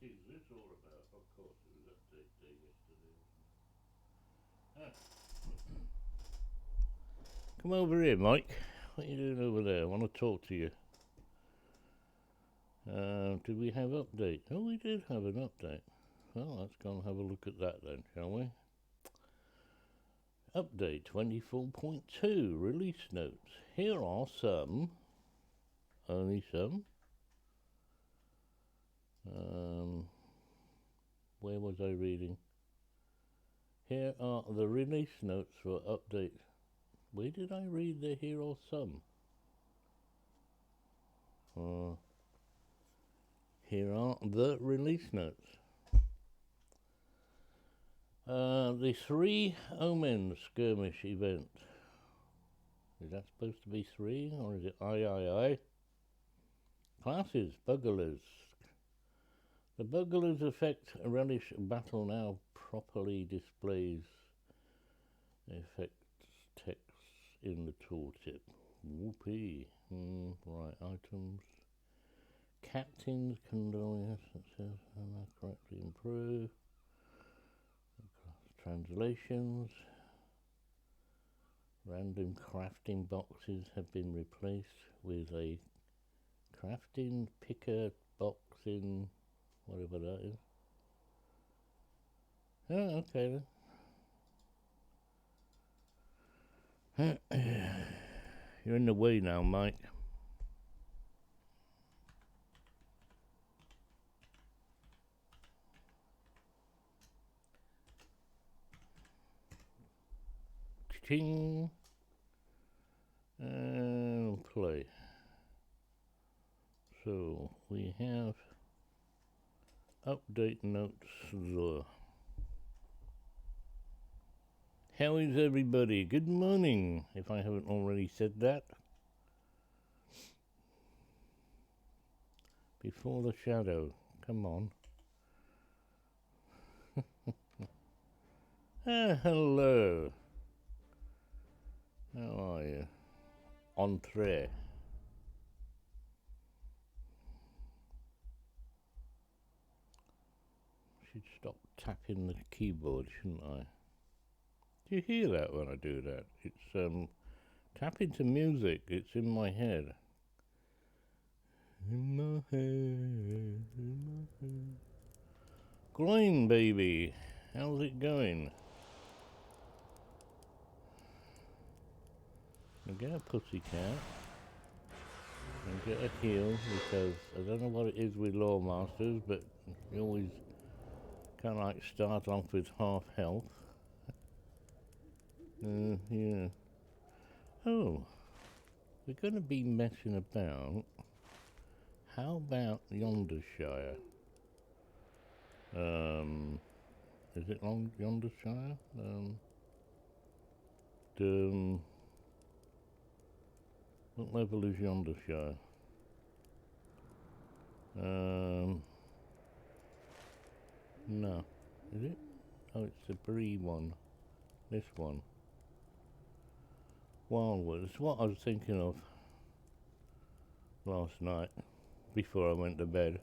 is this all about? Of course, it was update day yesterday, wasn't it? Come over here, Mike. What are you doing over there? I want to talk to you. Did we have update? Oh, we did have an update. Well, let's go and have a look at that then, shall we? Update 24.2, release notes. Here are some, only some. Where was I reading? Here are the release notes for update. Where did I read the here are some? Here are the release notes. The 3 Omens skirmish event. Is that supposed to be 3 or is it I? Classes, Bugglers. The Bugglers effect relish battle now properly displays effects text in the tooltip. Whoopee. Right, items. Captain's condolence, it says, correctly improved. Translations. Random crafting boxes have been replaced with a crafting picker box in whatever that is. Oh, okay then. You're in the way now, Mike. Ching. And play. So we have update notes there. How is everybody? Good morning, if I haven't already said that. Before the shadow, come on. Hello. How are you? Entree. Should stop tapping the keyboard, shouldn't I? Do you hear that when I do that? It's tapping to music. It's in my head. In my head, in my head. Green baby, how's it going? I'll get a pussycat and get a heal because I don't know what it is with Law Masters, but you always kind of like start off with half health. Yeah. Oh, we're going to be messing about. How about Yondershire? Is it Yondershire? What level is Yondershire? No. Is it? Oh, it's the Bree one. This one. Wildwood. It's what I was thinking of last night before I went to bed.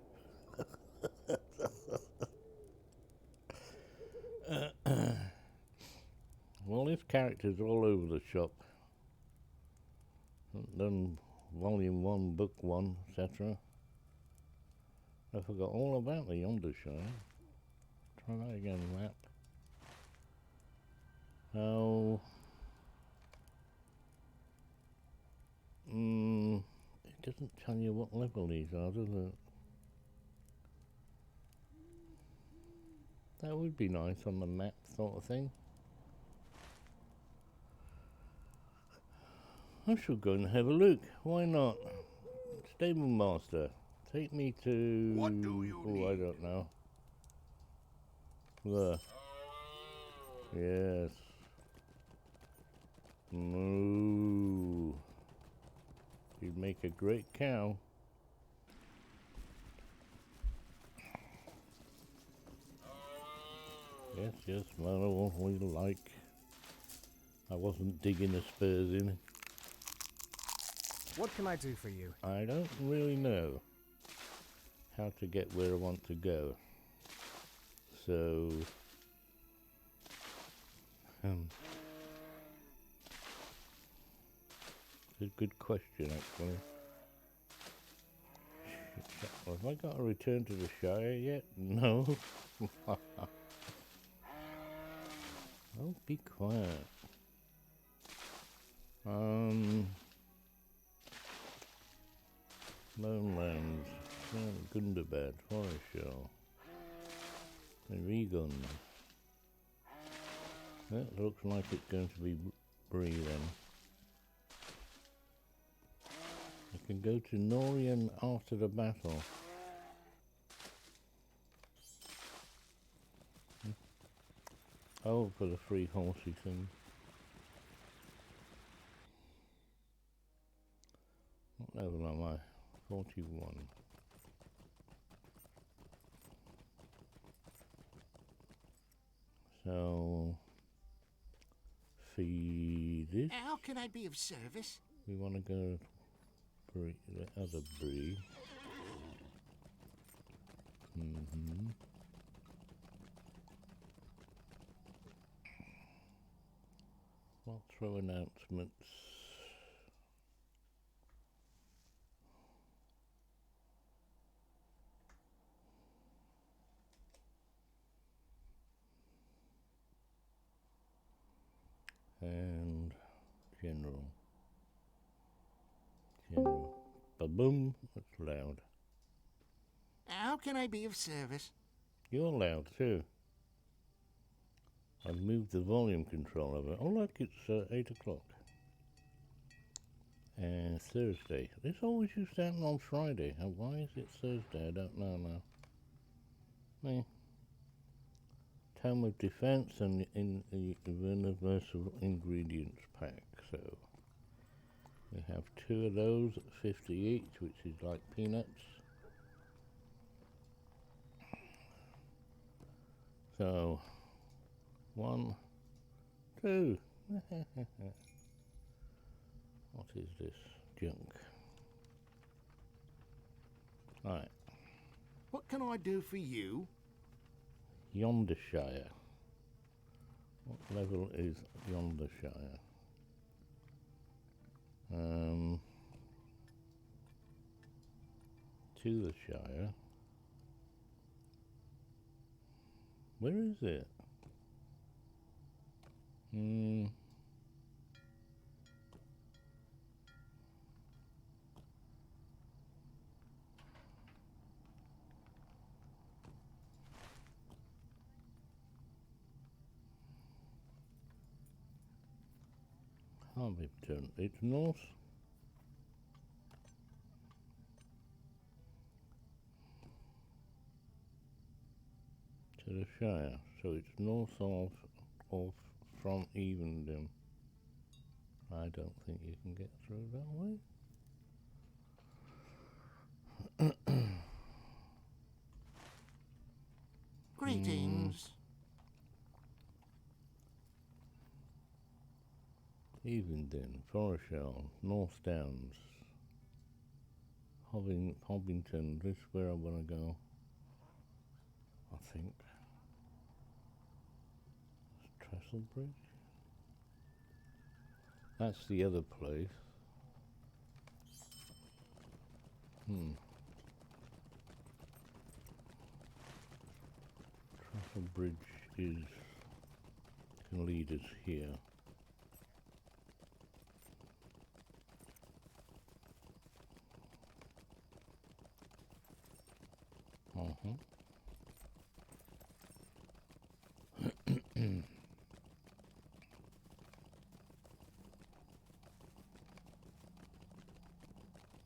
Well, this character's all over the shop. Done volume 1, book 1, etc. I forgot all about the Yondershire. Try that again, map. Oh. It doesn't tell you what level these are, does it? That would be nice on the map sort of thing. I should go and have a look. Why not? Stable Master, take me to... What do you need? I don't know. There. Yes. Moo. You'd make a great cow. Yes, well, we like. I wasn't digging the spurs in. What can I do for you? I don't really know how to get where I want to go. So, it's a good question, actually. Have I got to return to the Shire yet? No. Oh, be quiet. Lowlands, Gundabad, Forest Shell, and Regon. That looks like it's going to be Bree then. I can go to Laurelin after the battle. Oh, for the free horsey thing. What level am I? 41. So, feed this. How can I be of service? We want to go Bree, the other Bree. Well, throw announcements. And general. Ba-boom, that's loud. How can I be of service? You're loud too. I've moved the volume control of it. Oh look, it's 8 o'clock. And Thursday. This always used to happen on Friday. Why is it Thursday? I don't know now. Tome of Defense and in the Universal Ingredients pack. So we have 2 of those at 50 each, which is like peanuts. So 1, 2. What is this junk? Right. What can I do for you? Yondershire. What level is Yondershire? To the Shire. Where is it? Harbington. It's north. To the Shire. So it's north of from Evendon. I don't think you can get through that way. Greetings. Evendon, Forest Shell, North Downs, Hobbington. This is where I want to go. I think. Trestle Bridge. That's the other place. Trestle Bridge can lead us here.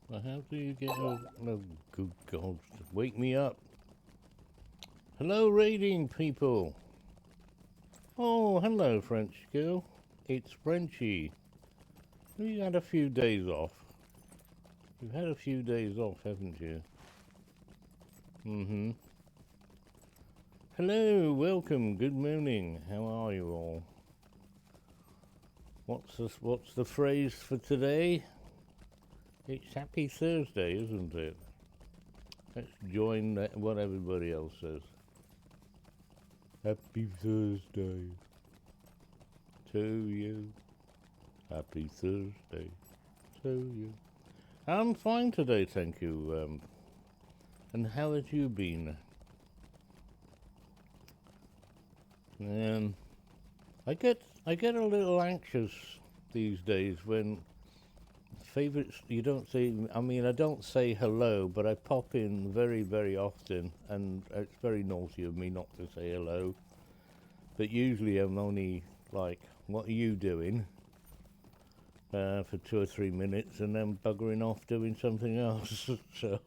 Well, how do you get over? Oh, good God, wake me up. Hello, raiding people. Oh, hello, French girl. It's Frenchy. You had a few days off. You've had a few days off, haven't you? Hello, welcome, good morning. How are you all? What's the phrase for today? It's Happy Thursday, isn't it? Let's join what everybody else says. Happy Thursday to you. Happy Thursday to you. I'm fine today, thank you. And how have you been? I get a little anxious these days when favorites. You don't say. I mean, I don't say hello, but I pop in very, very often, and it's very naughty of me not to say hello. But usually, I'm only like, "What are you doing?" For 2 or 3 minutes, and then buggering off doing something else. So,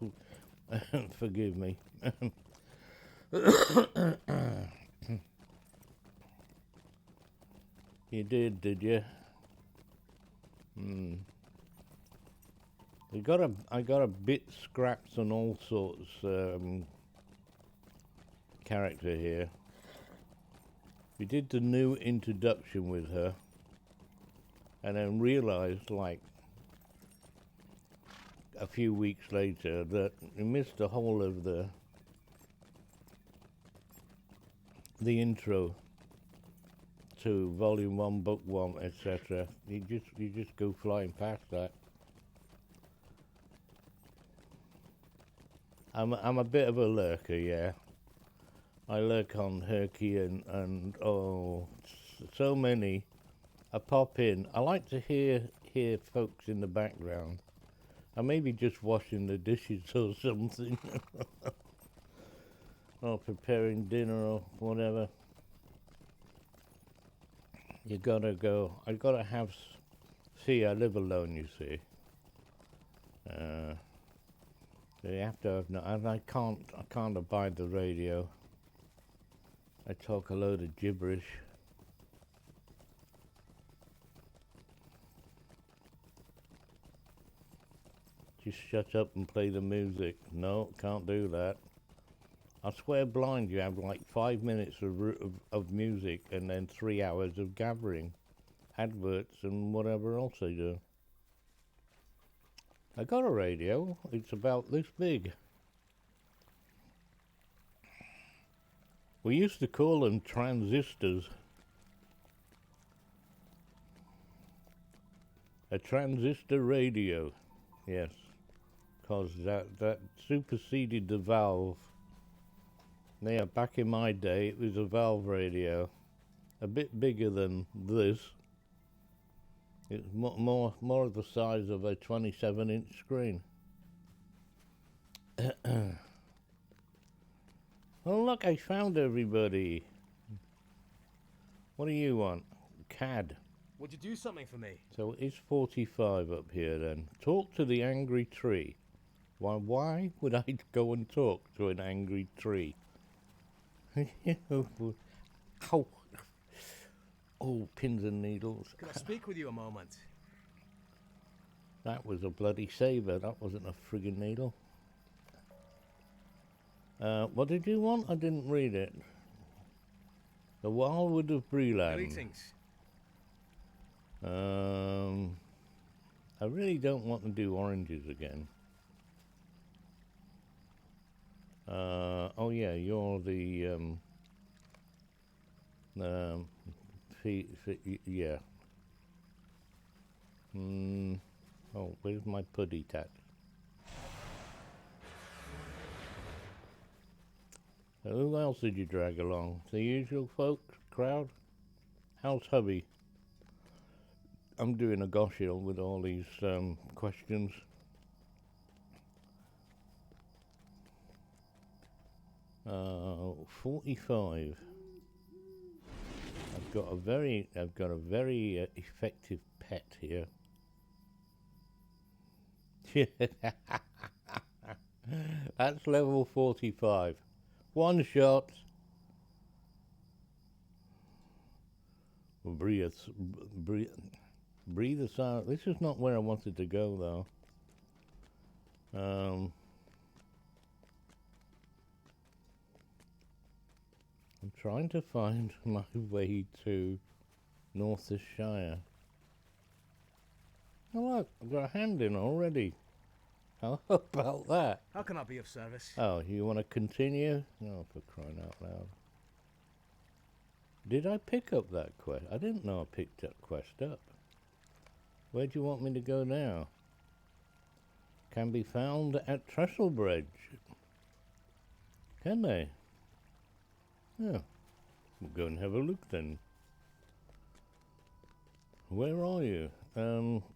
forgive me. You did you? I got a bit scraps and all sorts character here. We did the new introduction with her, and then realised, like a few weeks later, that we missed the whole of the intro to Volume 1, Book 1, etc. You just go flying past that. I'm a bit of a lurker, yeah. I lurk on Herky and so many. I pop in. I like to hear folks in the background. I may be just washing the dishes or something, or preparing dinner or whatever. You gotta go. I gotta have. See, I live alone. You see. So you have to have. And I can't abide the radio. I talk a load of gibberish. Just shut up and play the music. No, can't do that. I swear blind, you have like 5 minutes of music and then 3 hours of gathering, adverts and whatever else they do. I got a radio. It's about this big. We used to call them transistors. A transistor radio, yes, because that superseded the valve. Yeah, back in my day, it was a valve radio, a bit bigger than this. It's more of the size of a 27-inch screen. Oh look, I found everybody. What do you want? CAD. Would you do something for me? So it's 45 up here then. Talk to the angry tree. Why would I go and talk to an angry tree? Ow. Oh, pins and needles. Could I speak with you a moment? That was a bloody saber. That wasn't a friggin' needle. What did you want? I didn't read it. The Wildwood of Breland. Greetings. I really don't want to do oranges again. Oh yeah, you're the yeah. Oh, where's my puddy tat? Who else did you drag along? The usual folks, crowd? How's hubby? I'm doing a gosh hill with all these questions. Uh, 45. I've got a very effective pet here. That's level 45. One shot. Breathe a sigh. This is not where I wanted to go, though. I'm trying to find my way to Northershire. Oh look, I've got a hand in already. How about that? How can I be of service? Oh, you want to continue? Oh, for crying out loud. Did I pick up that quest? I didn't know I picked that quest up. Where do you want me to go now? Can be found at Trestlebridge. Can they? Yeah. We'll go and have a look then. Where are you?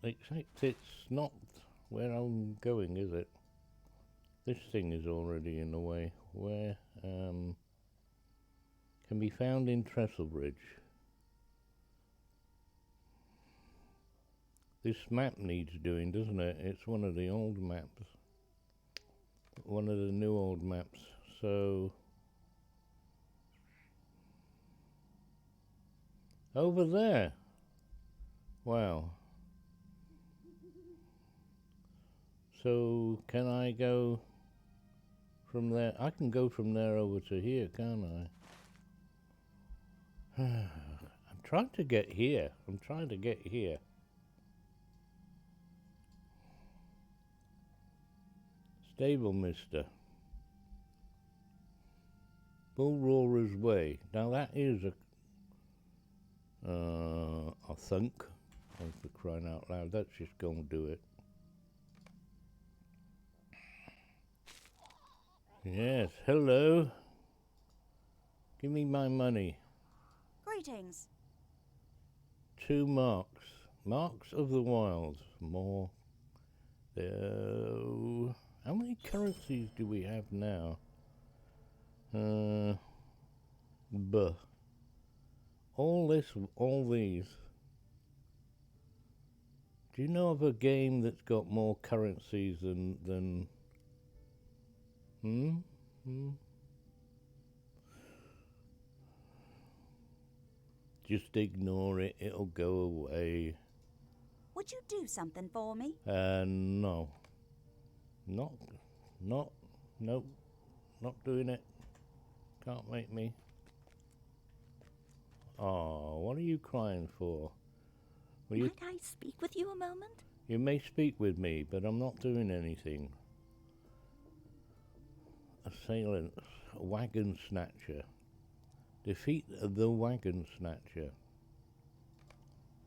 Except it's not where I'm going, is it? This thing is already in the way. Where, can be found in Trestlebridge. This map needs doing, doesn't it? It's one of the old maps. One of the new old maps. So, over there. Wow. So, can I go from there? I can go from there over to here, can't I? I'm trying to get here. Stable Mister. Bull Roarer's Way. Now that is a thunk. Oh, for crying out loud. Let's just go and do it. Yes, hello. Give me my money. Greetings. 2 marks. Marks of the Wilds. More. How many currencies do we have now? All these. Do you know of a game that's got more currencies than Just ignore it, it'll go away. Would you do something for me? No. Nope, not doing it. Can't make me. Oh, what are you crying for? Might I speak with you a moment? You may speak with me, but I'm not doing anything. Assailant, Wagon Snatcher. Defeat the Wagon Snatcher.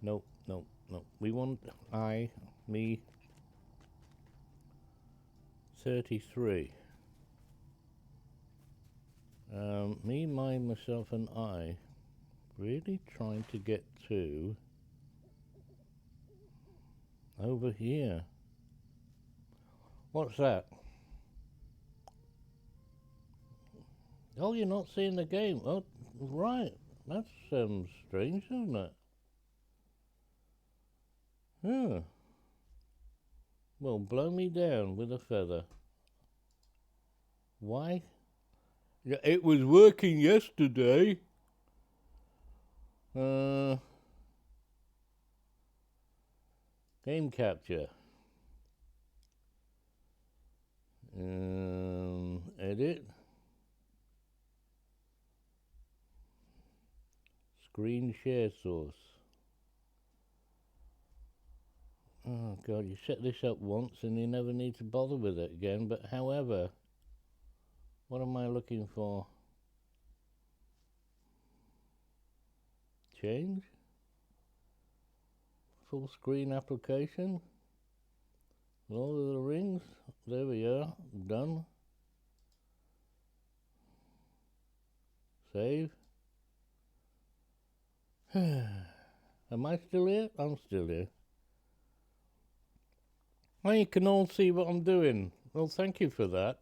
Nope. We want me. 33. Me, myself, and I. Really trying to get to over here. What's that? Oh, you're not seeing the game. Oh, right. That's strange, isn't it? Yeah. Well, blow me down with a feather. Why? Yeah, it was working yesterday. Game capture. Edit. Screen share source. Oh God, you set this up once and you never need to bother with it again. But however, what am I looking for? Change? Full screen application? Lord of the Rings? There we are. Done. Save. Am I still here? I'm still here. Well, you can all see what I'm doing. Well, thank you for that.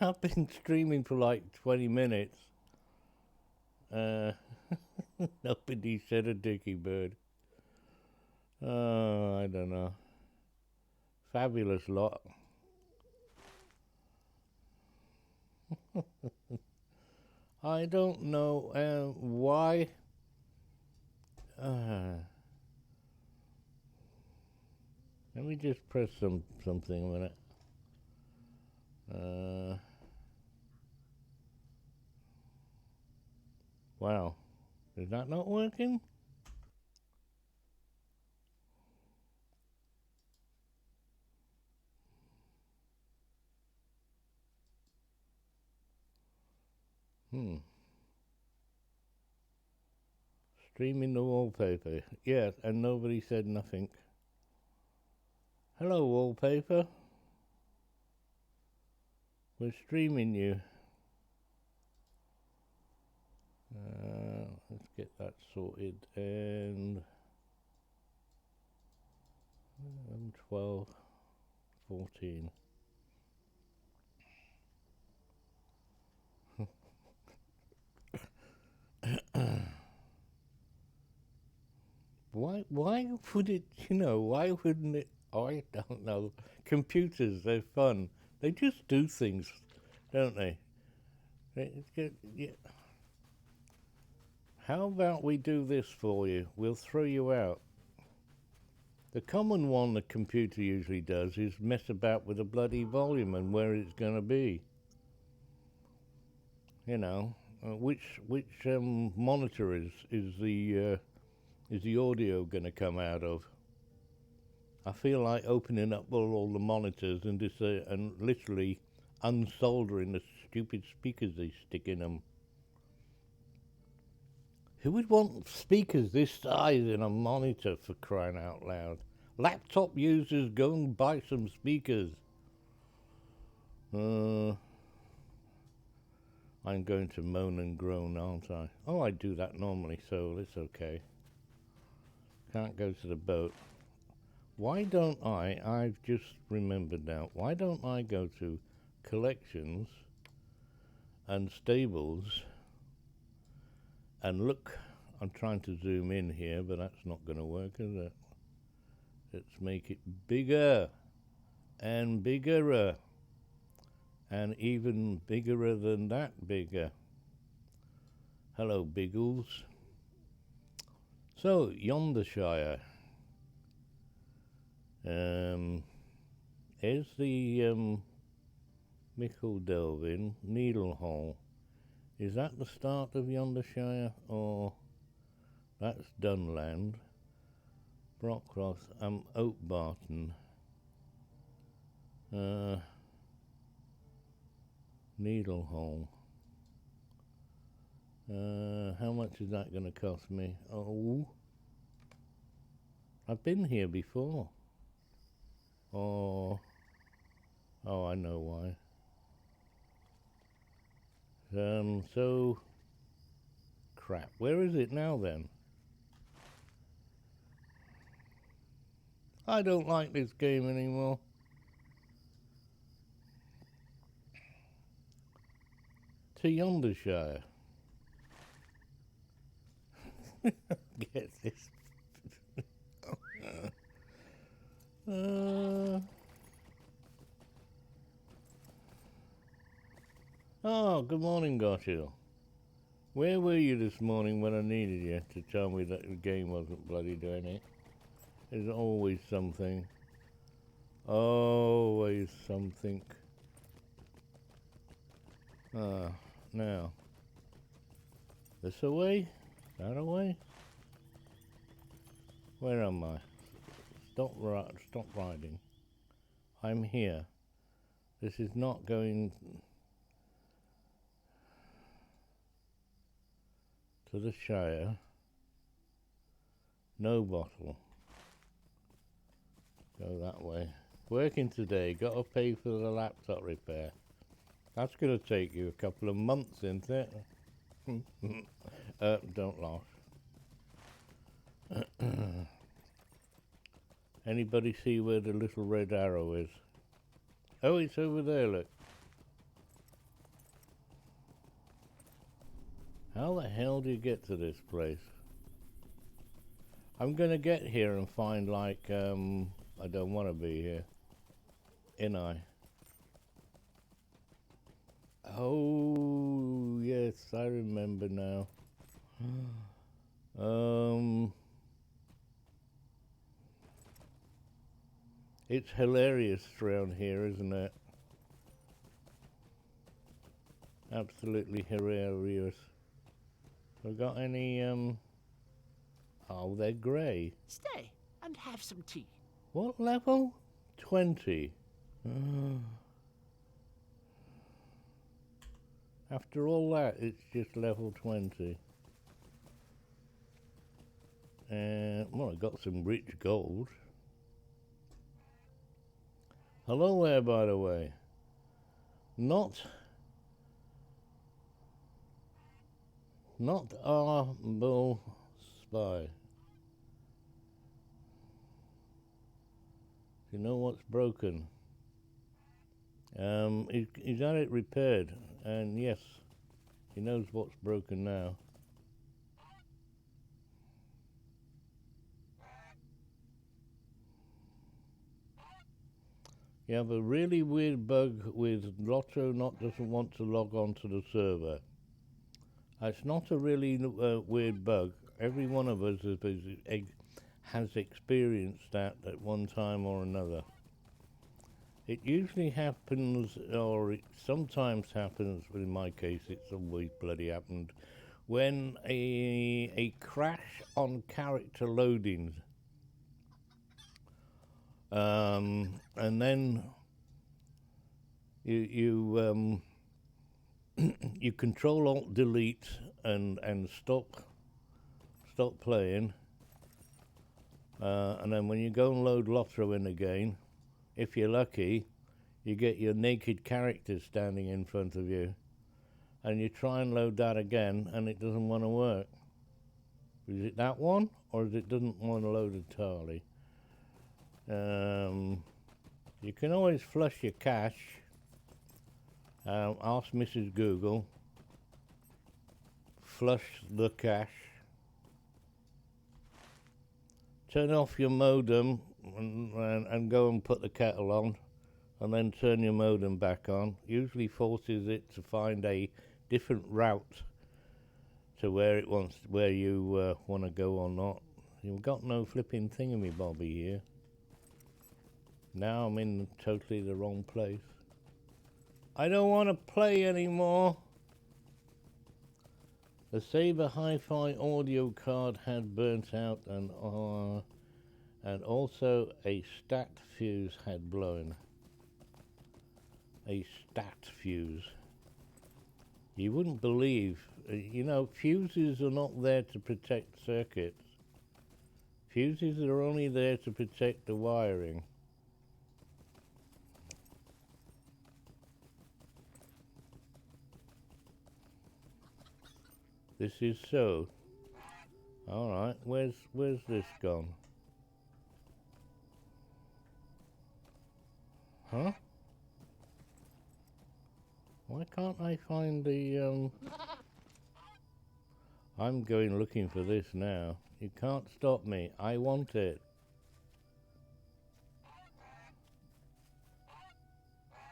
I've been streaming for like 20 minutes. Nobody said a dicky bird. I don't know. Fabulous lot. I don't know why. Let me just press something a minute. Wow. Is that not working? Streaming the wallpaper. Yes, and nobody said nothing. Hello, wallpaper. We're streaming you. Let's get that sorted. And 12, 14. Why would it, why wouldn't it, I don't know. Computers, they're fun. They just do things, don't they? Yeah. How about we do this for you? We'll throw you out. The common one the computer usually does is mess about with the bloody volume and where it's going to be. Which monitor is the audio going to come out of? I feel like opening up all the monitors and and literally unsoldering the stupid speakers they stick in them. Who would want speakers this size in a monitor, for crying out loud? Laptop users, go and buy some speakers. I'm going to moan and groan, aren't I? Oh, I do that normally, so it's okay. Can't go to the boat. Why don't I've just remembered now, why don't I go to collections and stables and look? I'm trying to zoom in here, but that's not going to work, is it? Let's make it bigger and bigger and even bigger than that bigger. Hello, Biggles. So, Yondershire. Is the Mickle Delvin Needlehole? Is that the start of Yondershire, or that's Dunland? Brockcross, Oakbarton. Needlehole. How much is that going to cost me? Oh, I've been here before. Oh, I know why. So, crap. Where is it now then? I don't like this game anymore. To Yondershire. Get this. Oh, good morning, Garfield. Where were you this morning when I needed you to tell me that the game wasn't bloody doing it? There's always something. Always something. Now. This away? That away? Where am I? Stop riding. I'm here. This is not going to the Shire. No bottle. Go that way. Working today. Got to pay for the laptop repair. That's going to take you a couple of months, isn't it? Don't laugh. Anybody see where the little red arrow is? Oh, it's over there, look. How the hell do you get to this place? I'm gonna get here and find, like, I don't want to be here. Ain't I? Oh, yes, I remember now. It's hilarious around here, isn't it? Absolutely hilarious. We got any, oh, they're grey. Stay and have some tea. What level? 20. After all that, it's just level 20. And, well, I got some rich gold. Hello there, by the way. Not our bull spy. You know what's broken? He's had it repaired, and yes, he knows what's broken now. You have a really weird bug with Lotto doesn't want to log on to the server. It's not a really weird bug. Every one of us has experienced that at one time or another. It usually happens, or it sometimes happens, but in my case it's always bloody happened, when a crash on character loadings. And then you you Control Alt Delete and stop playing, and then when you go and load Lotto in again, if you're lucky, you get your naked character standing in front of you, and you try and load that again, and it doesn't want to work. Is it that one, or is it doesn't want to load entirely? You can always flush your cache. Ask Mrs. Google. Flush the cache. Turn off your modem and go and put the kettle on, and then turn your modem back on. Usually forces it to find a different route to where you want to go or not. You've got no flipping thingamybobby here. Now I'm in totally the wrong place. I don't want to play anymore. The Saber Hi-Fi audio card had burnt out, and also a stat fuse had blown. A stat fuse. You wouldn't believe, fuses are not there to protect circuits. Fuses are only there to protect the wiring. This is so. Alright, where's this gone? Huh? Why can't I find the, I'm going looking for this now. You can't stop me. I want it.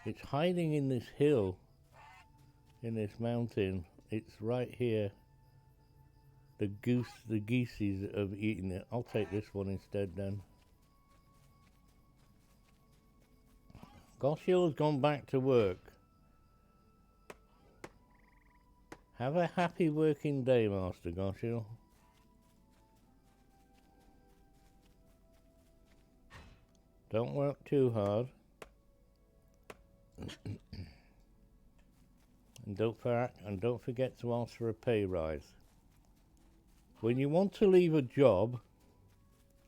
It's hiding in this hill, in this mountain. It's right here. The geeses have eaten it. I'll take this one instead then. Goshill's gone back to work. Have a happy working day, Master Goshill. Don't work too hard. And don't forget to ask for a pay rise. When you want to leave a job,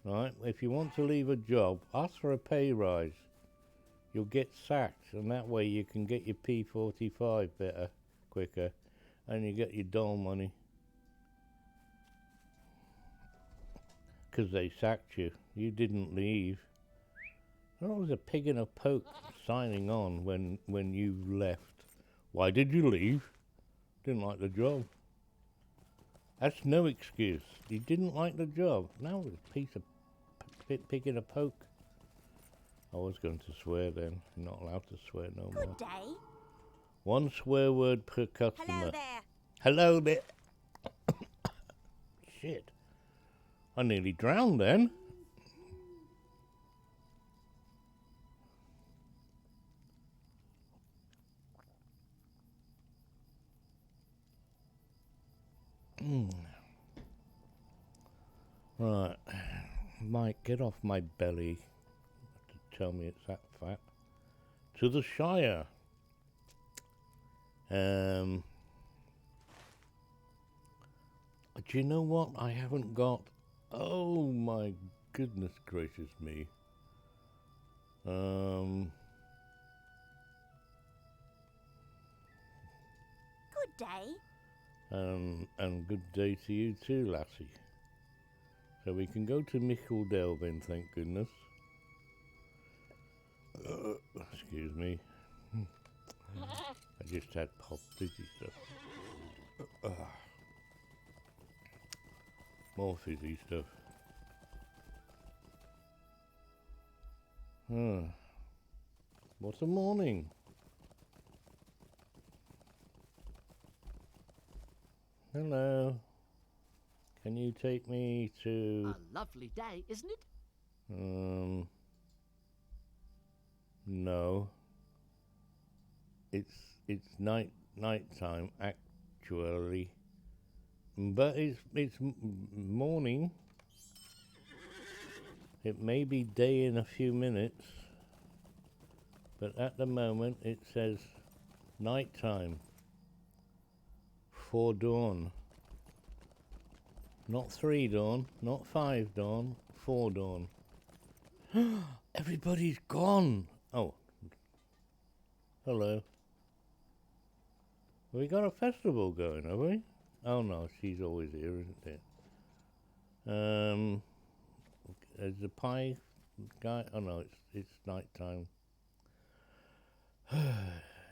right? If you want to leave a job, ask for a pay rise. You'll get sacked, and that way you can get your P45 better, quicker, and you get your dole money. Because they sacked you. You didn't leave. There was a pig in a poke signing on when you left. Why did you leave? Didn't like the job. That's no excuse. You didn't like the job. Now it's a piece of pig in a poke. I was going to swear then. You're not allowed to swear no more. Good day. One swear word per customer. Hello there. Hello there. Shit. I nearly drowned then. Right. Mike, get off my belly. To tell me it's that fat. To the Shire. Do you know what? I haven't got Oh my goodness gracious me. Good day. And good day to you too, lassie. So we can go to Mickeldale then, thank goodness. Excuse me. I just had pop fizzy stuff. More fizzy stuff. What a morning. Hello. Can you take me to... A lovely day, isn't it? No. It's nighttime actually, but it's morning. It may be day in a few minutes, but at the moment it says nighttime. 4 dawn. Not 3 dawn, not 5 dawn, 4 dawn. Everybody's gone. Oh. Hello. We got a festival going, have we? Oh no, she's always here, isn't it? Is the pie guy? Oh no, it's night time.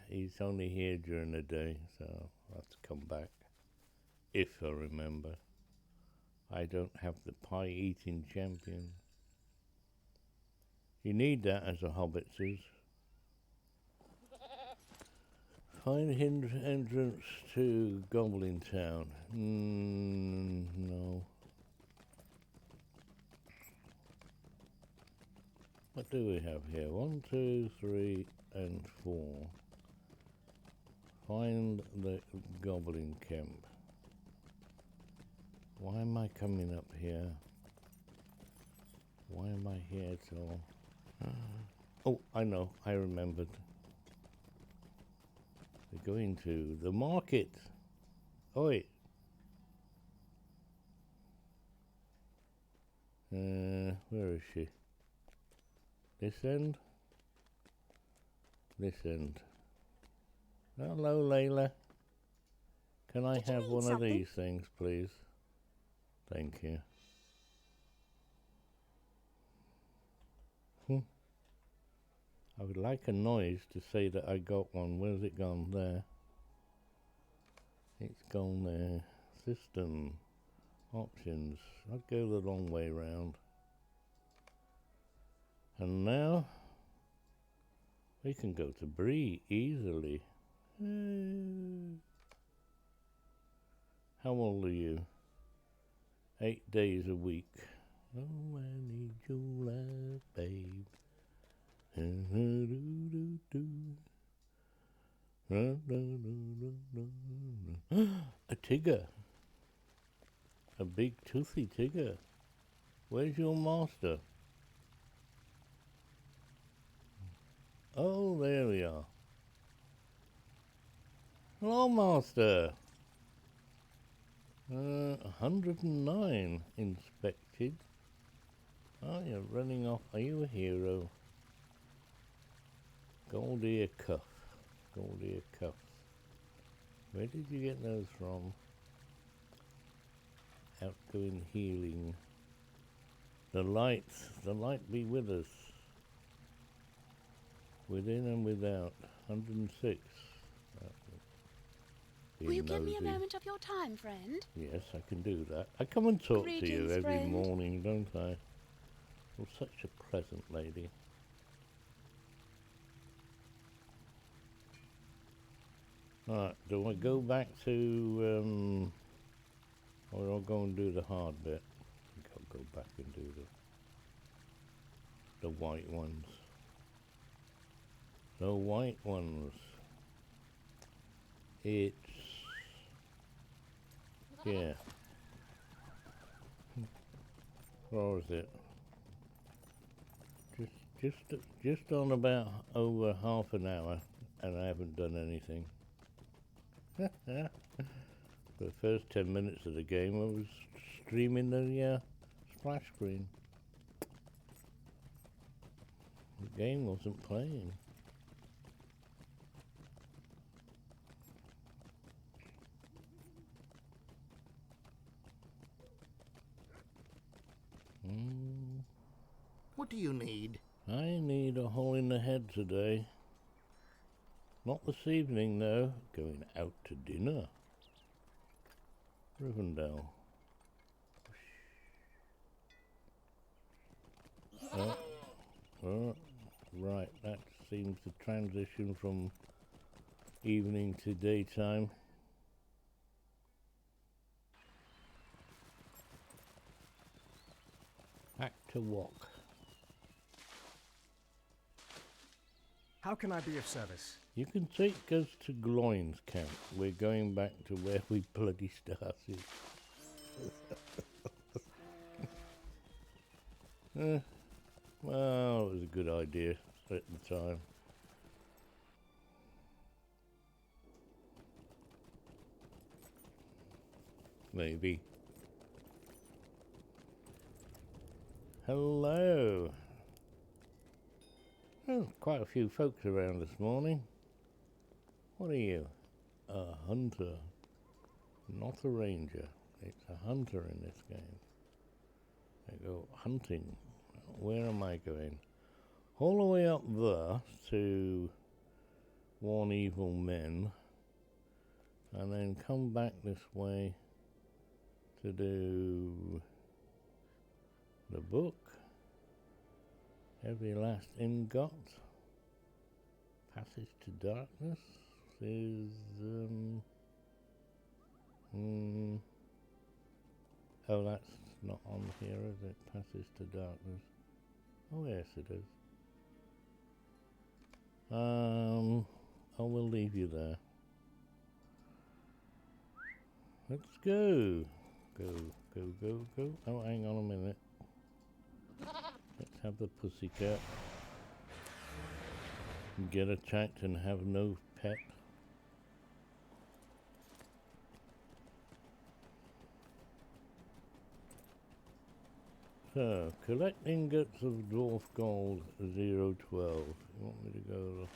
He's only here during the day, so I'll have to come back if I remember. I don't have the pie eating champion. You need that as a hobbit, sis. Find entrance to Goblin Town. No. What do we have here? 1, 2, 3, and 4. Find the Goblin Camp. Why am I coming up here? Why am I here at all? Oh, I know. I remembered. We're going to the market. Oi. Where is she? This end? This end. Hello, Layla. Can I have one of these things, please? Thank you. I would like a noise to say that I got one. Where's it gone? There. It's gone there. System. Options. I'd go the long way round. And now we can go to Bree easily. How old are you? 8 days a week. Oh, I need your love, babe. A Tigger. A big toothy Tigger. Where's your master? Oh, there we are. Hello, master. 109 inspected. Oh, you're running off. Are you a hero? Gold ear cuff. Gold ear cuffs. Where did you get those from? Outgoing healing. The light be with us. Within and without. 106. Will you give me a moment of your time, friend? Yes, I can do that. I come and talk to you Greetings, every friend. morning, don't I? You're such a pleasant lady. Alright, do I go back to, or do I go and do the hard bit? I think I'll go back and do the white ones. The white ones. It's, yeah. Where is it? Just on about over half an hour, and I haven't done anything. For the first 10 minutes of the game, I was streaming the splash screen. The game wasn't playing. What do you need? I need a hole in the head today. Not this evening, though. Going out to dinner. Rivendell. Right, that seems to transition from evening to daytime. Back to walk. How can I be of service? You can take us to Gloin's camp. We're going back to where we bloody started. Well, it was a good idea at the time. Maybe. Hello. Well, quite a few folks around this morning. What are you? A hunter. Not a ranger. It's a hunter in this game. I go hunting. Where am I going? All the way up there to Warn Evil Men. And then come back this way to do the book. Every Last Ingot. Passage to Darkness is oh, that's not on here, is it? Passage to Darkness. Oh yes, it is. I will leave you there. Let's go. Go. Oh, hang on a minute. Let's have the pussycat. Get attacked and have no pet. So, collect ingots of dwarf gold 012. You want me to go?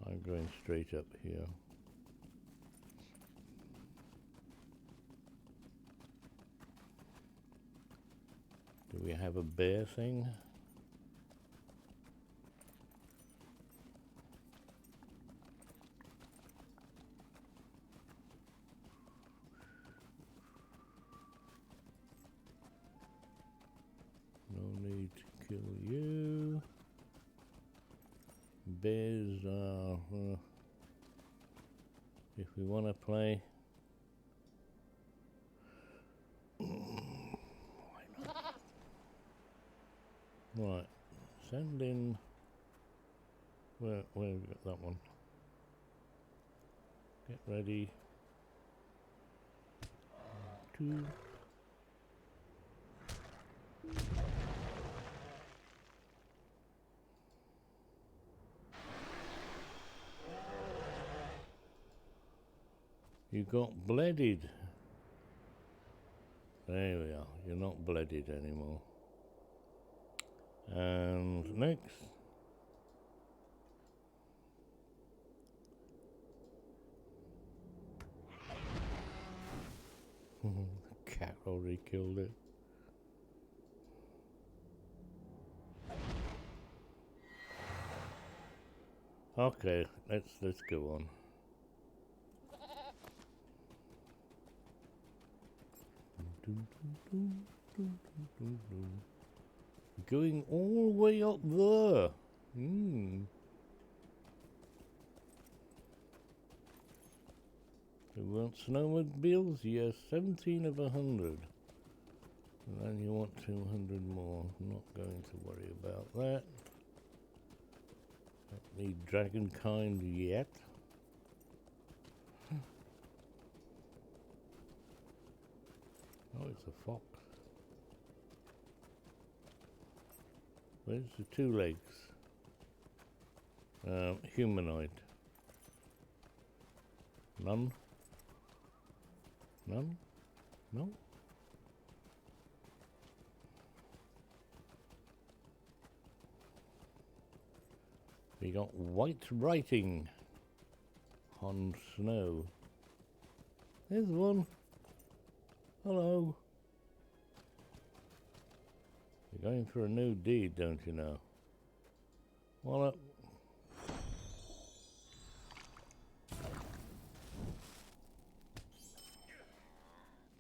I'm going straight up here. Do we have a bear thing? No need to kill you. Bears are, if we want to play. Right, send in, where have we got that one? Get ready. 2. You got bledded. There we are, you're not bledded anymore. And next. The cat already killed it. Okay, let's go on. Going all the way up there. You want snowmobiles? Yes, 17 of 100. And then you want 200 more. I'm not going to worry about that. Don't need dragonkind yet. Oh, it's a fox. Where's the 2 legs? Humanoid. None? None? No? We got white writing on snow. There's one. Hello. You're going for a new deed, don't you know? Well,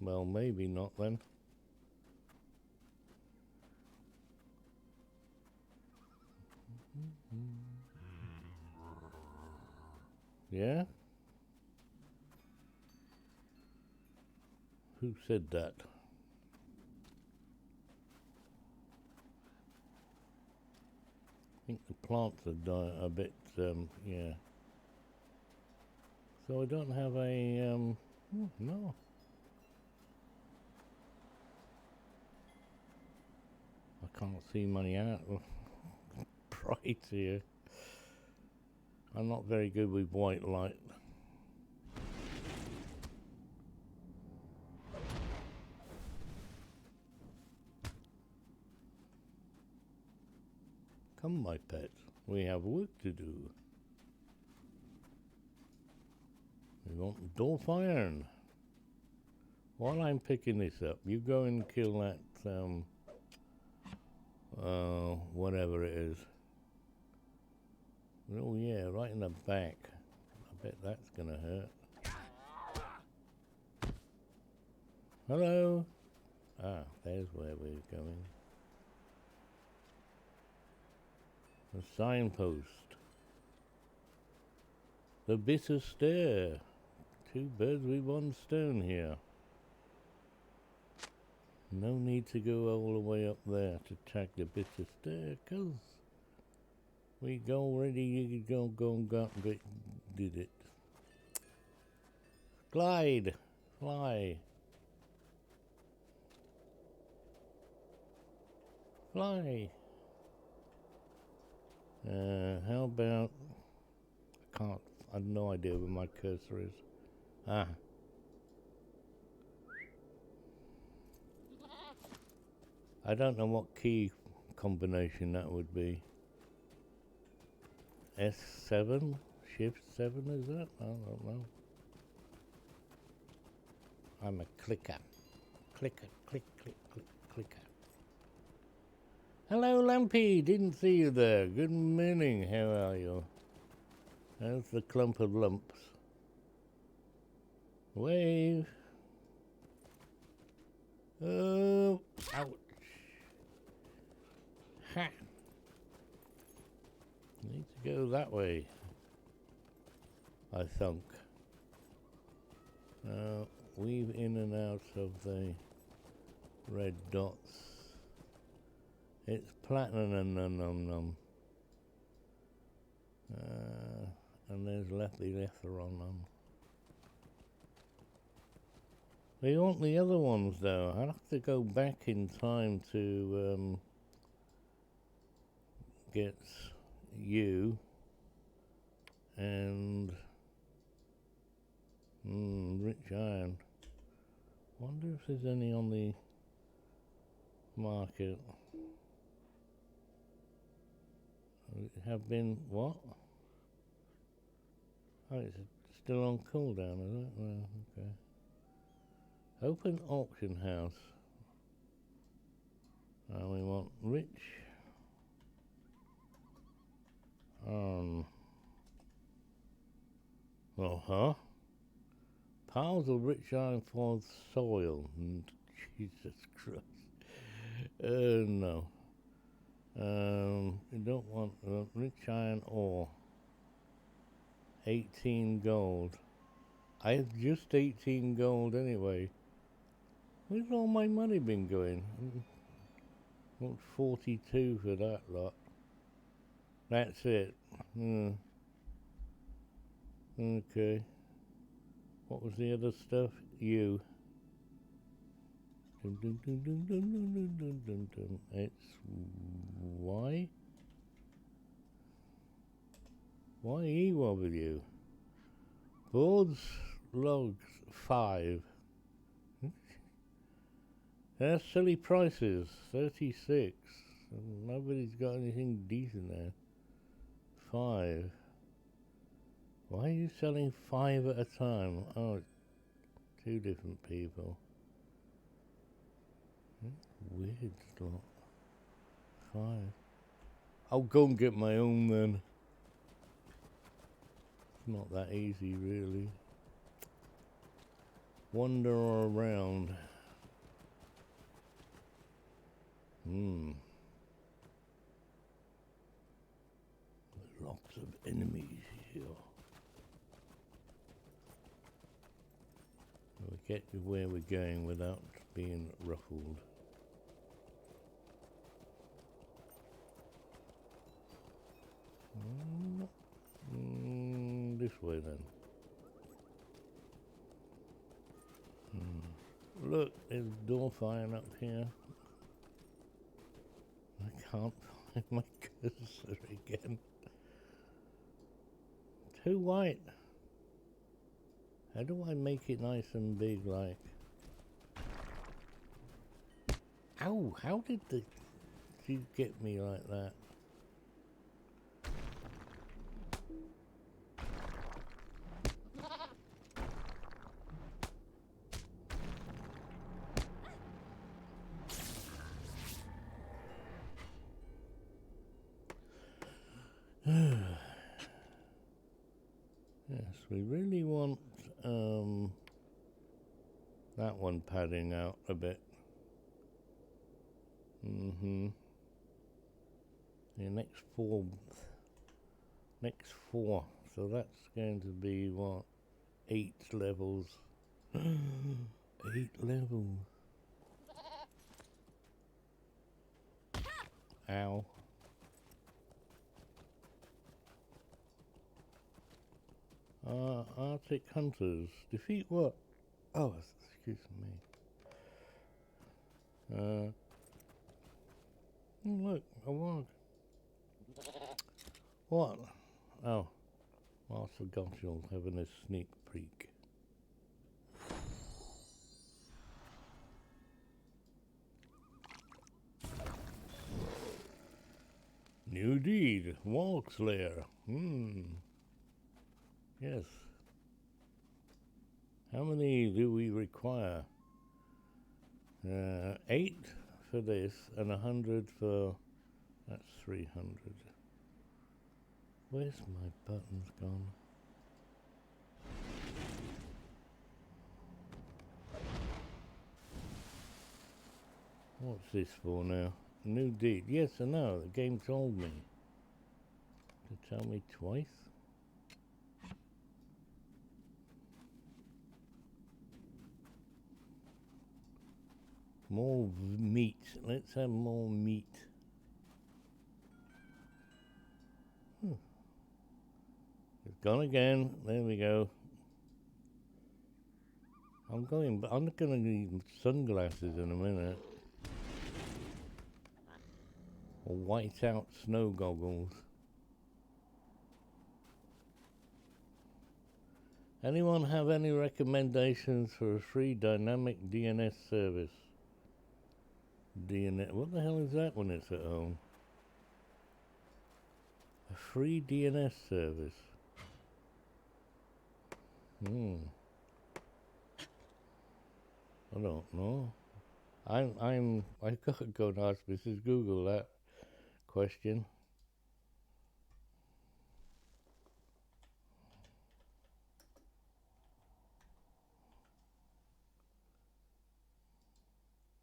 well, maybe not then. Yeah? Who said that? I think the plants are dying a bit, yeah. So I don't have a, oh, no. I can't see money out. Bright here. I'm not very good with white light. Come, my pet, we have work to do. We want Dolph Iron. While I'm picking this up, you go and kill that, whatever it is. Oh yeah, right in the back. I bet that's gonna hurt. Hello? Ah, there's where we're going. The signpost. The bitter stare. 2 birds with 1 stone here. No need to go all the way up there to track the bitter stare, 'cause we already did it. Glide! Fly! Fly! How about... I have no idea where my cursor is. Ah. I don't know what key combination that would be. S7? Shift 7 is that? I don't know. I'm a clicker. Clicker, click, click, click, clicker. Hello, Lumpy. Didn't see you there. Good morning. How are you? How's the clump of lumps? Wave. Oh, ouch. Ha. Need to go that way, I think. Weave in and out of the red dots. It's platinum and and there's leather on them. We want the other ones though. I'll have to go back in time to get you and rich iron. Wonder if there's any on the market. Have been what? Oh, it's still on cooldown, is it? Well, okay. Open auction house. And we want rich iron. Piles of rich iron for soil. Jesus Christ. No. You don't want rich iron ore. 18 gold. I have just 18 gold anyway. Where's all my money been going? Want 42 for that lot. That's it. Okay. What was the other stuff? You. It's why? Why Ewa with you? Boards, logs, 5. They're silly prices, 36. Nobody's got anything decent there. 5. Why are you selling 5 at a time? Oh, 2 different people. Weird slot. 5. I'll go and get my own then. It's not that easy, really. Wander around. Lots of enemies here. We get to where we're going without being ruffled. This way then. Look, there's a door fire up here. I can't find my cursor again. Too white. How do I make it nice and big like? Ow, how did she get me like that? Yes, we really want that one padding out a bit. The next 4, so that's going to be what, 8 levels. 8 levels. Ow. Arctic hunters. Defeat what? Oh, excuse me. Look, a warg. What? Oh. Master Gotchel having a sneak peek. New deed. Warg Slayer. Yes. How many do we require? 8 for this and 100 for... That's 300. Where's my buttons gone? What's this for now? New deed. Yes or no? The game told me. To tell me twice? More meat. Let's have more meat. It's gone again. There we go. I'm going to need sunglasses in a minute. Or white out snow goggles. Anyone have any recommendations for a free dynamic DNS service? DNS, what the hell is that when it's at home? A free DNS service. I don't know. I've got to go and ask Mrs. Google that question.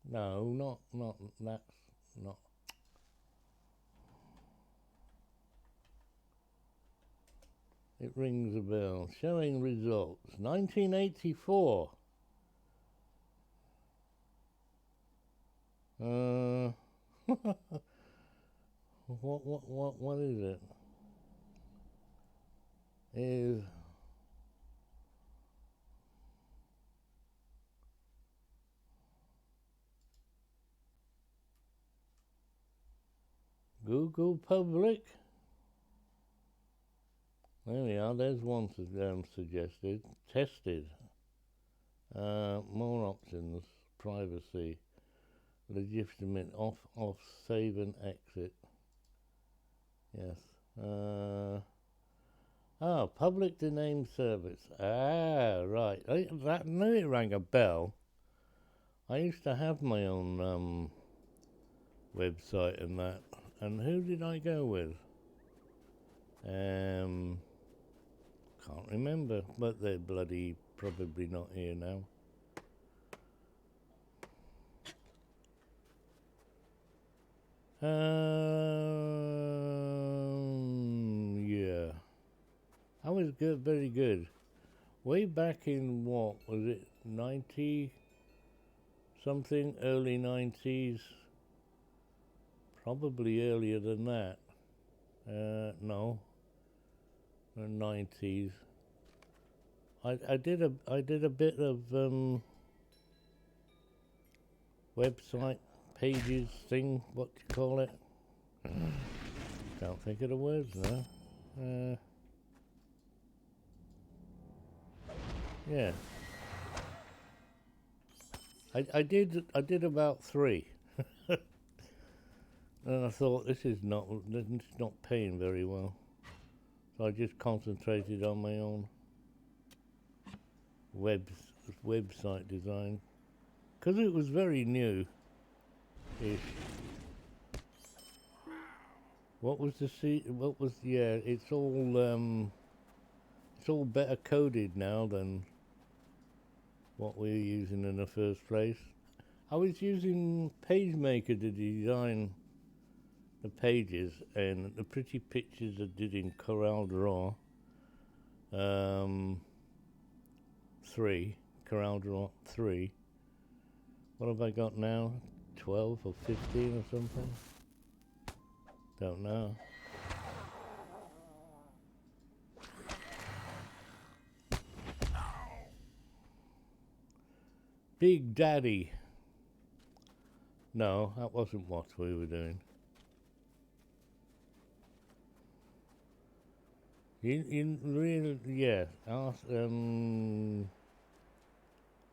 No, that's not. It rings a bell. Showing results. 1984. What is it? Is Google Public? There we are. There's one suggested. Tested. More options. Privacy. Legitimate. Off, save and exit. Yes. Oh, public domain service. Ah, right. That knew it rang a bell. I used to have my own website and that. And who did I go with? Can't remember, but they're bloody probably not here now. Yeah. That was good, very good. Way back in what, was it 90 something, early 90s? Probably earlier than that. No, the 90s. I did a bit of website pages thing. What do you call it? Can't think of the words now. Yeah. I did about 3. And I thought this is not paying very well. So I just concentrated on my own website design. Because it was very new-ish. It's all better coded now than what we were using in the first place. I was using PageMaker to design the pages, and the pretty pictures I did in CorelDRAW 3. CorelDRAW 3. What have I got now? 12 or 15 or something? Don't know. Big Daddy. No, that wasn't what we were doing. You really, yeah.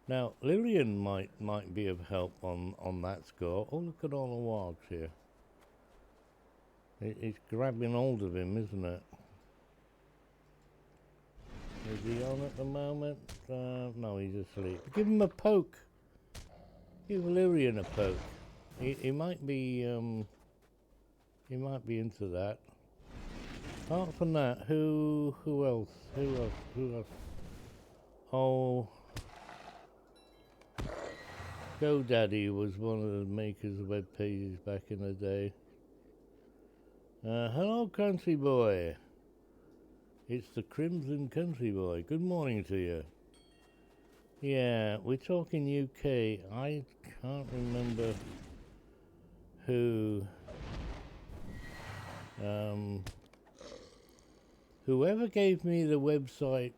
Now Lillian might be of help on that score. Oh, look at all the wargs here. It's grabbing hold of him, isn't it? Is he on at the moment? No, he's asleep. Give him a poke. Give Lillian a poke. He might be into that. Apart from that, who else? Oh, GoDaddy was one of the makers of web pages back in the day. Hello, country boy. It's the Crimson Country Boy. Good morning to you. Yeah, we're talking UK. I can't remember who. Whoever gave me the website,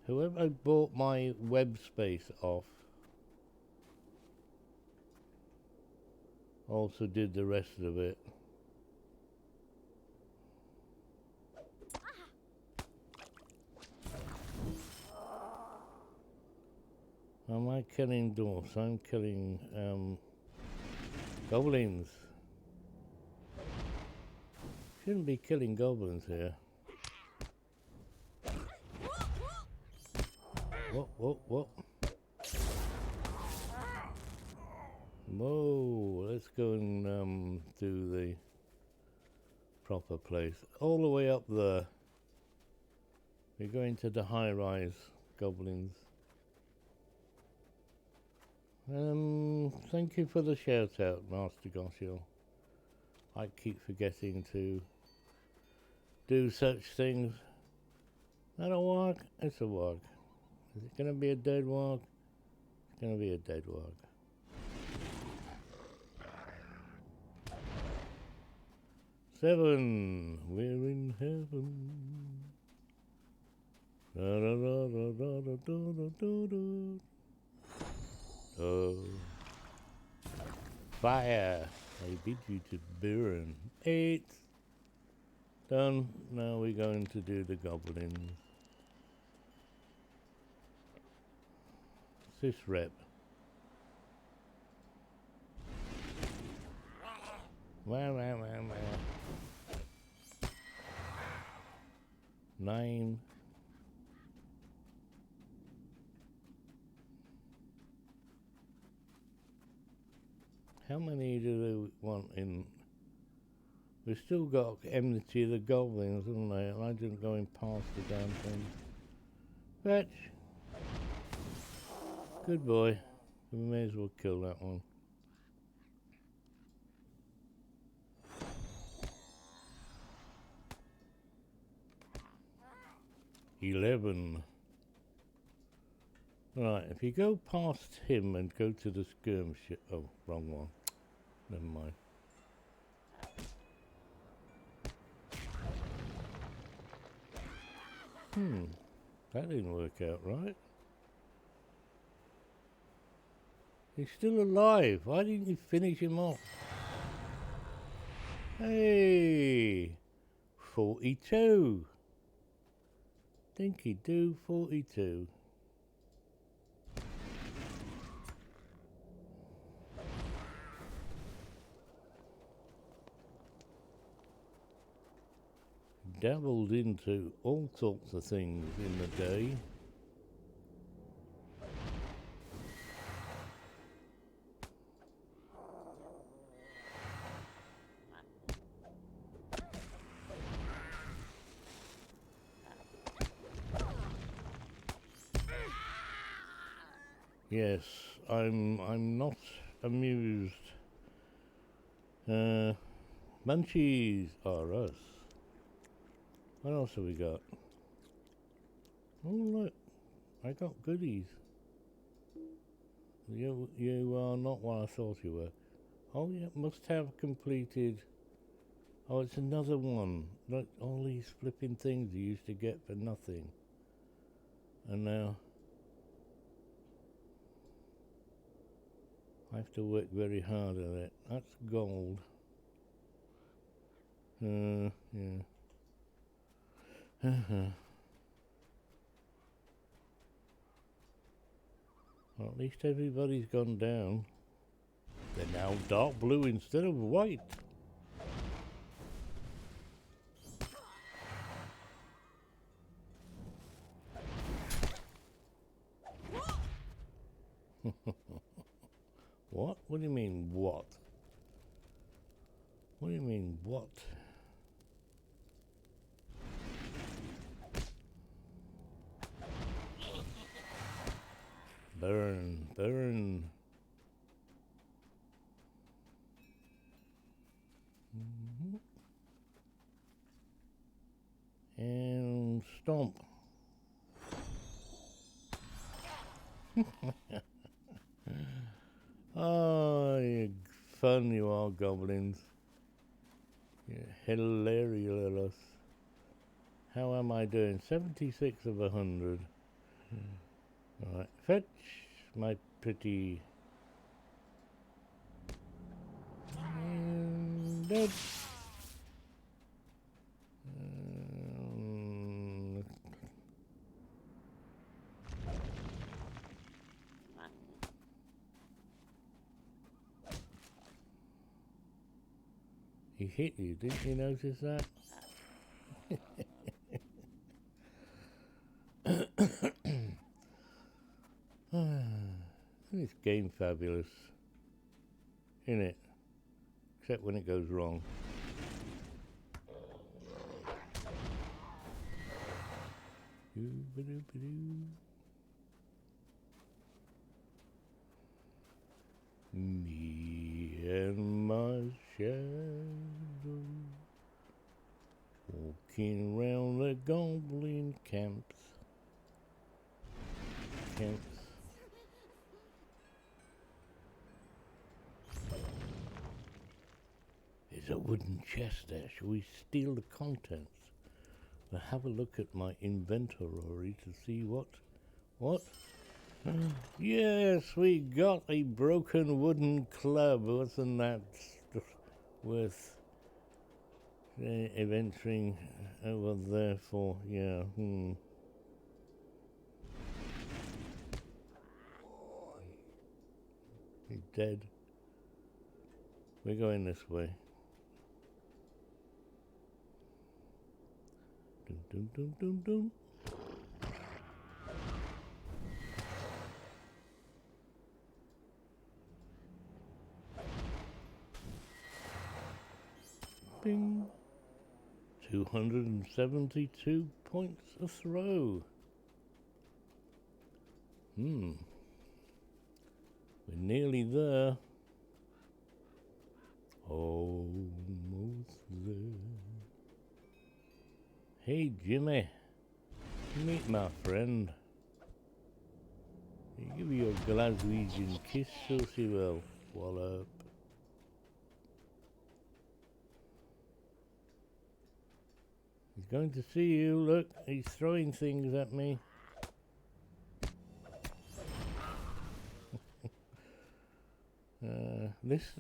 whoever bought my web space off also did the rest of it. Am I killing dwarfs? I'm killing goblins. Shouldn't be killing goblins here. What? Whoa, let's go and do the proper place. All the way up there. We're going to the high-rise goblins. Thank you for the shout-out, Master Goshel. I keep forgetting to do such things. Is that a warg? It's a warg. Is it going to be a dead warg? It's going to be a dead warg. Seven. We're in heaven. Da da da da da da da da. Fire. I bid you to burn. 8. Done. Now we're going to do the goblins. this rep? Wow, wow, wow, wow. 9. How many do they want in? We've still got enmity of the goblins, haven't they? And I didn't go in past the damn thing. Fetch. Good boy. We may as well kill that one. $11. Right, if you go past him and go to the skirmish... Oh, wrong one. Never mind. That didn't work out right. He's still alive. Why didn't you finish him off? Hey! 42. Dinky do 42. Dabbled into all sorts of things in the day. Yes, I'm not amused. Munchies are us. What else have we got? Oh look, I got goodies. You are not what I thought you were. Oh yeah, must have completed. Oh, it's another one. Look, all these flipping things you used to get for nothing. And now I have to work very hard at it. That's gold. Yeah. Well, at least everybody's gone down. They're now dark blue instead of white. What? What do you mean, what? What do you mean, what? Burn, burn. And stomp. Oh, you fun you are, goblins. You're hilarious. How am I doing? 76 of 100. Alright, fetch my pretty... And dead. He hit you, didn't you notice that? This game fabulous, isn't it? Except when it goes wrong. Me and my shadow walking around the goblin camps. There's a wooden chest there. Shall we steal the contents? Now have a look at my inventory to see what? Yes, we got a broken wooden club. Wasn't that worth venturing over there for? Yeah. He's dead. We're going this way. Dum dum dum dum dum. Bing. 272 points a throw. We're nearly there. Almost there. Hey, Jimmy. Meet my friend. I'll give you a Glaswegian kiss so she will swallow up. He's going to see you. Look, he's throwing things at me.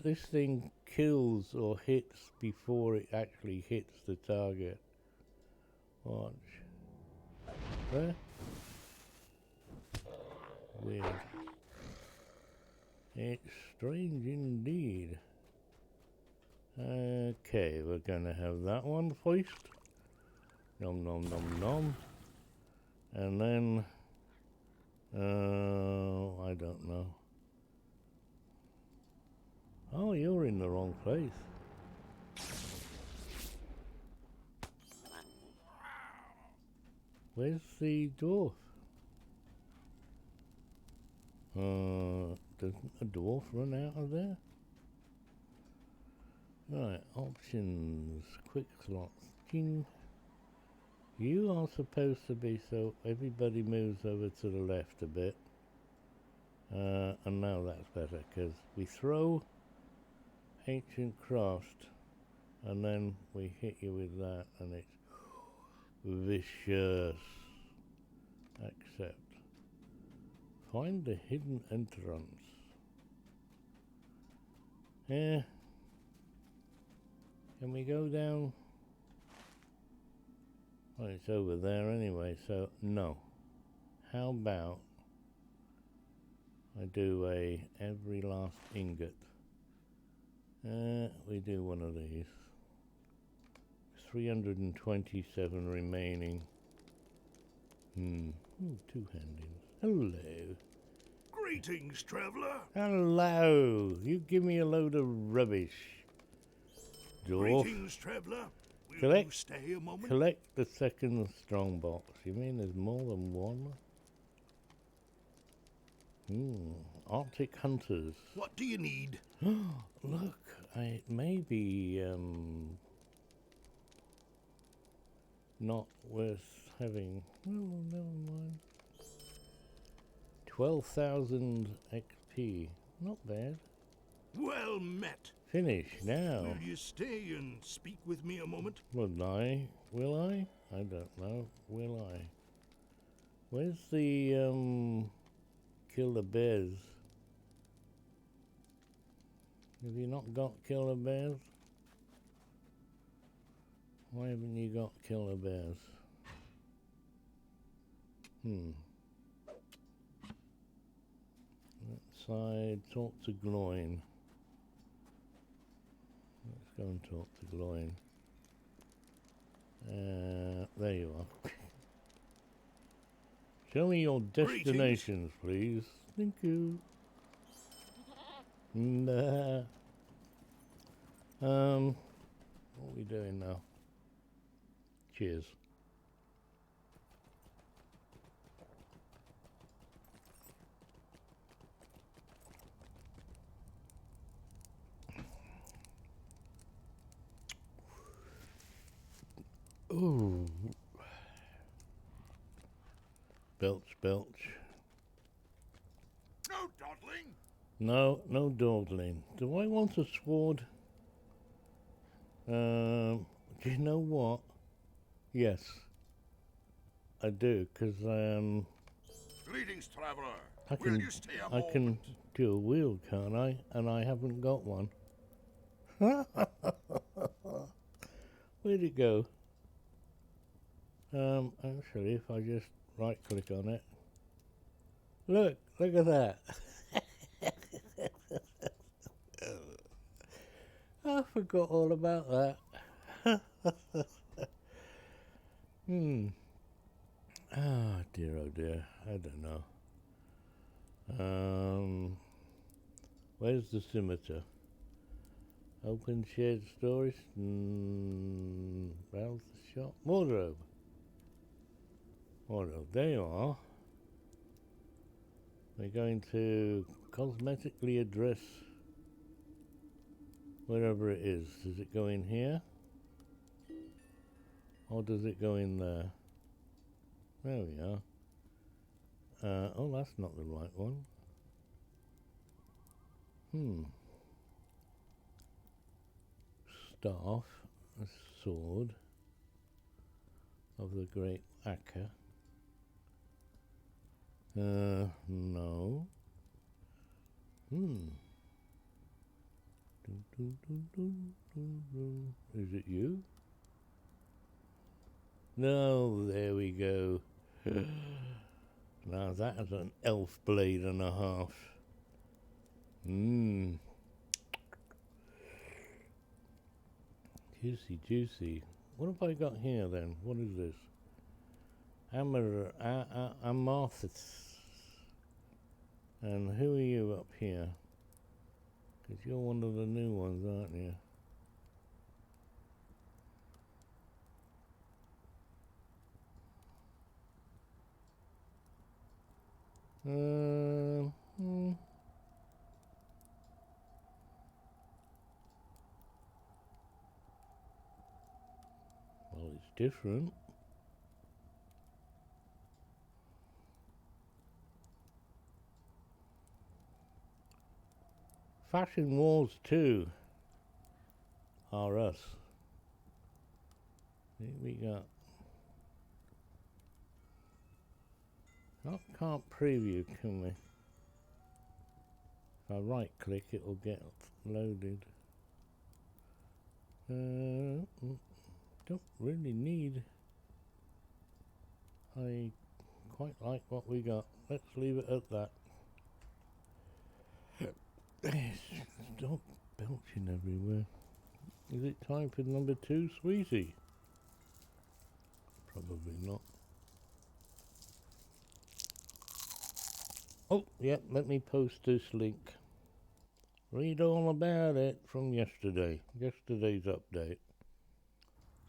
This thing kills or hits before it actually hits the target. Watch. There. Weird. It's strange indeed. Okay, we're gonna have that one first. Nom nom nom nom. And then I don't know. Oh, you're in the wrong place. Where's the dwarf? Doesn't a dwarf run out of there? Right, options, quick slots. Ching. You are supposed to be, so everybody moves over to the left a bit. And now that's better, because we throw ancient craft, and then we hit you with that, and it's vicious. Accept. Find the hidden entrance. Yeah. Can we go down? Well, it's over there anyway, so no. How about I do a every last ingot? We do one of these. 327 remaining. Ooh, two-handed. Hello. Greetings, traveller. Hello. You give me a load of rubbish. Dwarf. Greetings, traveller. Will Collect- you stay a moment? Collect the second strongbox. You mean there's more than one? Arctic hunters. What do you need? Look, it may be not worth having. Oh, never mind. 12,000 XP. Not bad. Well met. Finish now. Will you stay and speak with me a moment? Will I? Will I? I don't know. Will I? Where's the kill the bears? Have you not got killer bears? Why haven't you got killer bears? Outside, talk to Gloin. Let's go and talk to Gloin. There you are. Show me your destinations, please. Thank you. What are we doing now? Cheers. Ooh. Belch, belch. No dawdling. No dawdling. Do I want a sword? Do you know what? Yes, I do, because Greetings, traveller. I Will can you stay a I moment? can do a wheel, can't I? And I haven't got one. Where'd it go? Actually, if I just right click on it. Look at that. forgot all about that. Ah, dear, oh dear. I don't know. Where's the scimitar? Open shared storage. Browse the shop. Wardrobe. Wardrobe. There you are. We're going to cosmetically address wherever it is. Does it go in here? Or does it go in there? There we are. Oh, that's not the right one. Staff, a sword of the great Akka. No. Is it you? No, there we go. Now that's an elf blade and a half. Juicy, juicy. What have I got here then? What is this? Amarthus. And who are you up here? Because you're one of the new ones, aren't you? Well, it's different. Fashion Wars 2 are us. We got... Can't preview, can we? If I right click, it will get loaded. Don't really need. I quite like what we got. Let's leave it at that. Stop belching everywhere. Is it time for number 2, sweetie? Probably not. Oh, yep, let me post this link. Read all about it from yesterday's update.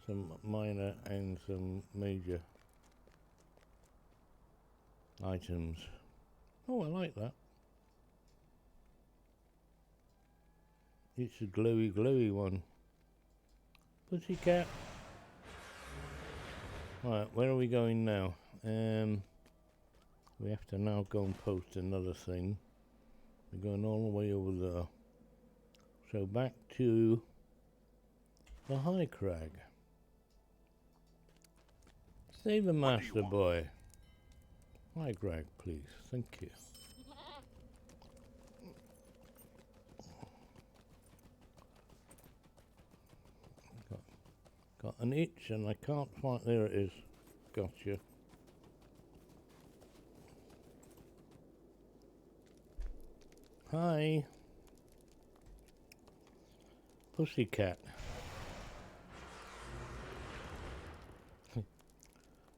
Some minor and some major items. Oh, I like that. It's a glowy one. Pussycat. Right, where are we going now? We have to now go and post another thing. We're going all the way over there. So back to the high crag. Say the master boy. High crag, please. Thank you. Got an itch and I can't find. There it is. Gotcha. Hi. Pussycat.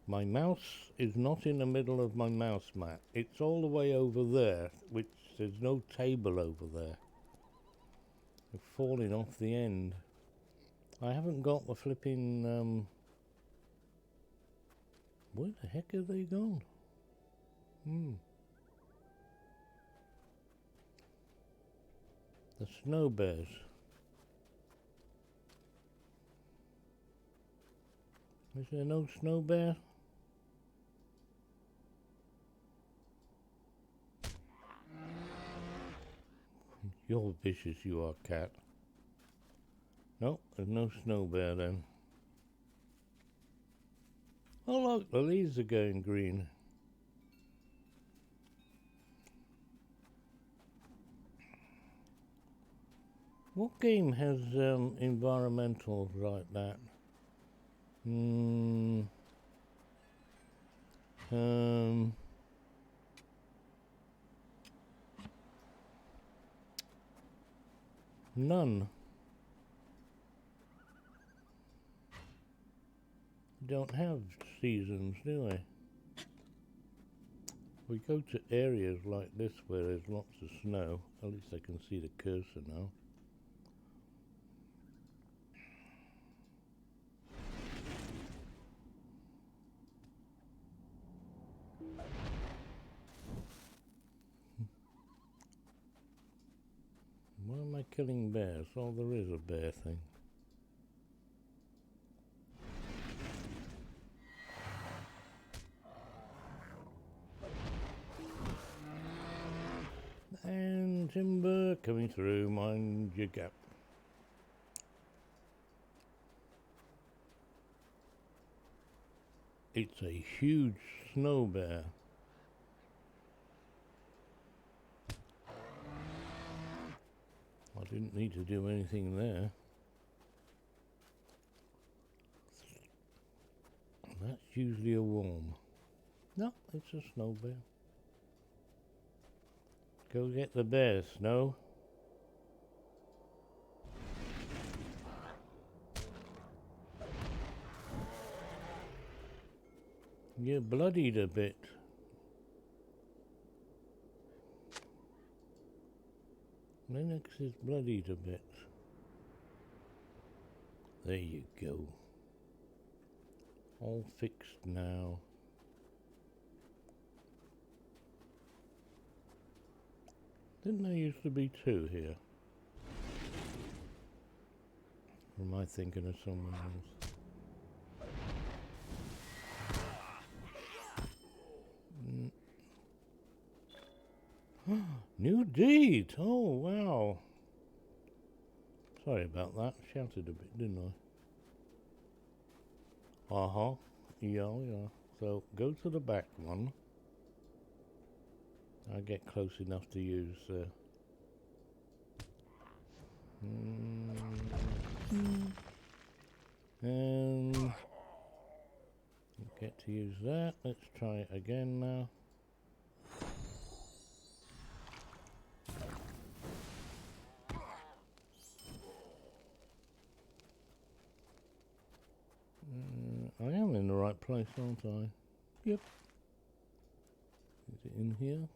My mouse is not in the middle of my mouse mat. It's all the way over there, which there's no table over there. They're falling off the end. I haven't got the flipping, where the heck have they gone? The snow bears. Is there no snow bear? You're vicious, you are, cat. No, there's no snow bear then. Oh look, the leaves are going green. What game has environmental like that? None. don't have seasons, do we? We go to areas like this where there's lots of snow. At least I can see the cursor now. Why am I killing bears? Oh, there is a bear thing. And timber coming through, mind your gap. It's a huge snow bear. I didn't need to do anything there. That's usually a worm. No, it's a snow bear. Go get the bear, Snow. You're bloodied a bit. Lennox is bloodied a bit. There you go. All fixed now. Didn't there used to be two here? Or am I thinking of someone else? New deed! Oh, wow. Sorry about that. Shouted a bit, didn't I? Uh-huh. Yeah. So, go to the back one. I'll get close enough to use and get to use that. Let's try it again now. I am in the right place, aren't I? Yep. Is it in here?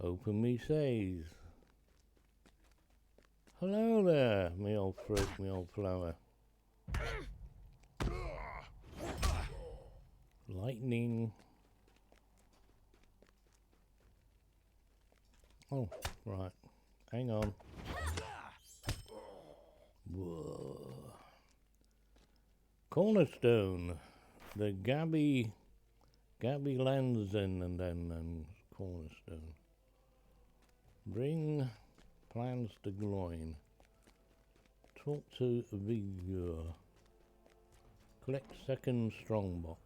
Open me says. Hello there, me old fruit, me old flower. Lightning. Oh, right. Hang on. Whoa. Cornerstone. The Gabby Lands and then Cornerstone. Bring plans to Gloin. Talk to Vigor. Collect second strongbox.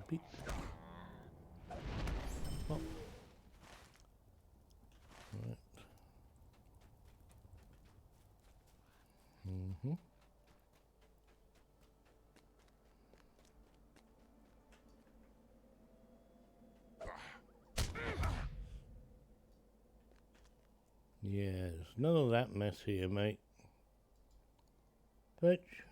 Beep. Oh. Right. Yes, none of that mess here, mate. Fetch.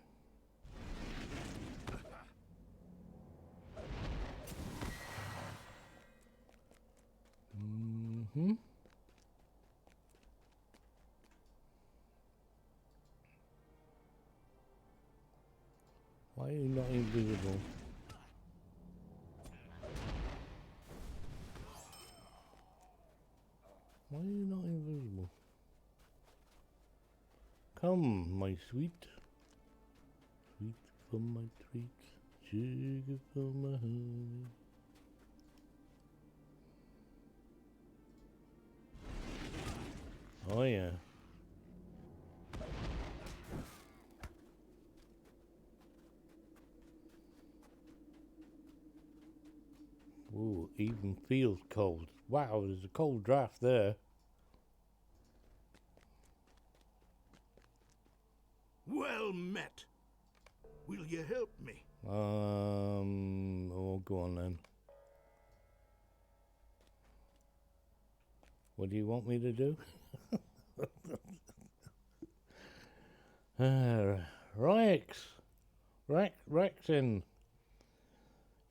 Why are you not invisible? Why are you not invisible? Come, my sweet. Sweet for my treats, sugar for my honey. Oh yeah. Ooh, even feels cold. Wow, there's a cold draft there. Well met. Will you help me? Oh, go on then. What do you want me to do? Rexin,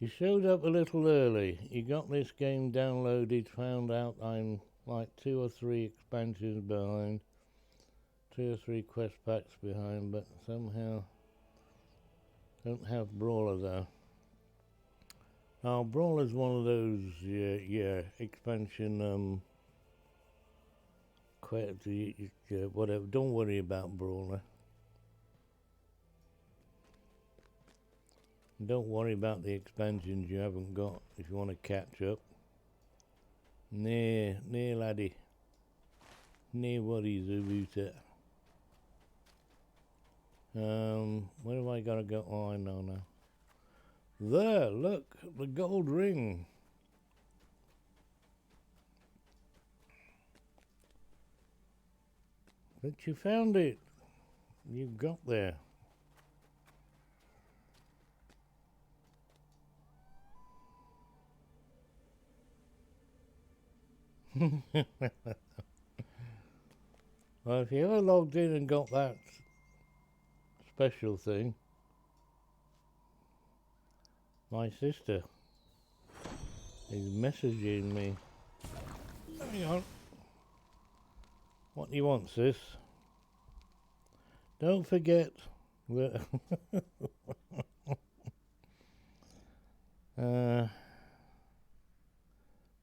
you showed up a little early. You got this game downloaded, found out I'm like 2 or 3 expansions behind, 2 or 3 quest packs behind, but somehow don't have Brawler though. Now, Brawler's one of those, expansion, whatever. Don't worry about Brawler. Don't worry about the expansions you haven't got if you want to catch up. Nah, laddie. Nah worries about it. Where have I got to go? Oh, I know now. There, look, the gold ring. But you found it. You got there. Well, if you ever logged in and got that special thing, my sister is messaging me. Hang on. What do you want, sis? Don't forget that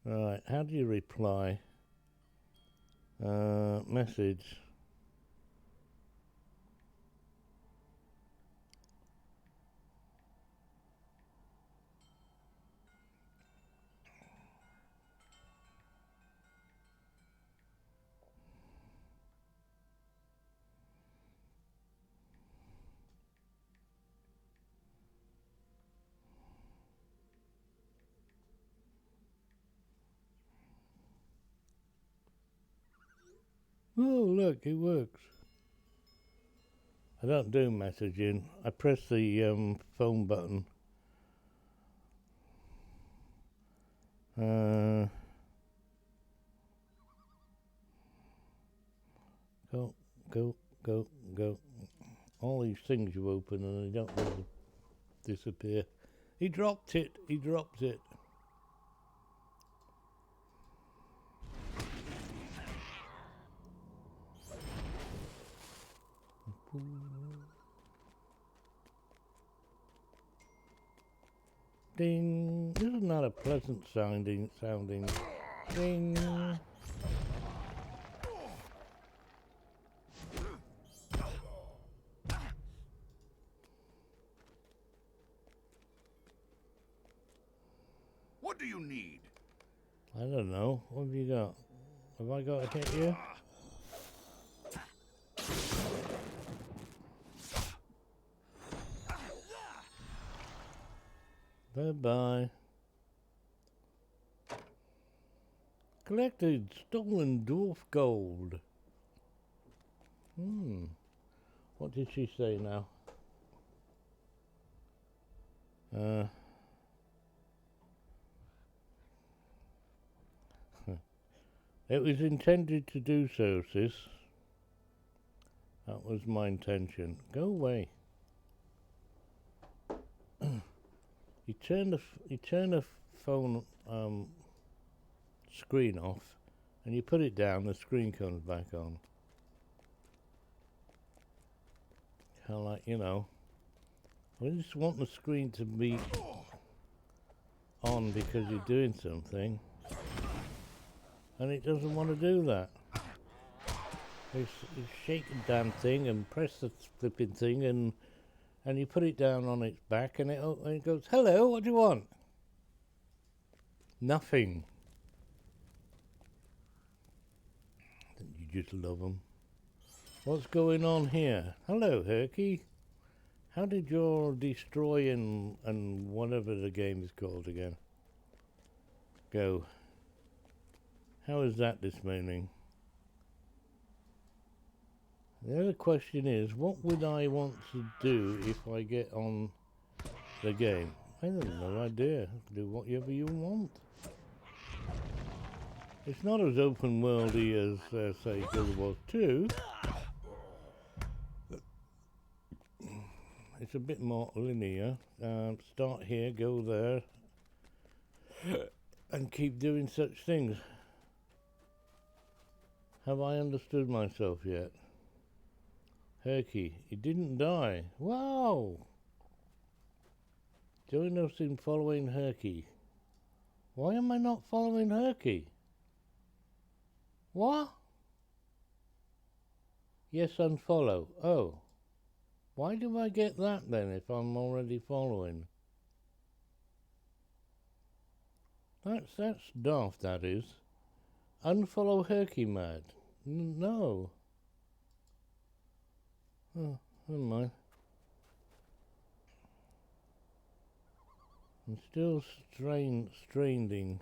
right, how do you reply? Message. Oh, look, it works. I don't do messaging. I press the phone button. Go. All these things you open and they don't really disappear. He dropped it. Ding. Isn't that a pleasant sounding ding? What do you need? I don't know. What have you got? Have I got to hit you? Bye-bye. Collected stolen dwarf gold. What did she say now? It was intended to do so, sis. That was my intention. Go away. You turn the phone screen off, and you put it down. The screen comes back on. Kind of like, I just want the screen to be on because you're doing something, and it doesn't want to do that. You shake the damn thing and press the flipping thing, and you put it down on its back, and it goes, hello, what do you want? Nothing. You just love them. What's going on here? Hello, Herky. How did your destroy and whatever the game is called again go? How is that this morning? The other question is, what would I want to do if I get on the game? I have no idea. Do whatever you want. It's not as open worldy as, say, Guild Wars 2. It's a bit more linear. Start here, go there, and keep doing such things. Have I understood myself yet? Herky, he didn't die. Wow! Join us in following Herky. Why am I not following Herky? What? Yes, unfollow. Oh. Why do I get that then if I'm already following? That's daft, that is. Unfollow Herky Mad. No. Oh, never mind. I'm still straining.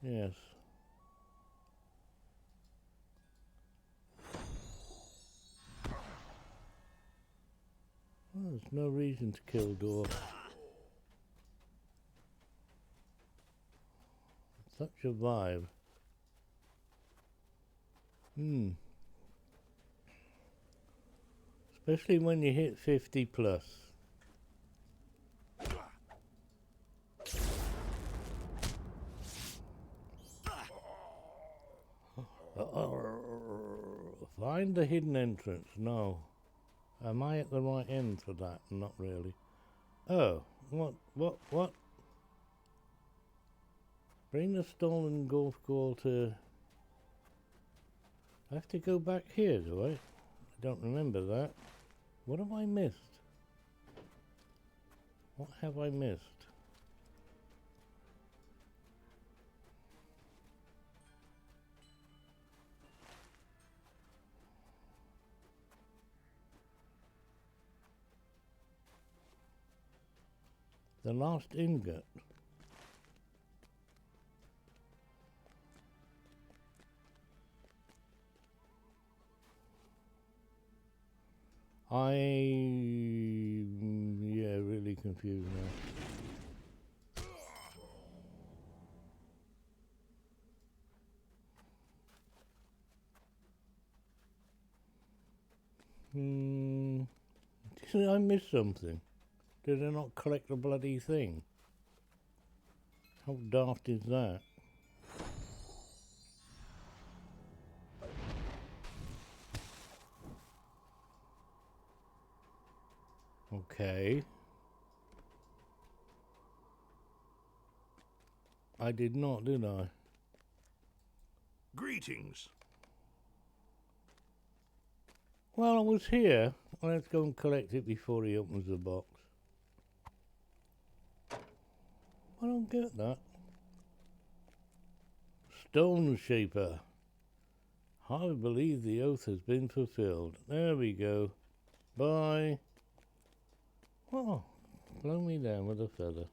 Yes. Well, there's no reason to kill dwarfs. Such a vibe. Especially when you hit 50 plus. Find the hidden entrance. No. Am I at the right end for that? Not really. Oh, what? Bring the stolen golf ball to... I have to go back here, do I? I don't remember that. What have I missed? What have I missed? The last ingot. Really confused now. Did I miss something? Did I not collect the bloody thing? How daft is that? Okay. I did not, did I? Greetings. Well, I was here. Let's go and collect it before he opens the box. I don't get that. Stone Shaper. I believe the oath has been fulfilled. There we go. Bye. Oh, blow me down with a feather.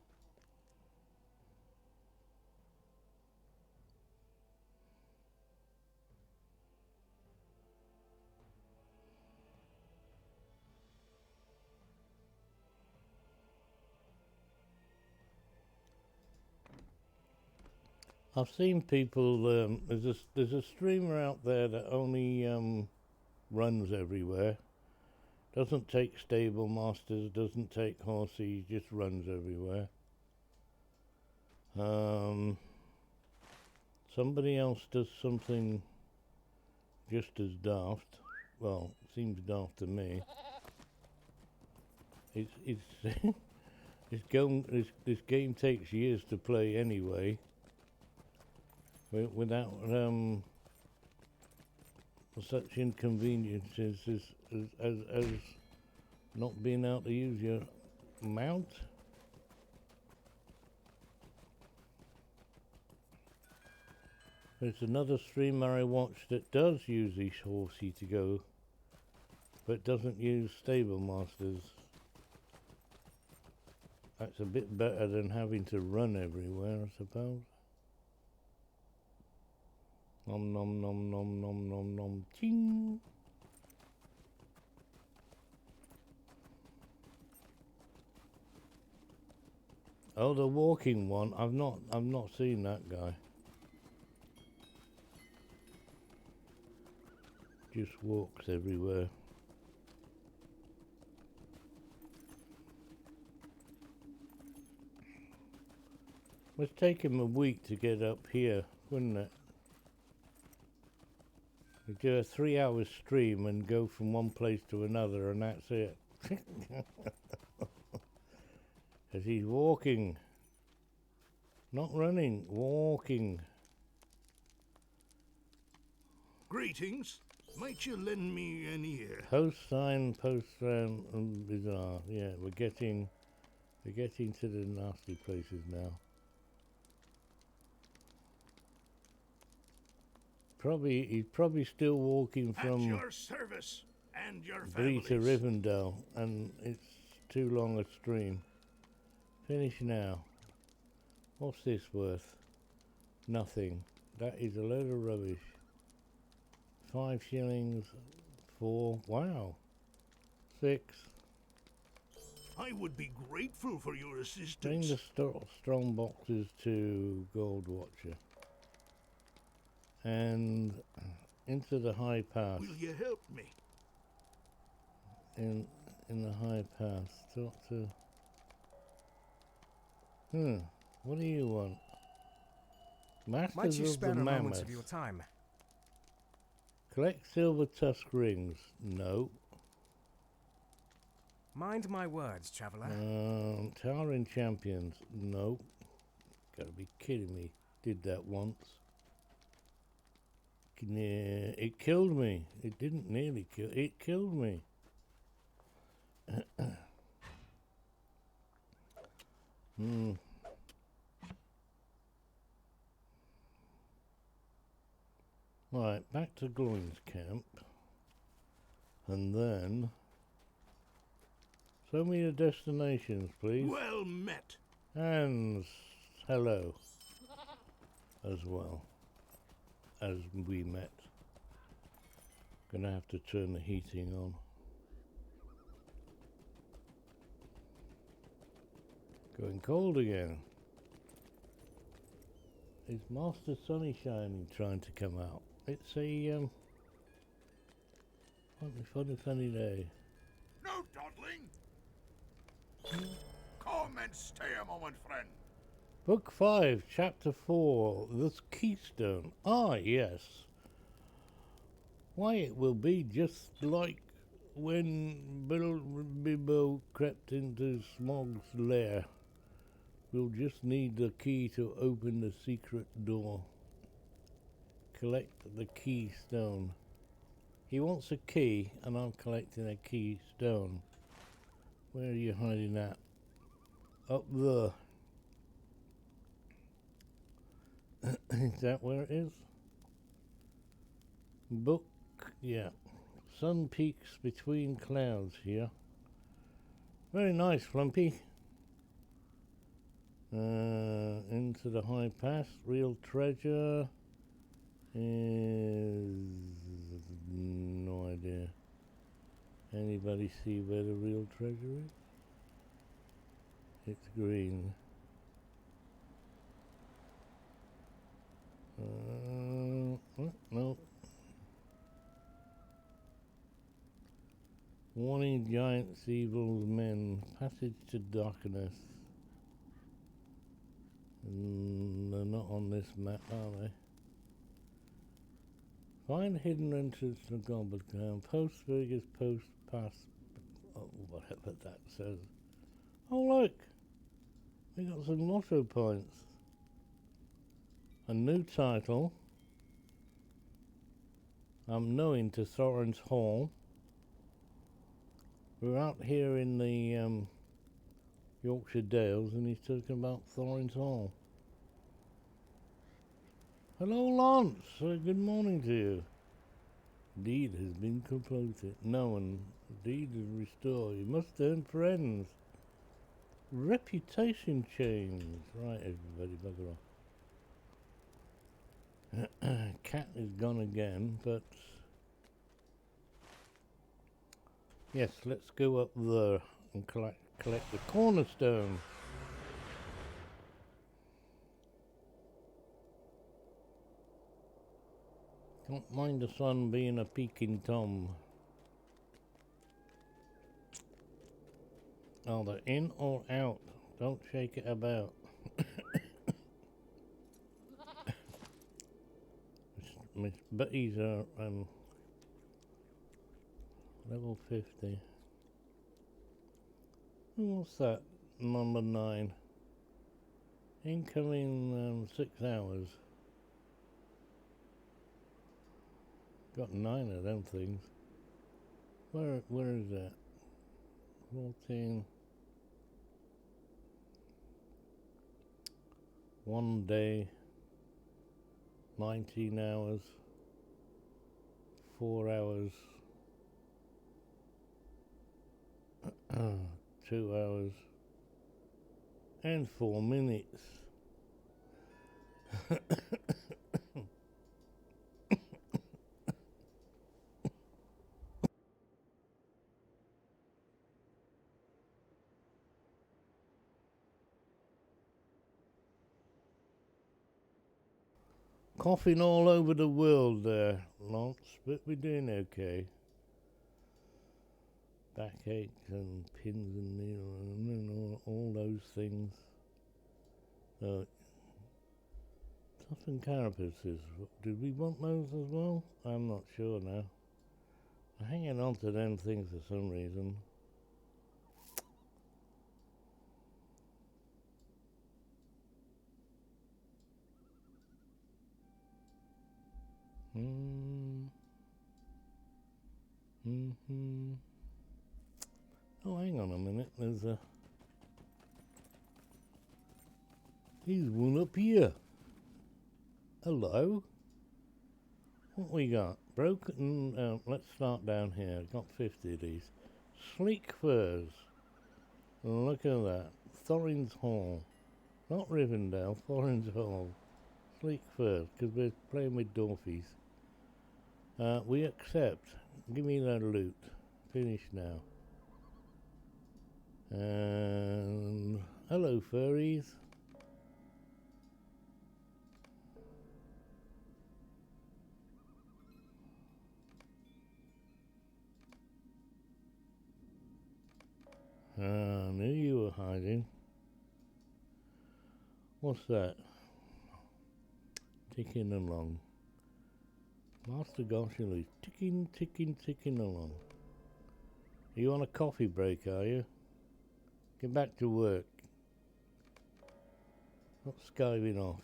I've seen people, there's a streamer out there that only runs everywhere. Doesn't take stable masters, doesn't take horsey, just runs everywhere. Somebody else does something just as daft. Well, seems daft to me. It's this game takes years to play anyway. Without such inconveniences as not being able to use your mount. There's another streamer I watch that does use his horsey to go, but doesn't use stable masters. That's a bit better than having to run everywhere, I suppose. Nom nom nom nom nom nom nom ching. Oh, the walking one. I've not seen that guy. just walks everywhere. Must take him a week to get up here, wouldn't it? We do a 3-hour stream and go from one place to another, and that's it. As he's walking. Not running, walking. Greetings. Might you lend me an ear? Post sign, post round, and bizarre. Yeah, we're getting to the nasty places now. He's probably still walking At from your service and your Bree families. to Rivendell, and it's too long a stream. Finish now. What's this worth? Nothing. That is a load of rubbish. 5 shillings, 4, wow, 6. I would be grateful for your Bring assistance. the strong boxes to Gold Watcher. And into the high pass. Will you help me? In the high pass. Talk to... what do you want? Might Masters you of spare the a moment Mammoth. of your time? Collect silver tusk rings. No. Mind my words, traveller. Towering champions. No. Gotta be kidding me. Did that once. It killed me. It didn't nearly kill. It killed me. Right, back to Gloin's camp. And then... show me your destinations, please. Well met. And hello. As well. As we met. Gonna have to turn the heating on. Going cold again. Is Master Sunshine trying to come out? It's a funny day. No dawdling. Come and stay a moment, friend. Book 5, Chapter 4, The Keystone. Ah, yes. Why, it will be just like when Bilbo crept into Smog's lair. We'll just need the key to open the secret door. Collect the keystone. He wants a key, and I'm collecting a keystone. Where are you hiding at? Up there. Is that where it is? Book, yeah. Sun peaks between clouds here. Very nice, Flumpy. Into the high pass. Real treasure is no idea. Anybody see where the real treasure is? It's green. No. Warning giants, evil men. Passage to darkness. They're not on this map, are they? Find hidden entrance to Goblin Town. Post Vegas, post pass. Oh, whatever that says. Oh, look! We got some lotto points. A new title. I'm knowing to Thorin's Hall. We're out here in the Yorkshire Dales, and he's talking about Thorin's Hall. Hello, Lance. Good morning to you. Deed has been completed. Known. Deed is restored. You must earn friends. Reputation change. Right, everybody, bugger off. Cat is gone again, but yes, let's go up there and collect the cornerstone. Can't mind the sun being a peeking Tom. Either in or out. Don't shake it about. Miss Betty's level 50. What's that? Number 9. Incoming 6 hours. Got 9 of them things. Where is that? 14. 1 day. 19 hours. 4 hours. 2 hours. And 4 minutes. Coughing all over the world there, Lance, but we're doing okay. Backaches and pins and needles and all those things. Toughened carapaces. Did we want those as well? I'm not sure now. I'm hanging on to them things for some reason. Oh, hang on a minute. There's one up here. Hello. What we got? Broken. Let's start down here. Got 50 of these. Sleek furs. Look at that. Thorin's Hall. Not Rivendell. Thorin's Hall. Sleek furs, because we're playing with Dorfies. We accept. Give me that loot. Finish now. And hello, furries. I knew you were hiding. What's that? Ticking along. Master Goshen is ticking along. Are you on a coffee break, are you? Get back to work. Not skiving off.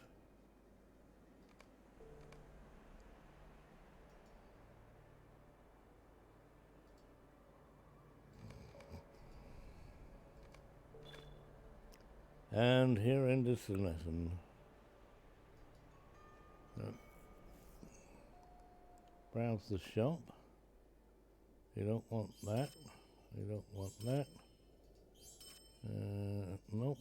And here ends the lesson. Browse the shop. You don't want that. You don't want that. Nope.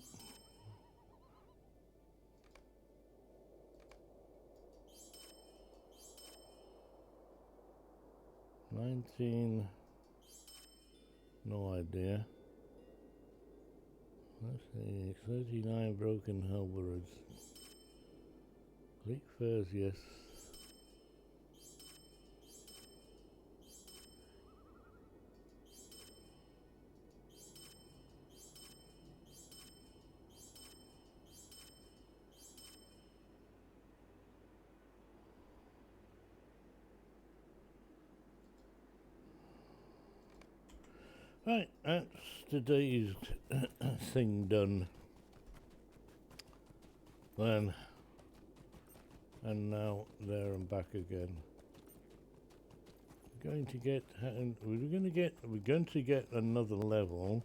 $19. No idea. Let's see. 39 broken halberds. Bleak furs, yes. Right, that's today's thing done. Then, and now there and back again. We're going to get another level,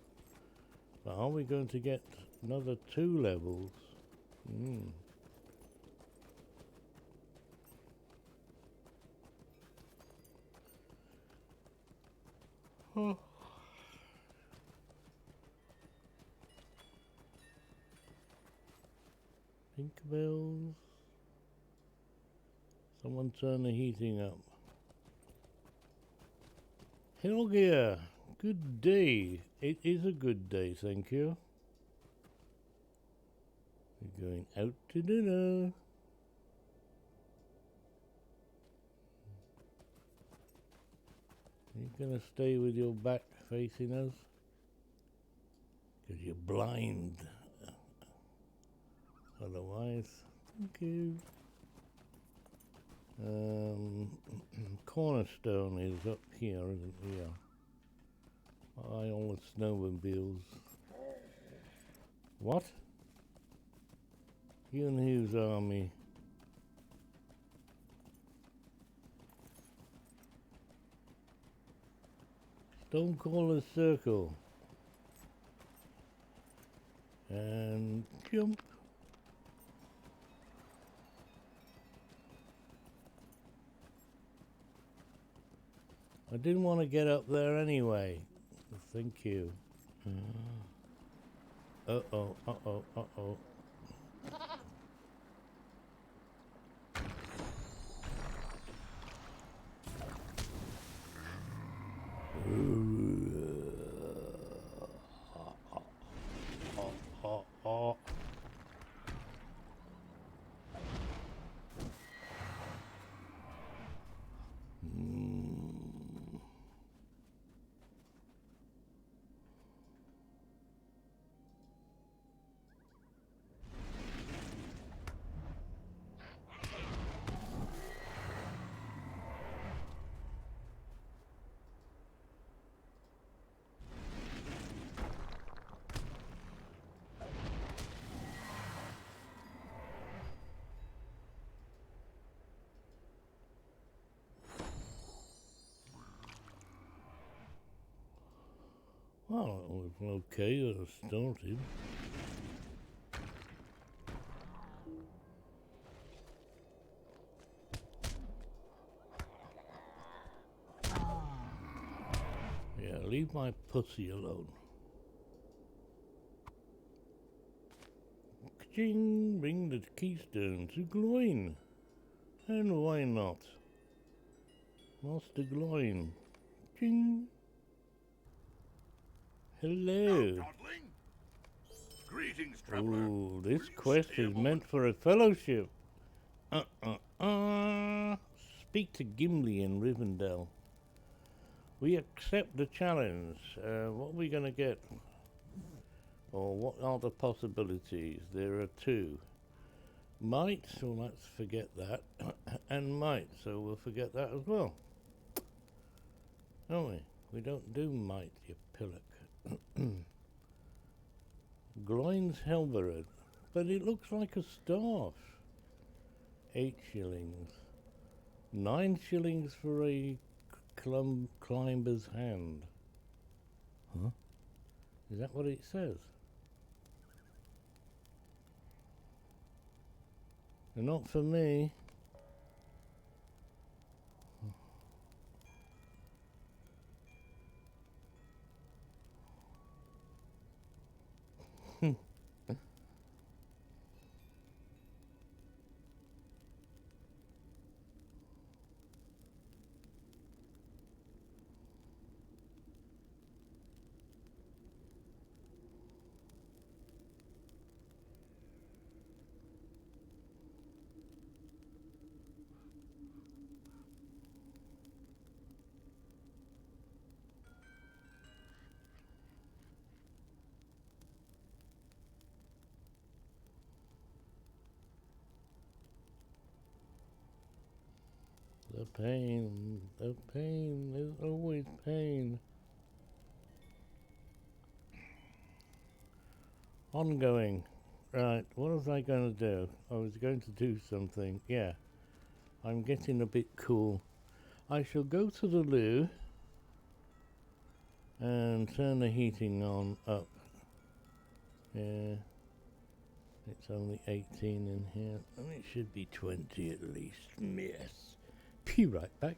but are we going to get another 2 levels? Oh. Pink bells. Someone turn the heating up. Helgia, good day. It is a good day, thank you. We're going out to dinner. You gonna stay with your back facing us? Because you're blind. Otherwise, thank you. Cornerstone is up here, isn't here? Eye all the snowmobiles. What? You and whose army? Stonecaller Circle. And jump. I didn't want to get up there anyway. Thank you. Uh-oh, uh-oh, uh-oh. Well, it was okay as it started. Yeah, leave my pussy alone. Ka-ching! Bring the keystone to Gloin. And why not? Master Gloin. Ching! Hello. Greetings, traveler. Oh, this Will you quest stay a is moment? meant for a fellowship. Speak to Gimli in Rivendell. We accept the challenge. What are we going to get? Or what are the possibilities? There are two. Might, so let's forget that. And might, so we'll forget that as well. Don't we? We don't do might, you pillock. Gloin's Helberud. But it looks like a staff. 8 shillings. 9 shillings for a climber's hand. Huh? Is that what it says? Not for me. The pain, there's always pain. Ongoing. Right, what was I going to do? I was going to do something. Yeah, I'm getting a bit cool. I shall go to the loo and turn the heating on up. Yeah, it's only 18 in here, and it should be 20 at least. Yes. Be right back.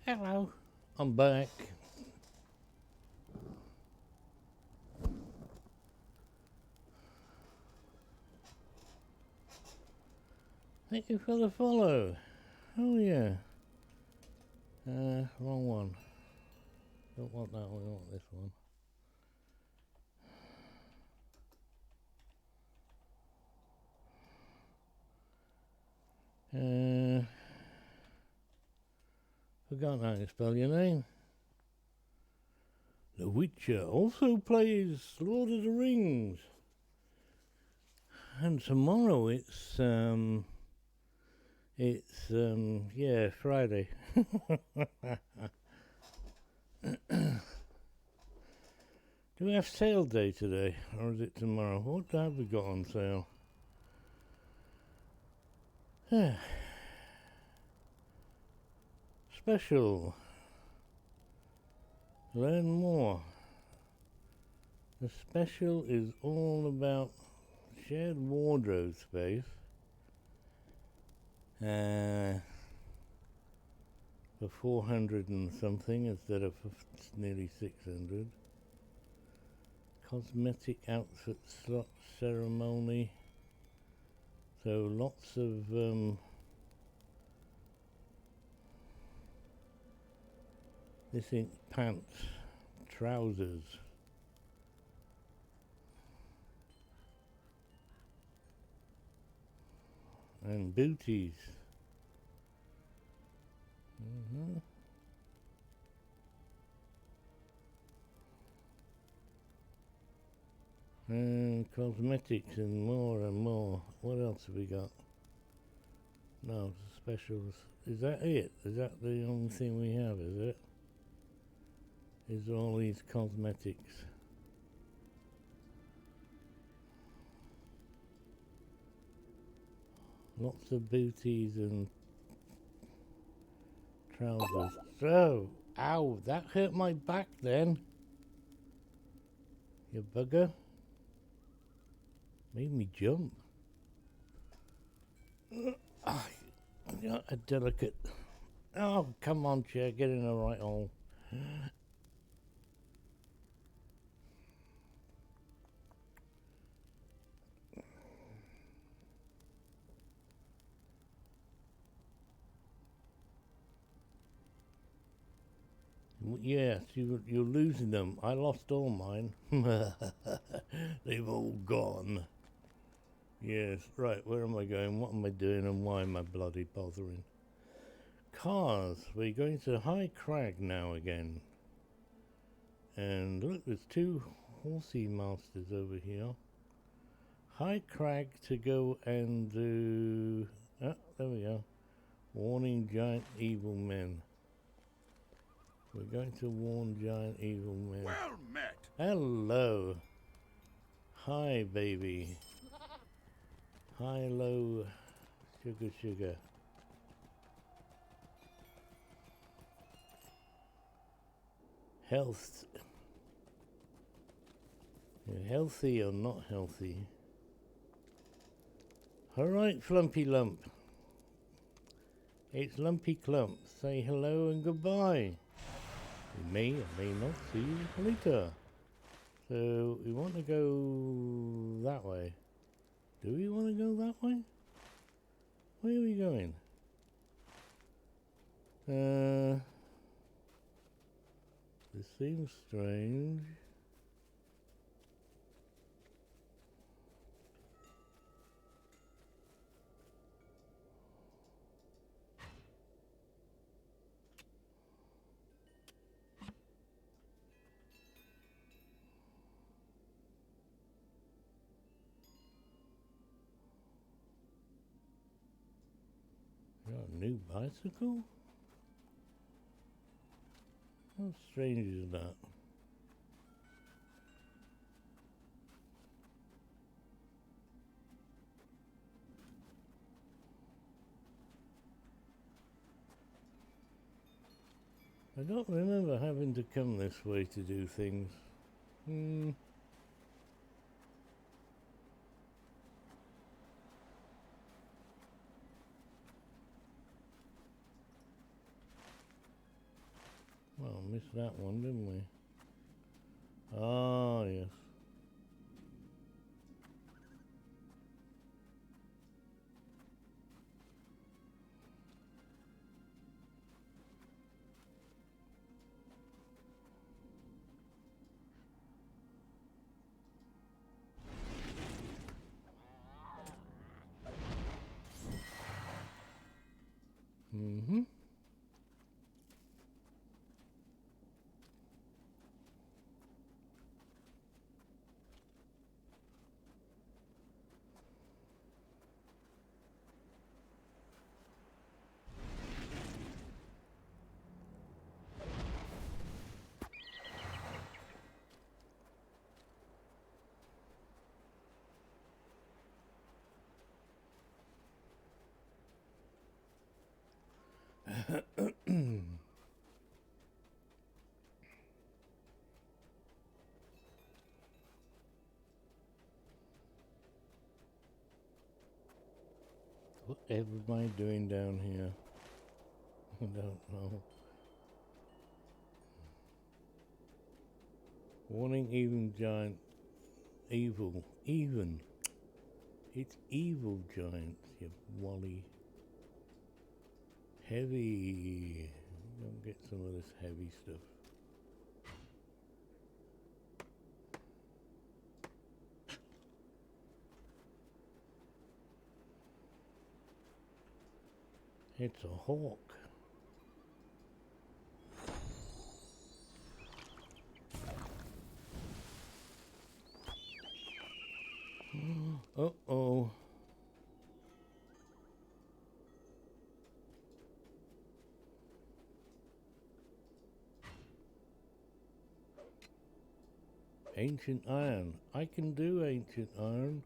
Hello, I'm back. Thank you for the follow. Oh yeah. Wrong one. Don't want that one, I want this one. Forgot how to spell your name. The Witcher also plays Lord of the Rings. And tomorrow it's yeah, Friday. Do we have sale day today, or is it tomorrow? What have we got on sale? Special. Learn more. The special is all about shared wardrobe space. For 400 and something instead of nearly 600. Cosmetic outfit slot ceremony. So lots of this ain't pants, trousers. And booties. And cosmetics and more. What else have we got? No, specials. Is that it? Is that the only thing we have, is it? Is all these cosmetics. Lots of booties and trousers. So, ow, that hurt my back then. You bugger. Made me jump. Got a delicate. Oh, come on, chair, get in the right hole. Yes, you're losing them. I lost all mine. They've all gone. Yes, right, where am I going? What am I doing and why am I bloody bothering? Cars. We're going to High Crag now again. And look, there's two horsey masters over here. High Crag to go and do... Ah, there we go. Warning giant evil men. We're going to warn giant evil men. Well met. Hello. Hi, baby. Hi, low. Sugar. Health. You're healthy or not healthy? Alright, Flumpy Lump. It's Lumpy Clump. Say hello and goodbye. We may or may not see you later. So, we want to go that way. Do we want to go that way? Where are we going? This seems strange. Got a new bicycle? How strange is that? I don't remember having to come this way to do things. missed that one, didn't we? Ah, yes. Mm-hmm. What everybody doing down here? I don't know. Warning, even giant. Evil. Even. It's evil giants, you wally. Heavy. Don't get some of this heavy stuff. It's a hawk. Uh-oh. Ancient iron. I can do ancient iron.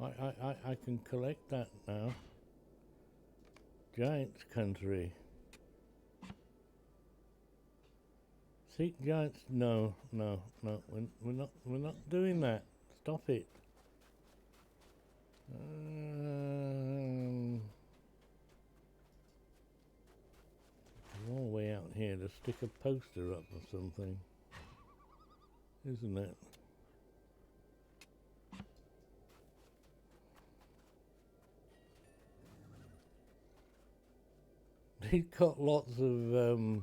I can collect that now. Giants country. Seek giants. No. We're not doing that. Stop it. All the way out here to stick a poster up or something, isn't it? He's got lots of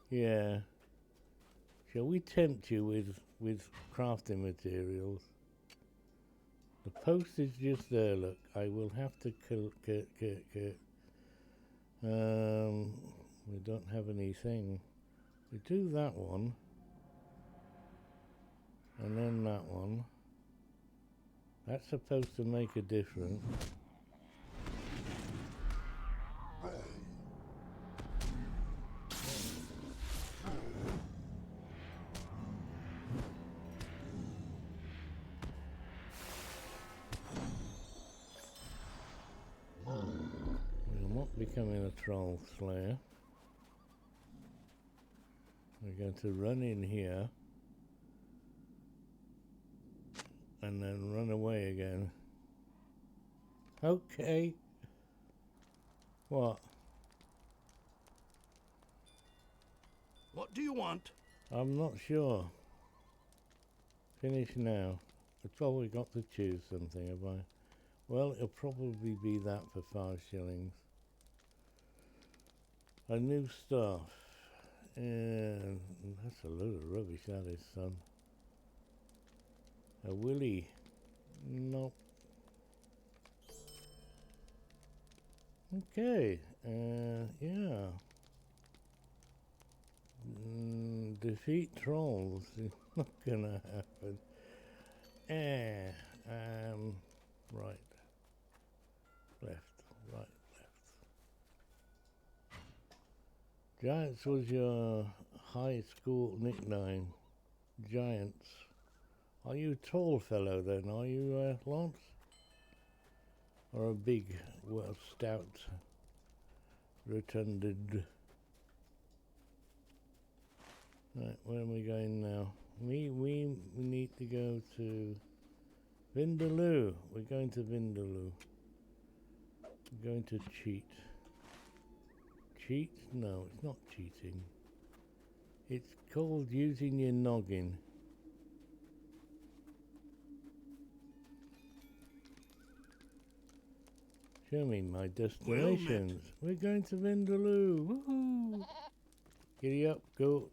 yeah. Shall we tempt you with crafting materials? The post is just there, look. I will have to we don't have anything. We do that one. And then that one. That's supposed to make a difference. We're not becoming a troll slayer. We're going to run in here and then run away again. Okay. What? What do you want? I'm not sure. Finish now. I've probably got to choose something, have I? Well, it'll probably be that for 5 shillings. A new staff. And that's a load of rubbish, that is, son. A willy. Nope. Okay. Yeah. Defeat trolls. It's not gonna happen. Right. Left. Right. Left. Giants was your high school nickname. Giants. Are you a tall fellow then? Are you, Lance? Or a big, well, stout, rotunded? Right, where are we going now? We need to go to Vindaloo. We're going to Vindaloo. We're going to cheat. Cheat? No, it's not cheating. It's called using your noggin. Show me my destinations. We're going to Vindaloo. Woohoo! Giddy up, goat.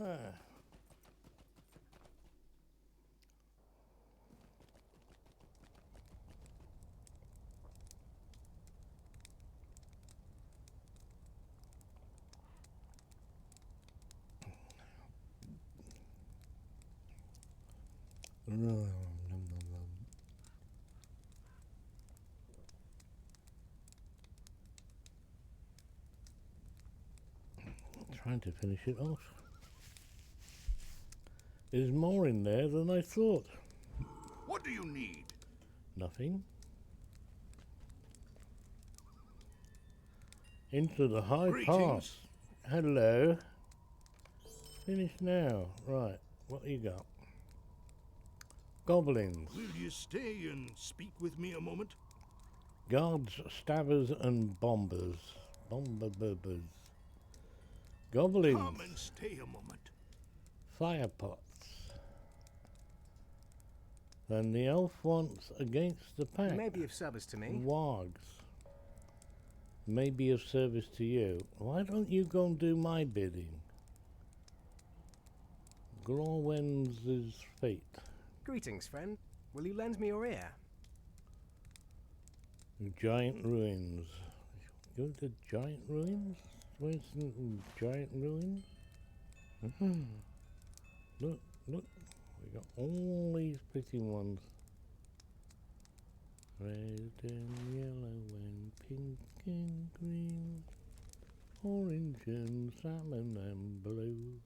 Ah. Trying to finish it off. There's more in there than I thought. What do you need? Nothing. Into the high pass. Hello. Finish now. Right. What you got? Goblins. Will you stay and speak with me a moment? Guards, stabbers, and bombers. Bomber-burbers. Goblins. Come and stay a moment. Firepots. Then the elf wants against the pack. You may be of service to me. Wargs. May be of service to you. Why don't you go and do my bidding? Glorwen's fate. Greetings, friend. Will you lend me your ear? Giant ruins. Go to giant ruins? Where's some giant ruins? Look, look. We got all these pretty ones. Red and yellow and pink and green. Orange and salmon and blue.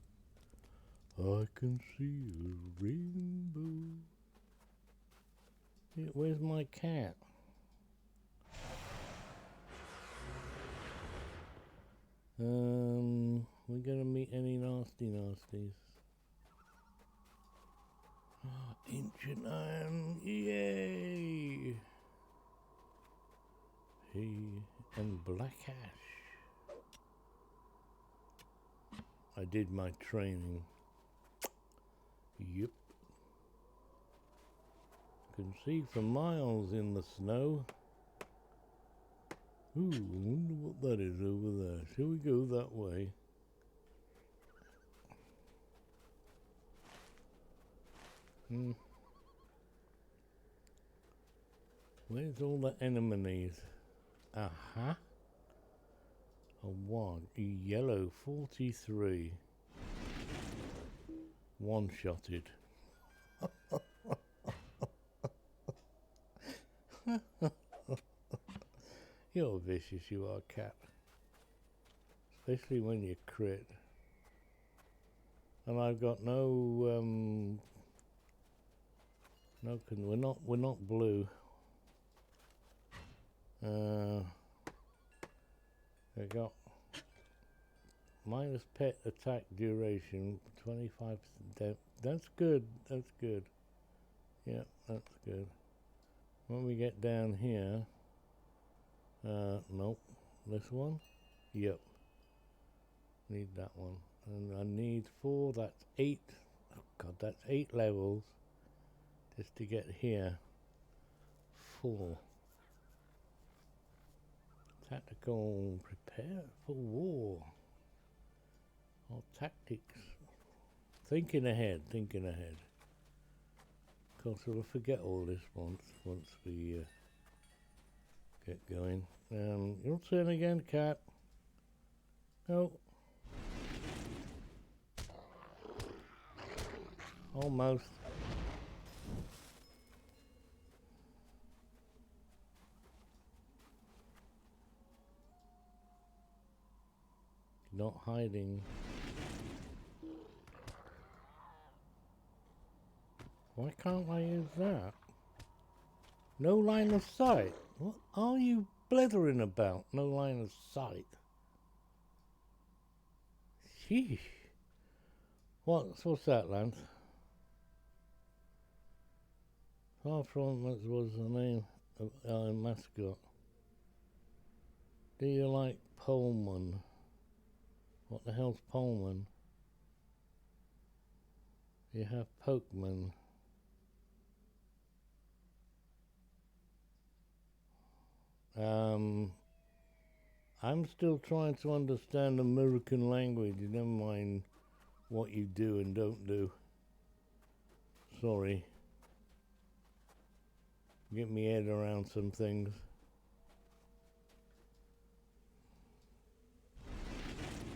I can see a rainbow. Yeah, where's my cat? We gonna meet any nasty nasties? Oh, ancient iron, yay! Hey, and black ash. I did my training. Yep. Can see for miles in the snow. Ooh, I wonder what that is over there. Shall we go that way? Where's all the enemies? Aha. A one. A yellow 43. One-shotted. You're vicious, you are, cat. Especially when you crit. And I've got no we're not blue. I got minus pet attack duration, 25%. That's good. That's good. Yeah, that's good. When we get down here, nope. This one? Yep. Need that one. And I need 4, that's 8. Oh god, that's 8 levels. Just to get here. 4. Tactical, prepare for war. Or tactics. Thinking ahead, thinking ahead. Of course, we'll forget all this once we get going. Your turn again, cat. No. Almost. Not hiding. Why can't I use that? No line of sight. What are you blithering about? No line of sight. Sheesh. What's that, Lance? Far from that was the name of our mascot. Do you like Pullman? What the hell's Pullman? You have Pokeman. I'm still trying to understand American language. Never mind what you do and don't do. Sorry. Get me head around some things.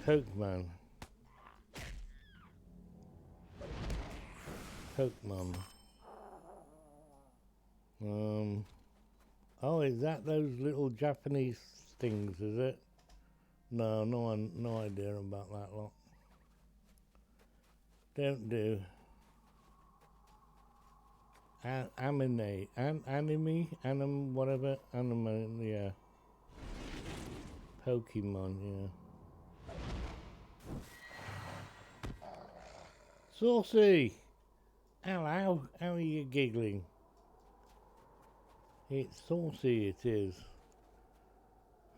Pokemon. Pokemon. Oh, is that those little Japanese things, is it? No idea about that lot. Don't do. Anime, whatever, anime, yeah. Pokemon, yeah. Saucy! Hello, how are you giggling? It's saucy, it is.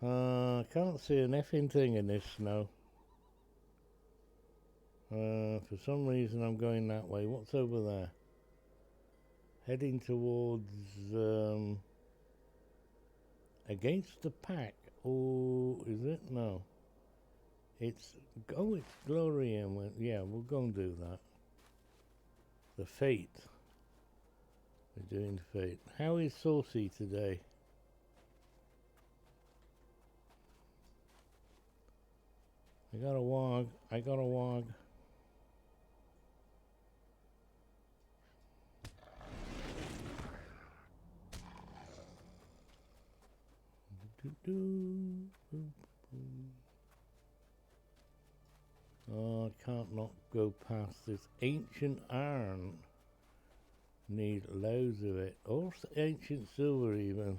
I can't see an effing thing in this snow. For some reason I'm going that way. What's over there? Heading towards, against the pack, or is it? No. It's Laurelin. Yeah, we'll go and do that. The Fate. We're doing the Fate. How is Saucy today? I got a wog. Oh, I can't not go past this ancient iron. Need loads of it. Or ancient silver even.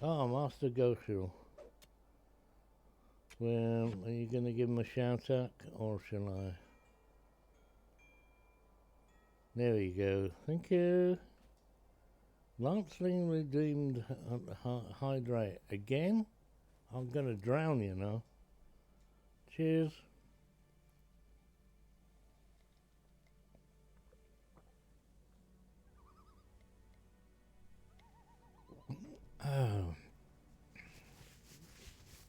Oh, Master Goshel. Well, are you going to give him a shout out, or shall I? There we go. Thank you. Laurelin redeemed hydrate. Again? I'm going to drown, you know. Cheers. Oh.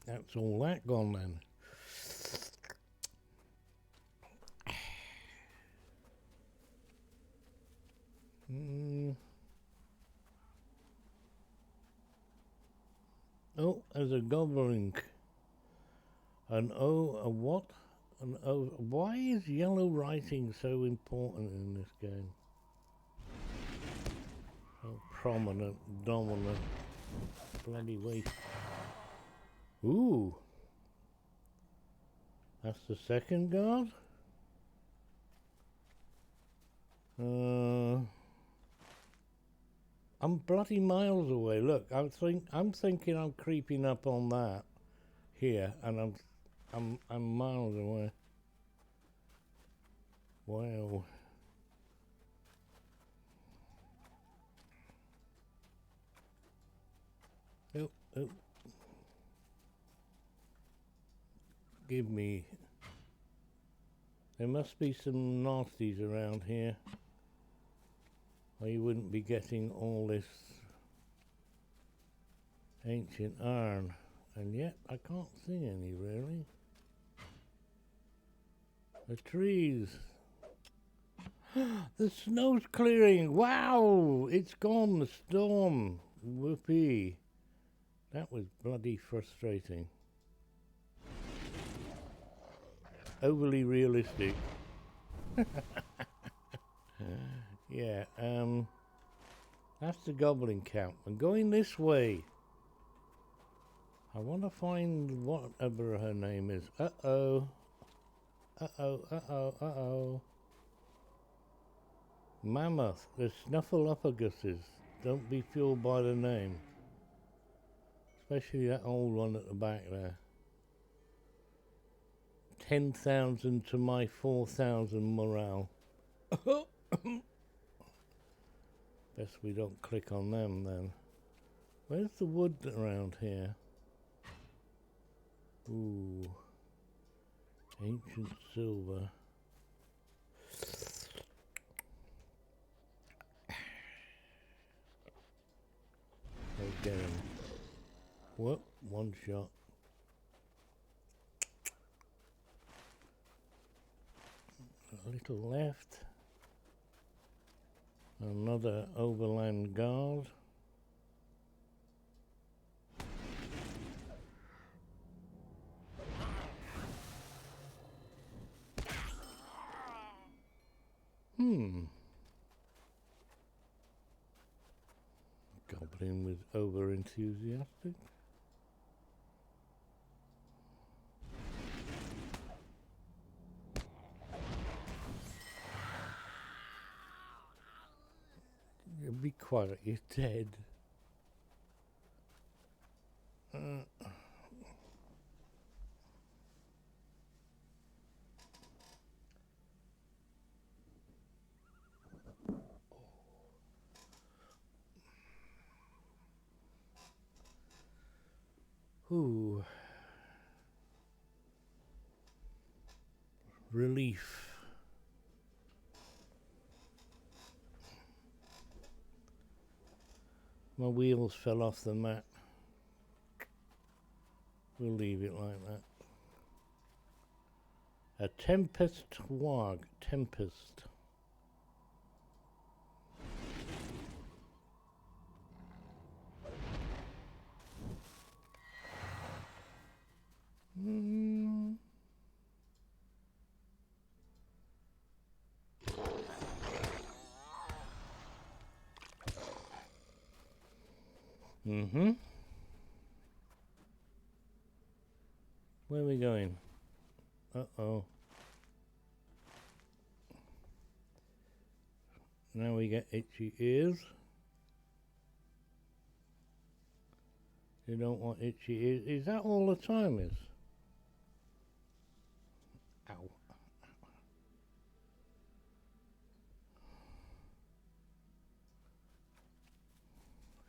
That's all that gone then. Oh, there's a gobbling. An O, a what? An O. Why is yellow writing so important in this game? So prominent, dominant, bloody waste. Ooh. That's the second guard? I'm bloody miles away. Look, I'm thinking I'm creeping up on that here, and I'm miles away. Wow. Oh. Give me. There must be some nasties around here, or you wouldn't be getting all this ancient iron. And yet I can't see any really. The trees. The snow's clearing. Wow! It's gone, the storm. Whoopee. That was bloody frustrating. Overly realistic. Yeah, that's the goblin camp. I'm going this way. I want to find whatever her name is. Uh-oh. Mammoth, the snuffleupaguses. Don't be fooled by the name. Especially that old one at the back there. 10,000 to my 4,000 morale. Best we don't click on them then. Where's the wood around here? Ooh. Ancient silver. Okay. Whoop, one shot. A little left. Another overland guard. Goblin was over enthusiastic. Be quiet, you're dead. Ooh. Relief. My wheels fell off the mat. We'll leave it like that. A tempest wag. Tempest. Where are we going? Uh-oh. Now we get itchy ears. You don't want itchy ears. Is that all the time is? Ow.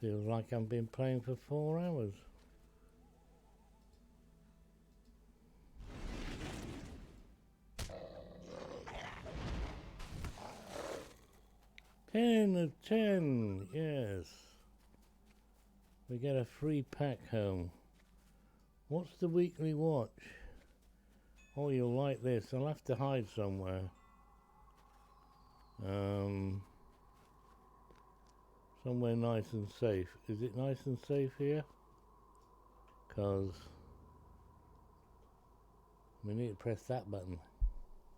Feels like I've been playing for 4 hours. Ten of 10, yes. We get a free pack home. What's the weekly watch? Oh, you'll like this. I'll have to hide somewhere. Somewhere nice and safe. Is it nice and safe here? 'Cause we need to press that button.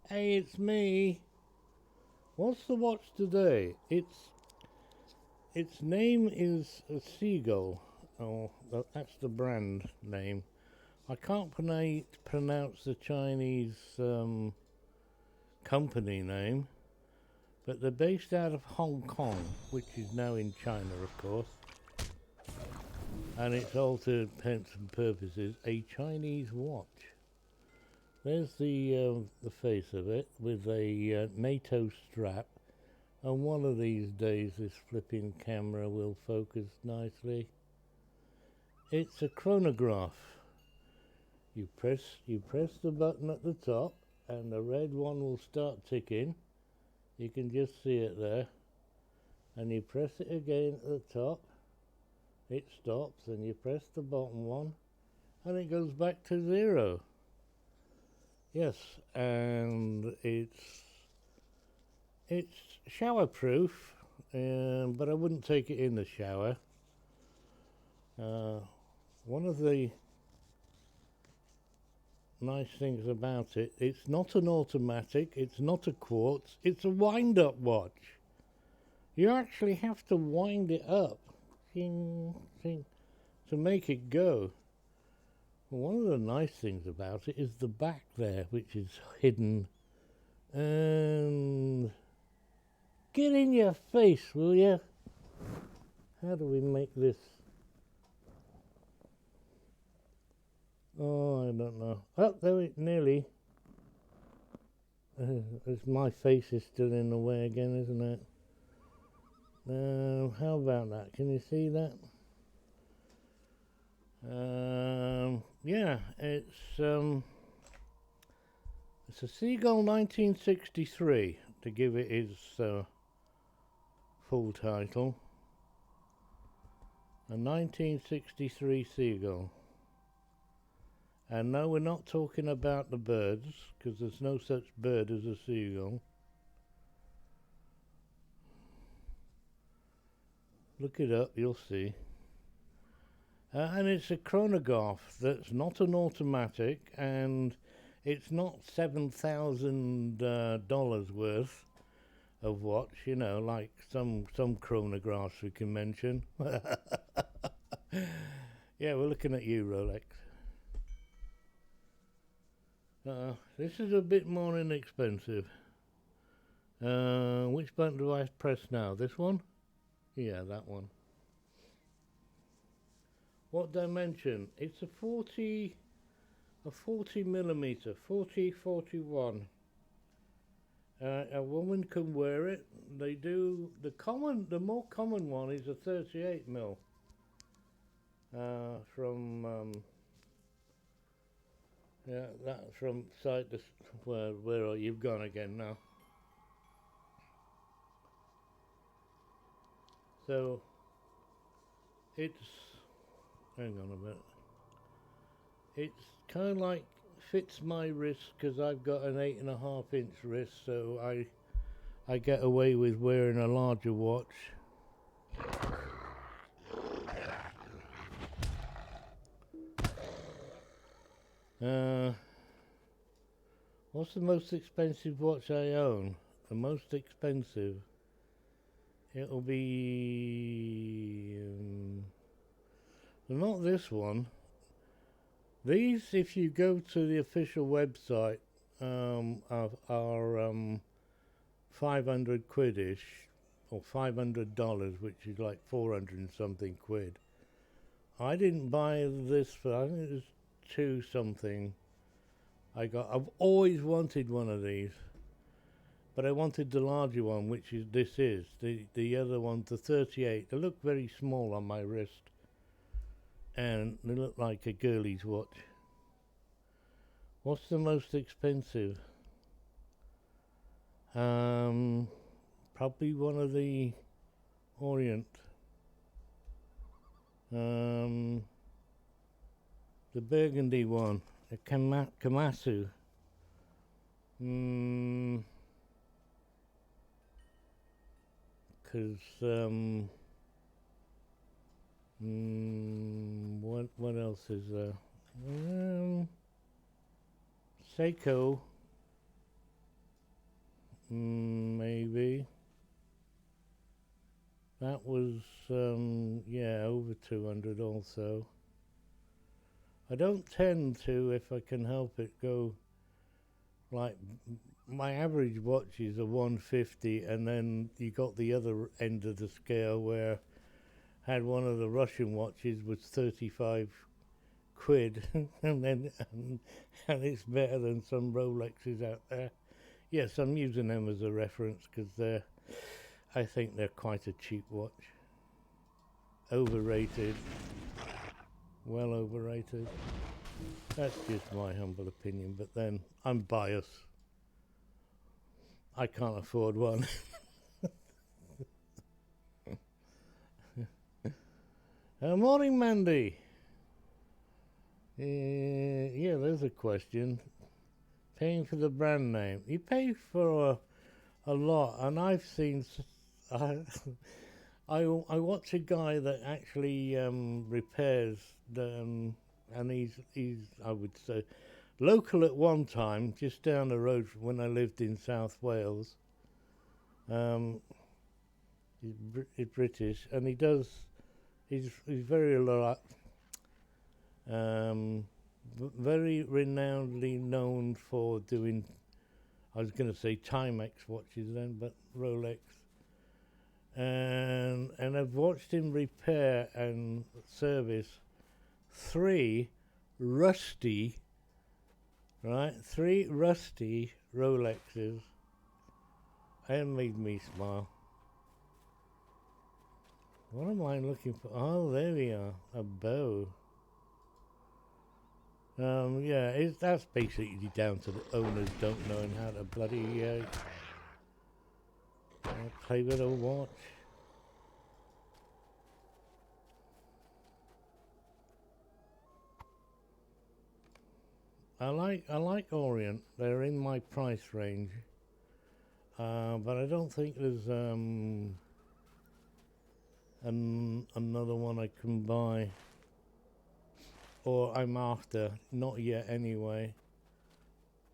Hey, it's me. What's the watch today? Its name is a Seagull. Oh, that's the brand name. I can't pronounce the Chinese company name, but they're based out of Hong Kong, which is now in China, of course. And it's all to intents and purposes a Chinese watch. There's the face of it with a NATO strap, and one of these days this flipping camera will focus nicely. It's a chronograph. You press the button at the top, and the red one will start ticking. You can just see it there, and you press it again at the top. It stops, and you press the bottom one, and it goes back to 0. Yes, and it's shower-proof, but I wouldn't take it in the shower. One of the nice things about it, it's not an automatic, it's not a quartz, it's a wind-up watch. You actually have to wind it up to make it go. One of the nice things about it is the back there, which is hidden. And get in your face, will you? How do we make this? Oh, I don't know. Oh, there we nearly. My face is still in the way again, isn't it? How about that? Can you see that? Yeah, it's a Seagull 1963 to give it its full title. A 1963 Seagull. And no, we're not talking about the birds, because there's no such bird as a seagull. Look it up, you'll see. And it's a chronograph that's not an automatic, and it's not $7,000 worth of watch, you know, like some chronographs we can mention. Yeah, we're looking at you, Rolex. This is a bit more inexpensive. Which button do I press now? This one? Yeah, that one. What dimension? It's a 40 millimeter, 40-41. A woman can wear it. They do. The more common one is a 38 mil. Yeah, that's from side to where are you've gone again now. So it's, hang on a minute. It's kind of like fits my wrist because I've got an 8.5 inch wrist, so I get away with wearing a larger watch. What's the most expensive watch I own? The most expensive? It'll be... not this one. These, if you go to the official website, are 500 quid-ish, or $500, which is like 400 and something quid. I didn't buy this for, I think it was 2 something. I've always wanted one of these, but I wanted the larger one, which is the other one, the 38. They look very small on my wrist, and they look like a girlie's watch. What's the most expensive? Probably one of the Orient. The burgundy one, a Kamasu. What else is there? Seiko, maybe. That was yeah, over 200 also. I don't tend to, if I can help it, go like my average watch is a 150, and then you got the other end of the scale where had one of the Russian watches was 35 quid, and it's better than some Rolexes out there. Yes, I'm using them as a reference because I think they're quite a cheap watch. Overrated. Well overrated. That's just my humble opinion, but then I'm biased. I can't afford one. Morning, Mandy. Yeah, there's a question. Paying for the brand name. You pay for a lot, and I've seen... I watch a guy that actually repairs and he's I would say local at one time, just down the road from when I lived in South Wales. He's British, and he's very very renownedly known for doing, I was going to say Timex watches then, but Rolex. And I've watched him repair and service 3 rusty Rolexes. And made me smile. What am I looking for? Oh, there we are. A bow. Yeah, that's basically down to the owners don't knowing how to bloody play with a watch. I like Orient. They're in my price range, but I don't think there's another one I can buy, or I'm after. Not yet, anyway.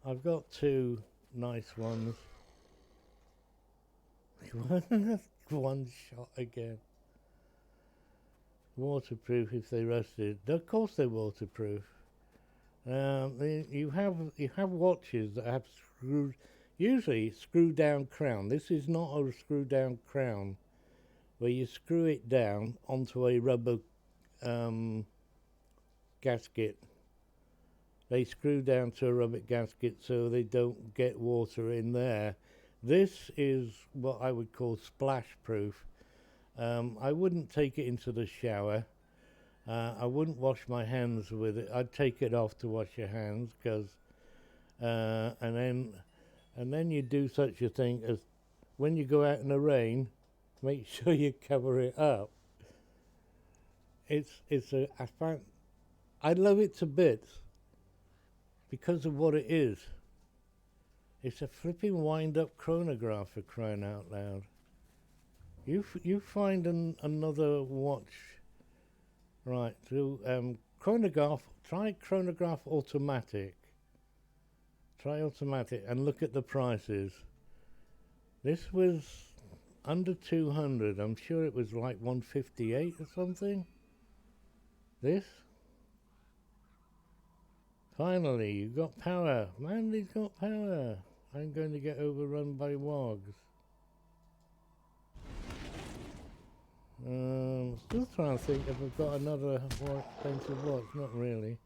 I've got two nice ones. One shot again. Waterproof if they rusted. Of course they're waterproof. You have watches that have usually screw down crown. This is not a screw down crown, where you screw it down onto a rubber gasket. They screw down to a rubber gasket so they don't get water in there. This is what I would call splash proof. I wouldn't take it into the shower. I wouldn't wash my hands with it. I'd take it off to wash your hands, because and then you do such a thing as when you go out in the rain, make sure you cover it up. I love it to bits because of what it is. It's a flipping wind-up chronograph, for crying out loud. You find another watch. Right, so chronograph, try chronograph automatic. Try automatic and look at the prices. This was under 200. I'm sure it was like 158 or something. This. Finally, you got power. Mandy's got power. I'm going to get overrun by wogs. Still trying to think if I've got another more expensive watch. Not really.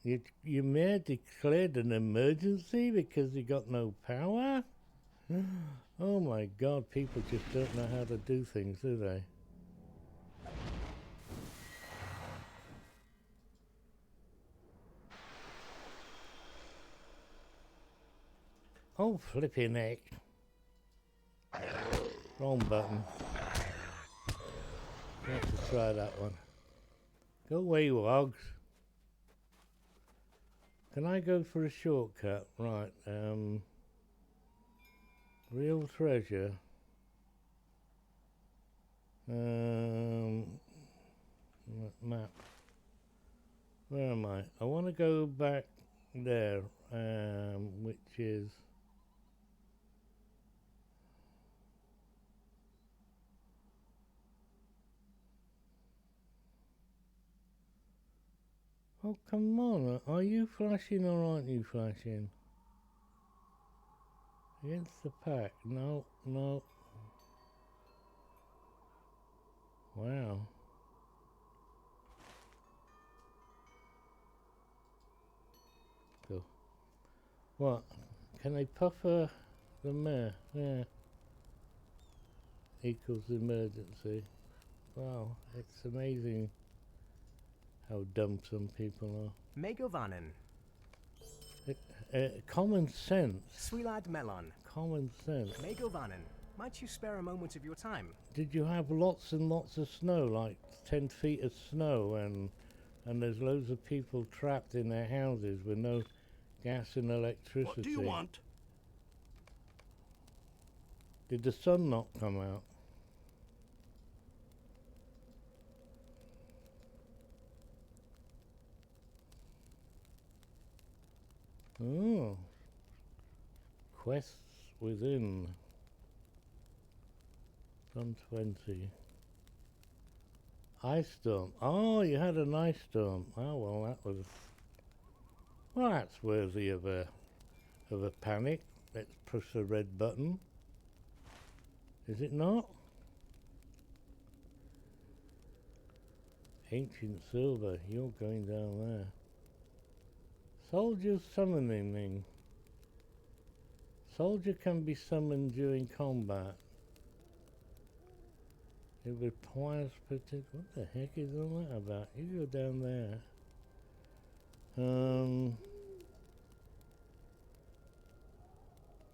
You may have declared an emergency because you got no power? Oh my God, people just don't know how to do things, do they? Oh, flipping heck. Wrong button. Have to try that one. Go away, wogs. Can I go for a shortcut? Right, real treasure. Map. Where am I? I want to go back there, which is... Oh, come on. Are you flashing or aren't you flashing? Against the pack. No, no. Wow. Cool. What? Can I puffer the mare? Yeah. Equals emergency. Wow, it's amazing how dumb some people are. Megovanen. Common sense. Swilad Melon. Common sense. Megovanen. Might you spare a moment of your time? Did you have lots and lots of snow, like 10 feet of snow, and there's loads of people trapped in their houses with no gas and electricity? What do you want? Did the sun not come out? Oh. Quests within. Done 20. Ice storm. Oh, you had an ice storm. Oh, well, that was... Well, that's worthy of a panic. Let's push the red button. Is it not? Ancient silver. You're going down there. Soldier summoning. Soldier can be summoned during combat. It requires particular. What the heck is all that about? You go down there.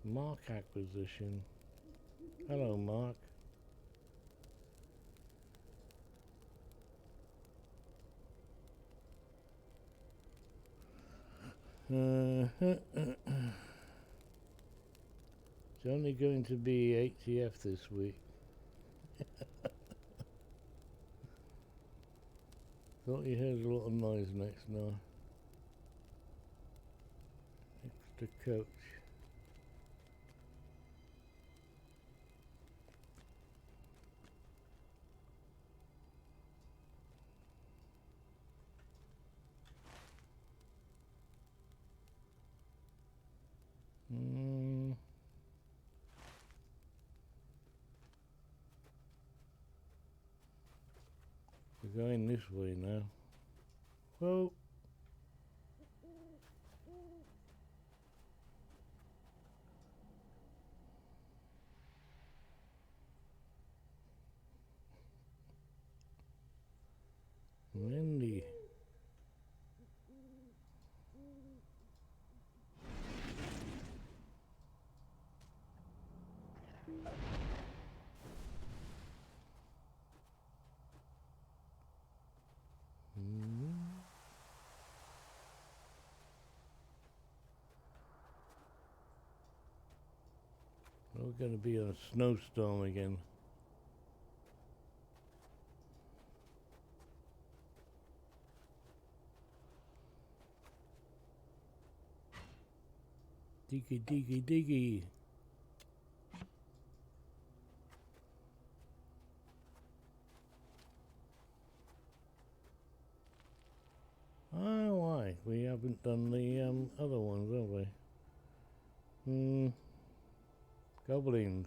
Mark acquisition. Hello, Mark. It's only going to be ATF this week. Thought you heard a lot of noise next door. Extra coach. We're going this way now. Whoa. Windy. We're going to be in a snowstorm again. Diggy, diggy, diggy. Oh, why? We haven't done the other ones, have we? Goblins.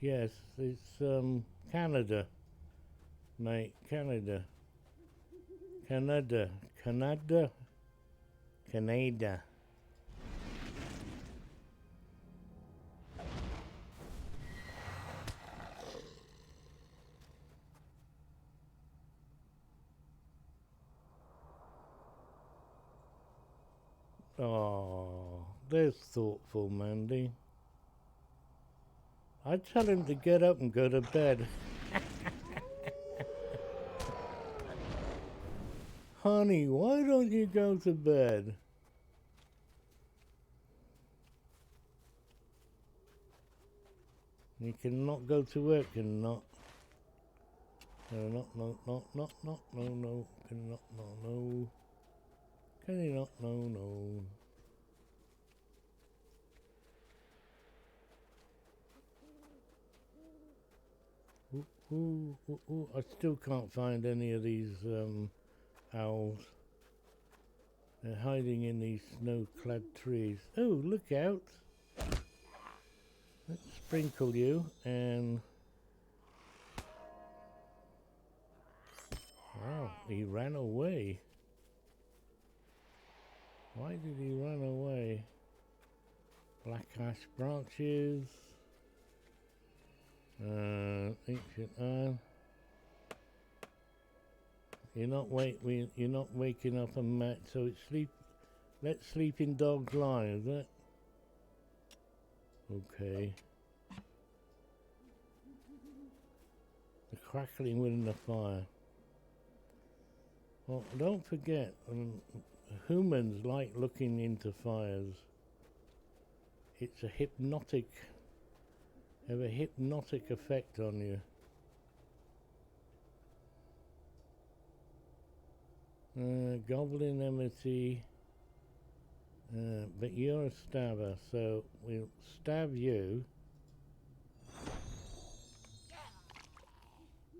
Yes, it's Canada, mate. Canada. Canada. Canada. Canada. Oh, there's thoughtful Mandy. I'd tell him to get up and go to bed. Honey, why don't you go to bed? You cannot go to work, cannot. No, no. Cannot, no. Can you not? No. Ooh. I still can't find any of these owls. They're hiding in these snow-clad trees. Oh, look out! Let's sprinkle you and... Wow, he ran away. Why did he run away? Black ash branches. Ancient iron. You're not waking up a mat, so it's sleep. Let sleeping dogs lie, is it? Okay. The crackling within the fire. Well, don't forget, humans like looking into fires. It's a hypnotic, have a hypnotic effect on you. Goblin enmity, but you're a stabber, so we'll stab you.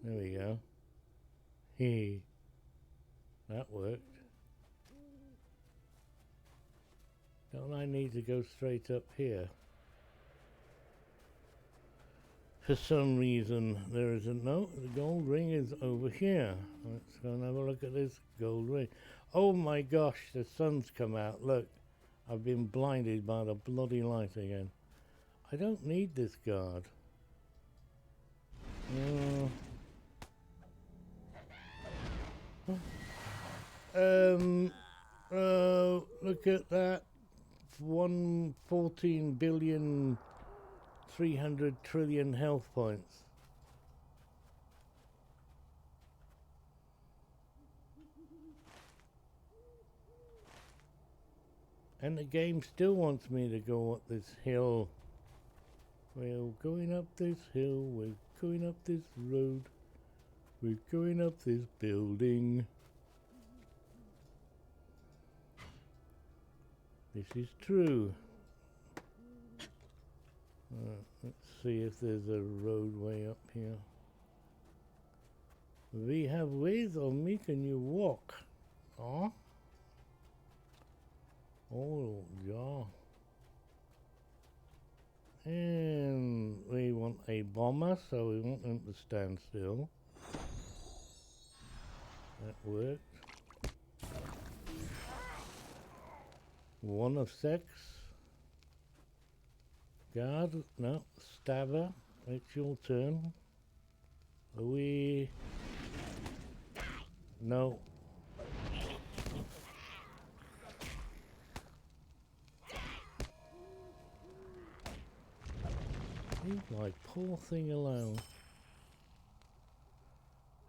There we go. Hee. That worked. Don't I need to go straight up here? For some reason there isn't. No, the gold ring is over here. Let's go and have a look at this gold ring. Oh my gosh, the sun's come out. Look, I've been blinded by the bloody light again. I don't need this guard. Look at that. 114 billion 300 trillion health points. And the game still wants me to go up this hill. We're going up this hill, we're going up this road, we're going up this building. This is true. Let's see if there's a roadway up here. We have ways of making you walk. Huh? Oh, yeah. And we want a bomber, so we want them to stand still. That worked. One of sex. Guard, no, stabber. It's your turn. Are we? No. Leave my poor thing alone.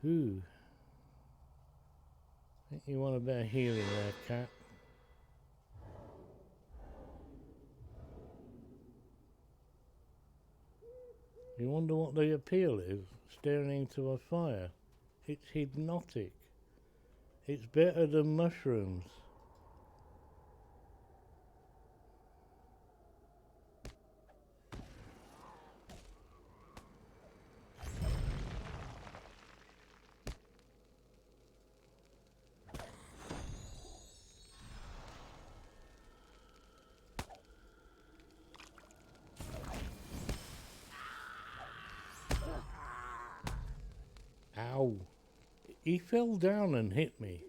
Ooh. Think you want a bit of healing there, cat. You wonder what the appeal is? Staring into a fire. It's hypnotic. It's better than mushrooms. Ow. He fell down and hit me.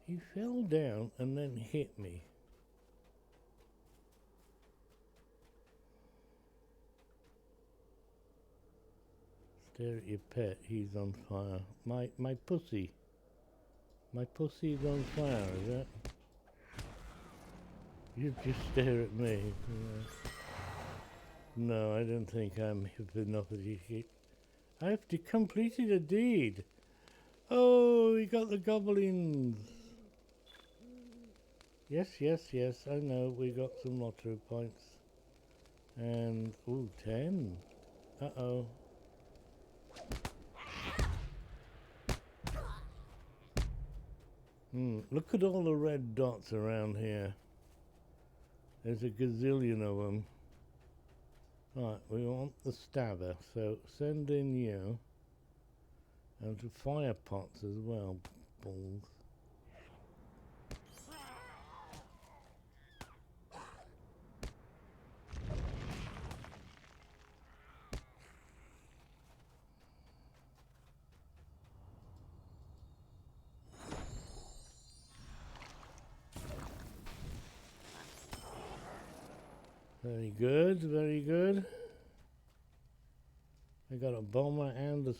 He fell down and then hit me. Stare at your pet, he's on fire. My pussy. My pussy's on fire, is that? You just stare at me. No, I don't think I'm hypnopathy. I have completed a deed. Oh, we got the goblins. Yes, yes, yes, I know. We got some lottery points. And, ooh, 10. Uh-oh. Look at all the red dots around here. There's a gazillion of them. Right, we want the stabber, so send in you. And to fire pots as well, balls. Very good, very good. I got a bomber and the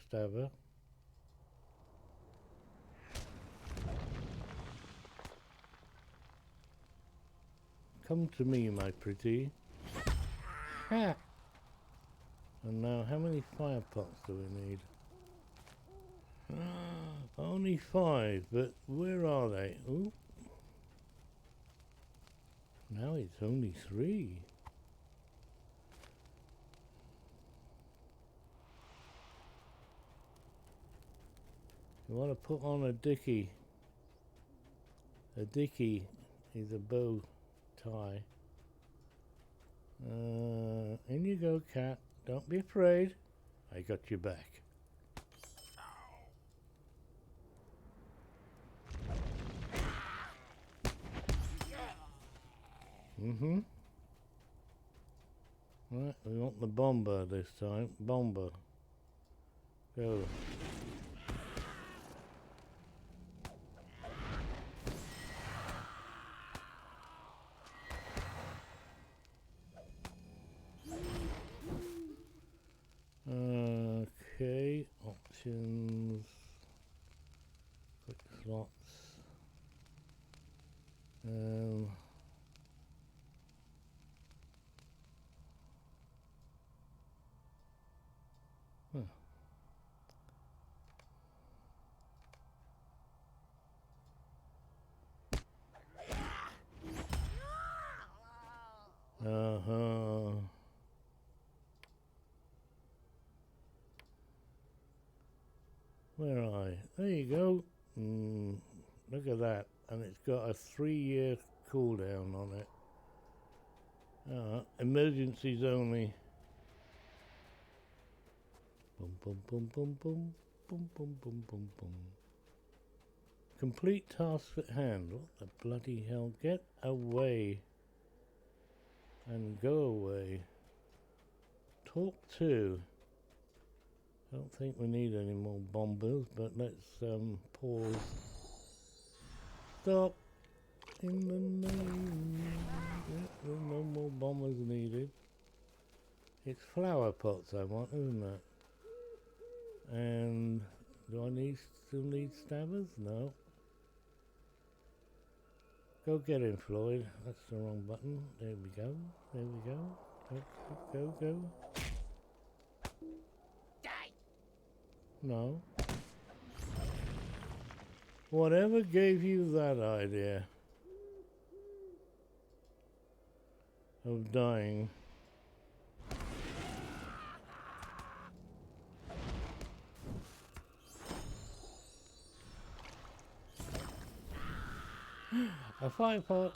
stabber. Come to me, my pretty. Ha! And now, how many fire pots do we need? Only 5, but where are they? Ooh. Now it's only 3. You want to put on a dicky. A dicky is a bow tie. In you go, cat. Don't be afraid. I got your back. Right, we want the bomber this time. Bomber. Go. Actions. Quick slots. Huh. Where are I? There you go. Look at that. And it's got a 3-year cooldown on it. Emergencies only. Boom, boom, boom, boom, boom. Boom, boom, boom, boom, boom. Complete task at hand. What the bloody hell? Get away. And go away. Talk to. Don't think we need any more bombers, but let's pause. Stop. In the name. No more bombers needed. It's flower pots I want, isn't it? And do I still need stabbers? No. Go get him, Floyd. That's the wrong button. There we go. There we go. Go. Die! No. Whatever gave you that idea of dying? A fire pot.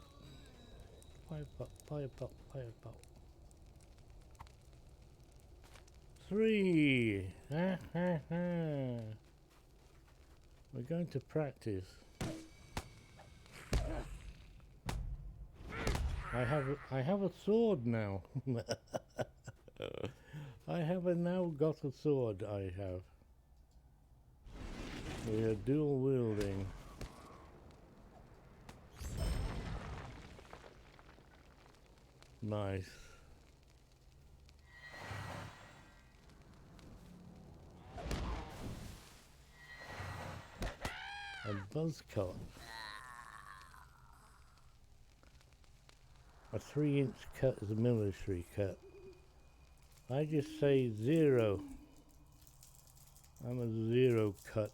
Fire pot, fire pot, fire pot. 3. Ha ha ha. We're going to practice. I have a sword now. I have now got a sword. I have. We are dual wielding. Nice. A buzz cut. A 3-inch cut is a military cut. I just say 0. I'm a 0 cut.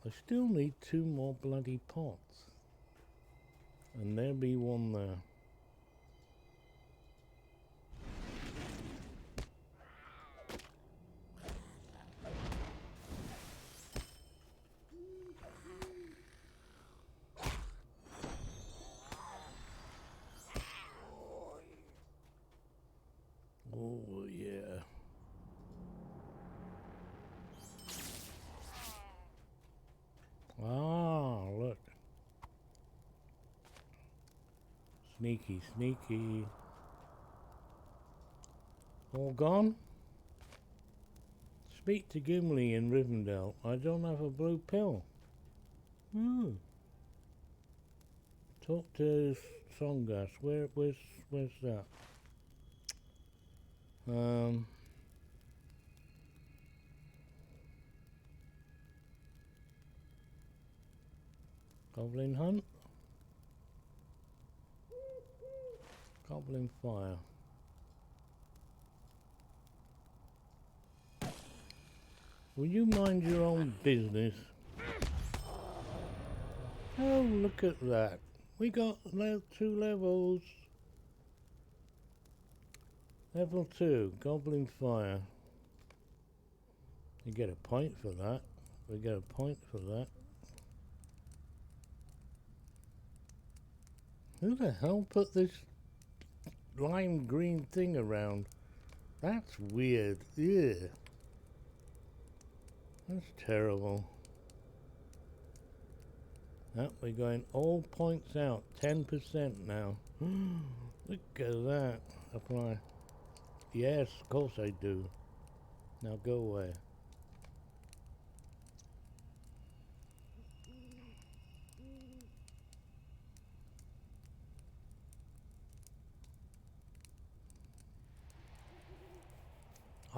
I still need 2 more bloody pots. And there'll be one there. Oh yeah. Ah, look. Sneaky, sneaky. All gone? Speak to Gimli in Rivendell. I don't have a blue pill. Talk to Songas. Where's that? Goblin hunt. Goblin fire. Will you mind your own business? Oh, look at that. We got 2 levels. Level 2, Goblin Fire. You get a point for that. We get a point for that. Who the hell put this lime green thing around? That's weird. Yeah. That's terrible. Yep, we're going all points out. 10% now. Look at that. Apply. Yes, of course I do. Now go away.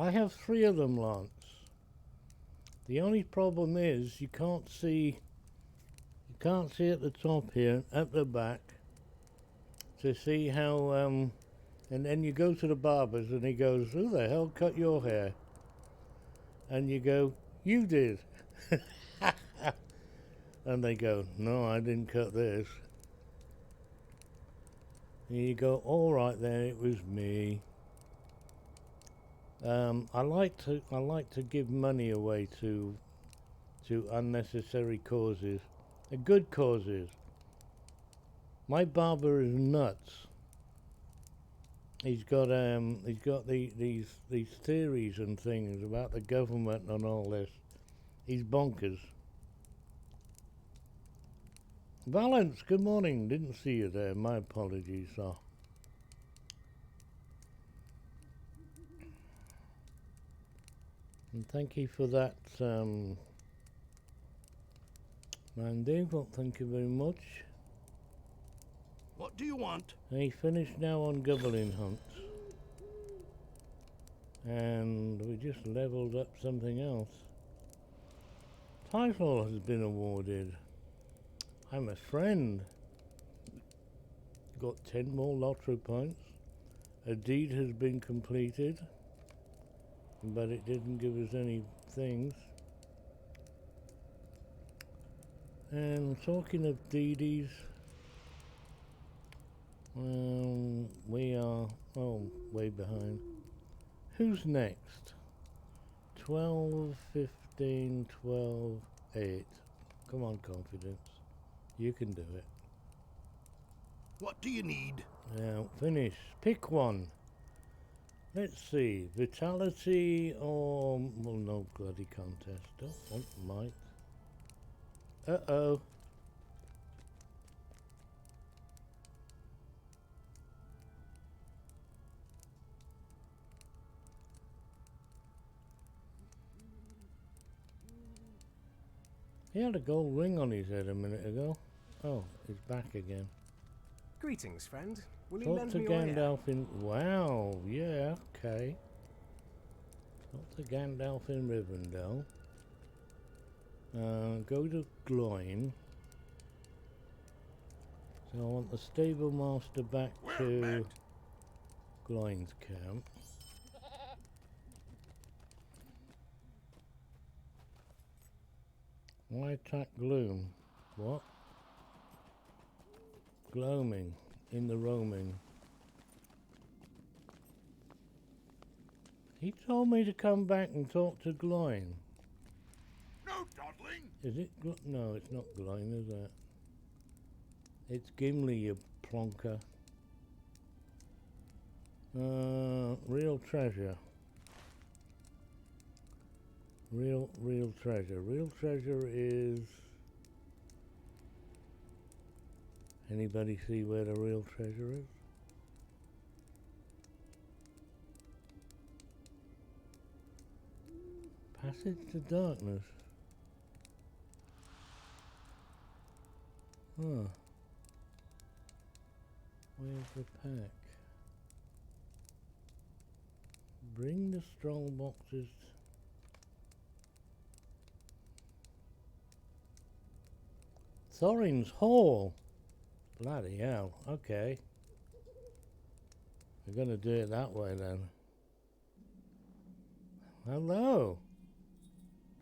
I have 3 of them, Lance. The only problem is you can't see at the top here, at the back, to see how, and then you go to the barber's and he goes, who the hell cut your hair? And you go, you did. And they go, no, I didn't cut this. And you go, all right then, it was me. I like to give money away to unnecessary causes, good causes. My barber is nuts. He's got these theories and things about the government and all this. He's bonkers. Valence, good morning. Didn't see you there. My apologies, sir. And thank you for that, Mandy. Well, thank you very much. What do you want? He finished now on goblin hunts. And we just leveled up something else. Title has been awarded. I'm a friend. Got 10 more lottery points. A deed has been completed, but it didn't give us any things. And talking of deeds, we are way behind. Who's next? 12, 15, 12, 8. Come on, confidence. You can do it. What do you need? Now, finish. Pick one. Let's see. Vitality or... well, no bloody contest. Don't want might. Uh-oh. He had a gold ring on his head a minute ago. Oh, he's back again. Greetings, friend. Will you Talk lend to me your ear? Gandalf in... wow, yeah, okay. Talk to Gandalf in Rivendell. Go to Gloin. So I want the stable master back to Gloin's camp. Why attack Gloom? What? Gloaming. In the roaming. He told me to come back and talk to Gloin. No dawdling. Is it no, it's not Gloin, is it? It's Gimli, you plonker. Real treasure. Real treasure. Real treasure is... anybody see where the real treasure is? Passage to darkness. Huh. Where's the pack? Bring the strong boxes. Thorin's Hall. Bloody hell. Okay. We're gonna do it that way then. Hello.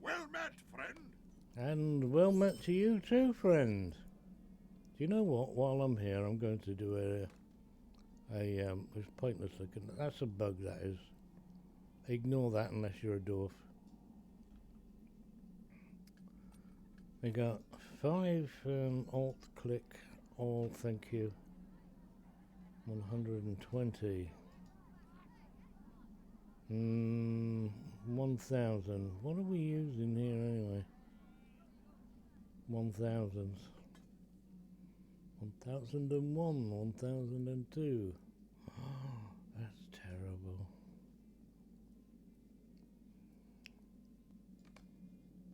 Well met, friend. And well met to you too, friend. Do you know what? While I'm here, I'm going to do it's pointless looking. That's a bug, that is. Ignore that unless you're a dwarf. We got 5 alt click all, thank you. 120. 1000. What are we using here anyway? 1000s. 1001, 1002. That's terrible.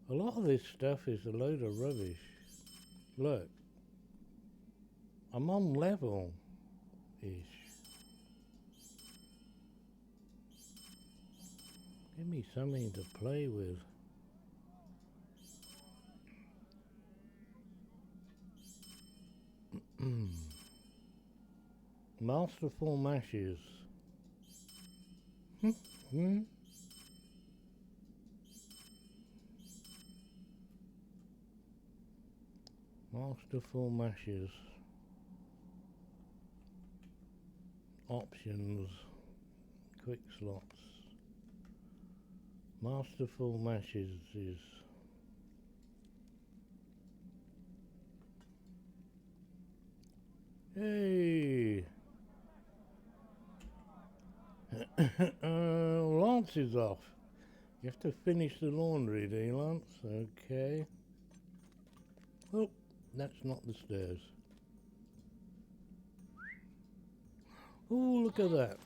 A lot of this stuff is a load of rubbish. Look. I'm on level-ish. Give me something to play with. Masterful mashes. Masterful mashes. Options. Quick slots. Masterful mashes is hey. Lance is off. You have to finish the laundry, do you, Lance? Okay. Oh, that's not the stairs. Oh, look at that.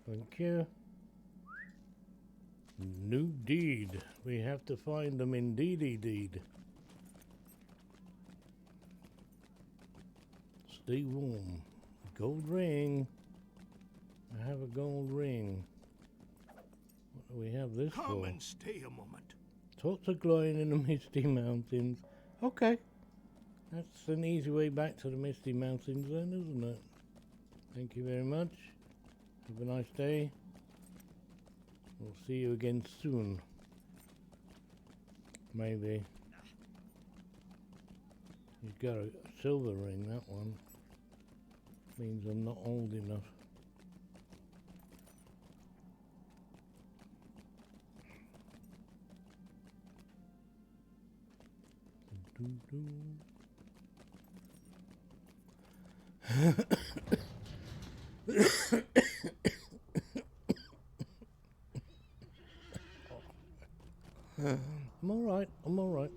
Thank you. New deed. We have to find them in deed. Stay warm. Gold ring. I have a gold ring. What do we have this Come for? and stay a moment. Torch are glowing in the Misty Mountains. Okay. That's an easy way back to the Misty Mountains then, isn't it? Thank you very much. Have a nice day. We'll see you again soon. Maybe. He's got a silver ring, that one. Means I'm not old enough. I'm alright, I'm alright.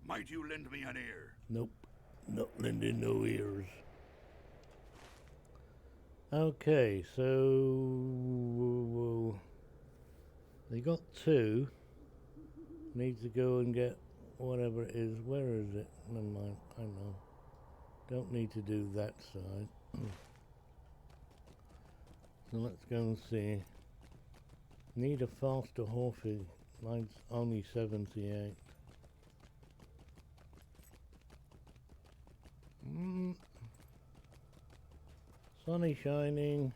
Might you lend me an ear? Nope, not lending no ears. Okay, so they got two. Need to go and get whatever it is. Where is it? Never mind, I know. Don't need to do that side. So let's go and see. Need a faster Horfy. Mine's only 78. Sunny shining.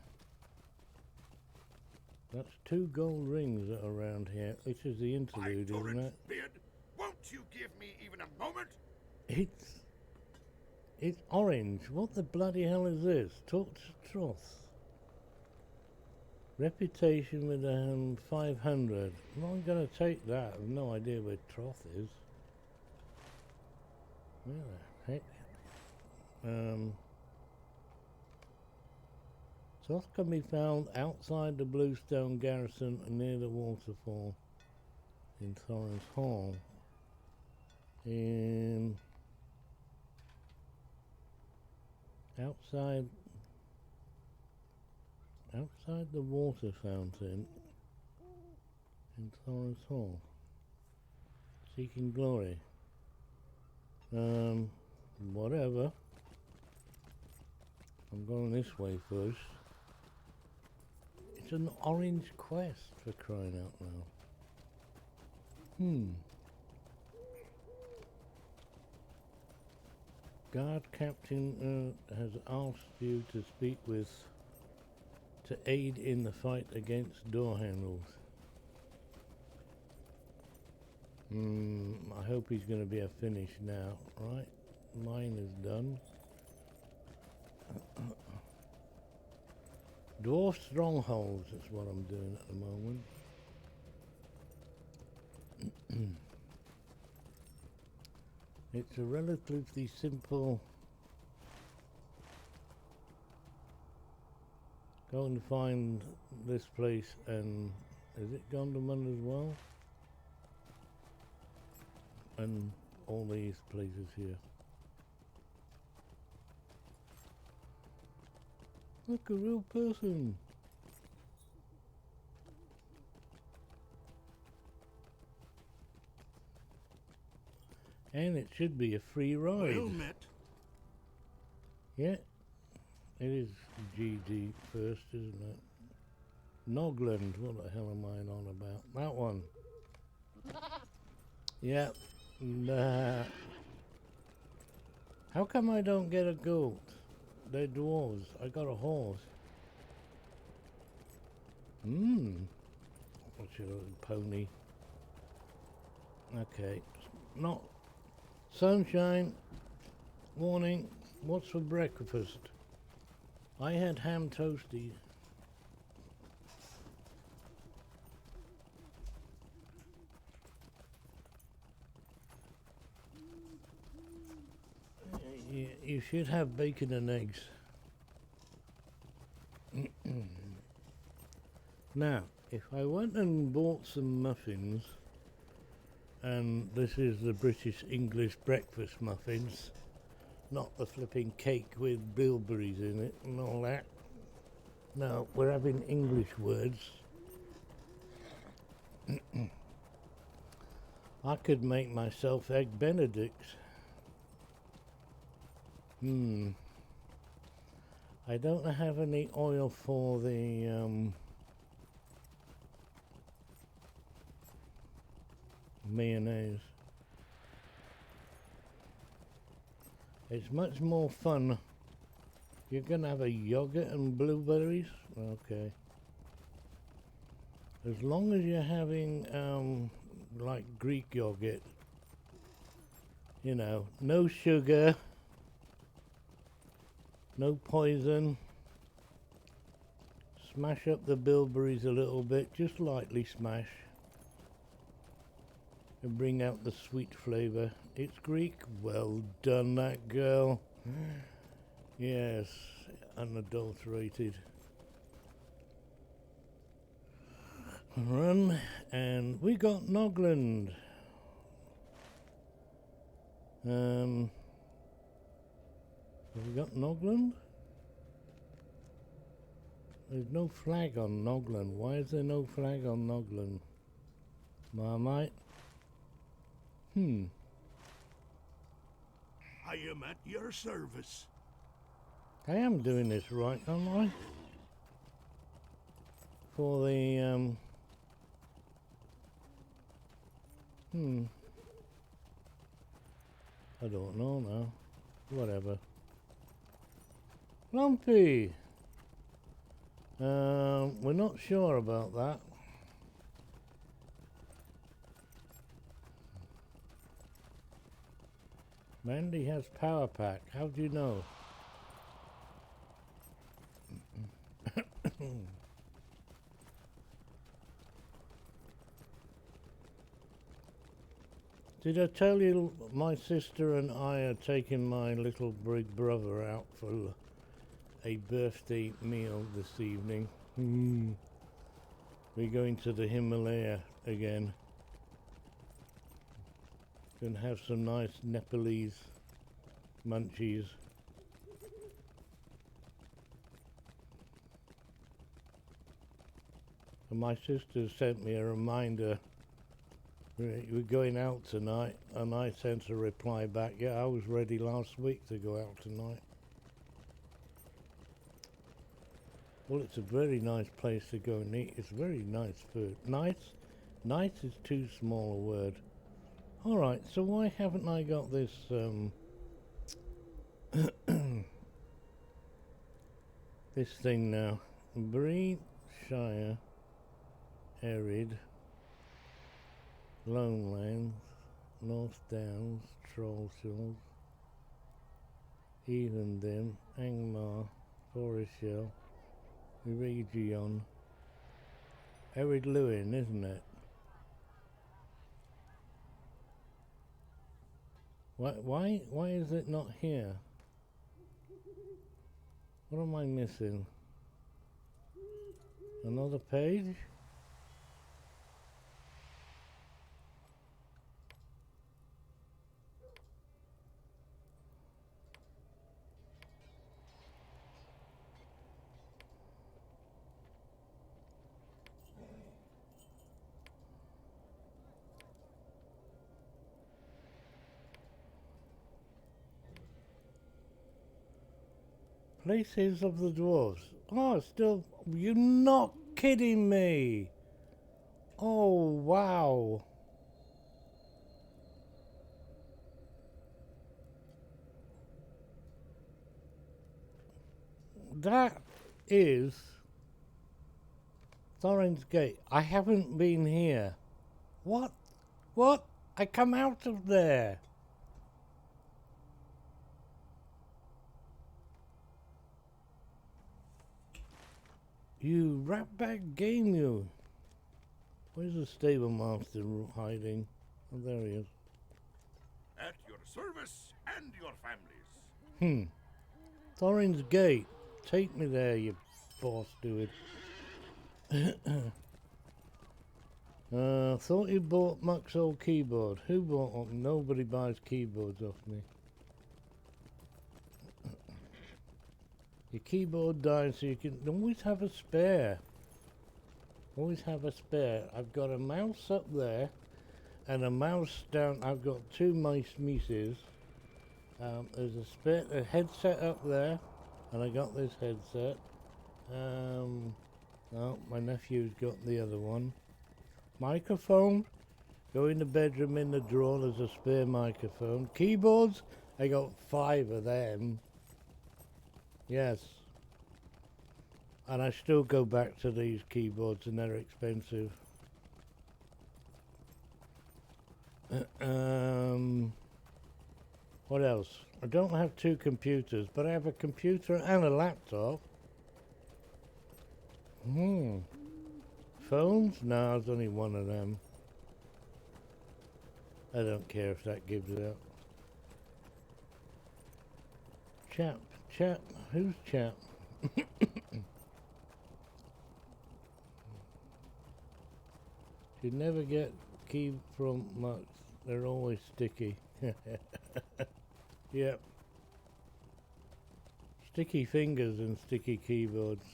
That's two gold rings that are around here. This is the interlude, isn't it? Beard, won't you give me even a moment? It's orange. What the bloody hell is this? Talk to Troth. Reputation with 500. I'm not going to take that. I've no idea where Troth is. Where the heck? Troth can be found outside the Bluestone Garrison near the waterfall in Torrance Hall. Outside the water fountain in Torrance Hall. Seeking glory. Whatever. I'm going this way first. It's an orange quest, for crying out loud. Guard captain has asked you to speak with, to aid in the fight against door handles. I hope he's going to be a finish now, right? Mine is done. Dwarf strongholds is what I'm doing at the moment. It's a relatively simple. Go and find this place, and is it Gondomar as well? And all these places here. Look, a real person. And it should be a free ride. Well met. Yeah, it is GD first, isn't it? Nogland, what the hell am I on about? That one. Yeah. Nah. How come I don't get a goat? They're dwarves. I got a horse. What's your little pony? Okay. Not sunshine. Warning. What's for breakfast? I had ham toasty. You should have bacon and eggs. Now, if I went and bought some muffins, and this is the British English breakfast muffins, not the flipping cake with bilberries in it and all that. No, we're having English words. I could make myself egg benedicts. I don't have any oil for the mayonnaise. It's much more fun. You're gonna have a yogurt and blueberries? Okay. As long as you're having like Greek yogurt, you know, no sugar, no poison. Smash up the bilberries a little bit, just lightly smash, and bring out the sweet flavour. It's Greek. Well done, that girl. Yes, unadulterated. Run, and we got Nogland. Have we got Nogland? There's no flag on Nogland. Why is there no flag on Nogland? Marmite? I am at your service. I am doing this right, aren't I? For the, I don't know now. Whatever. Lumpy! We're not sure about that. Mandy has power pack. How do you know? Did I tell you my sister and I are taking my little big brother out for a birthday meal this evening? We're going to the Himalaya again. Gonna have some nice Nepalese munchies. And my sister sent me a reminder. We're going out tonight, and I sent a reply back. Yeah, I was ready last week to go out tonight. Well, it's a very nice place to go and eat. It's very nice food. Nice? Nice is too small a word. Alright, so why haven't I got this, this thing now? Bree Shire, Arid, Lonelands, North Downs, Trollshaws, Evendim, Angmar, Forest Shell, Region, Arid Lewin, isn't it? Why is it not here? What am I missing? Another page? Places of the dwarves. Oh, still. You're not kidding me. Oh, wow. That is Thorin's Gate. I haven't been here. What? What? I come out of there. You ratbag game, you. Where's the stable master hiding? Oh, there he is. At your service and your families. Thorin's Gate. Take me there, you boss steward. Thought you bought Muck's old keyboard. Who bought one? Nobody buys keyboards off me. Your keyboard died, so you can always have a spare. Always have a spare. I've got a mouse up there and a mouse down. I've got two mices. There's a headset up there, and I got this headset. Oh, my nephew's got the other one. Microphone. Go in the bedroom in the drawer. There's a spare microphone. Keyboards. I got 5 of them. Yes. And I still go back to these keyboards, and they're expensive. What else? I don't have 2 computers, but I have a computer and a laptop. Phones? No, there's only one of them. I don't care if that gives it up. Chap. Who's chap? You never get key from much. They're always sticky. Yep. Sticky fingers and sticky keyboards.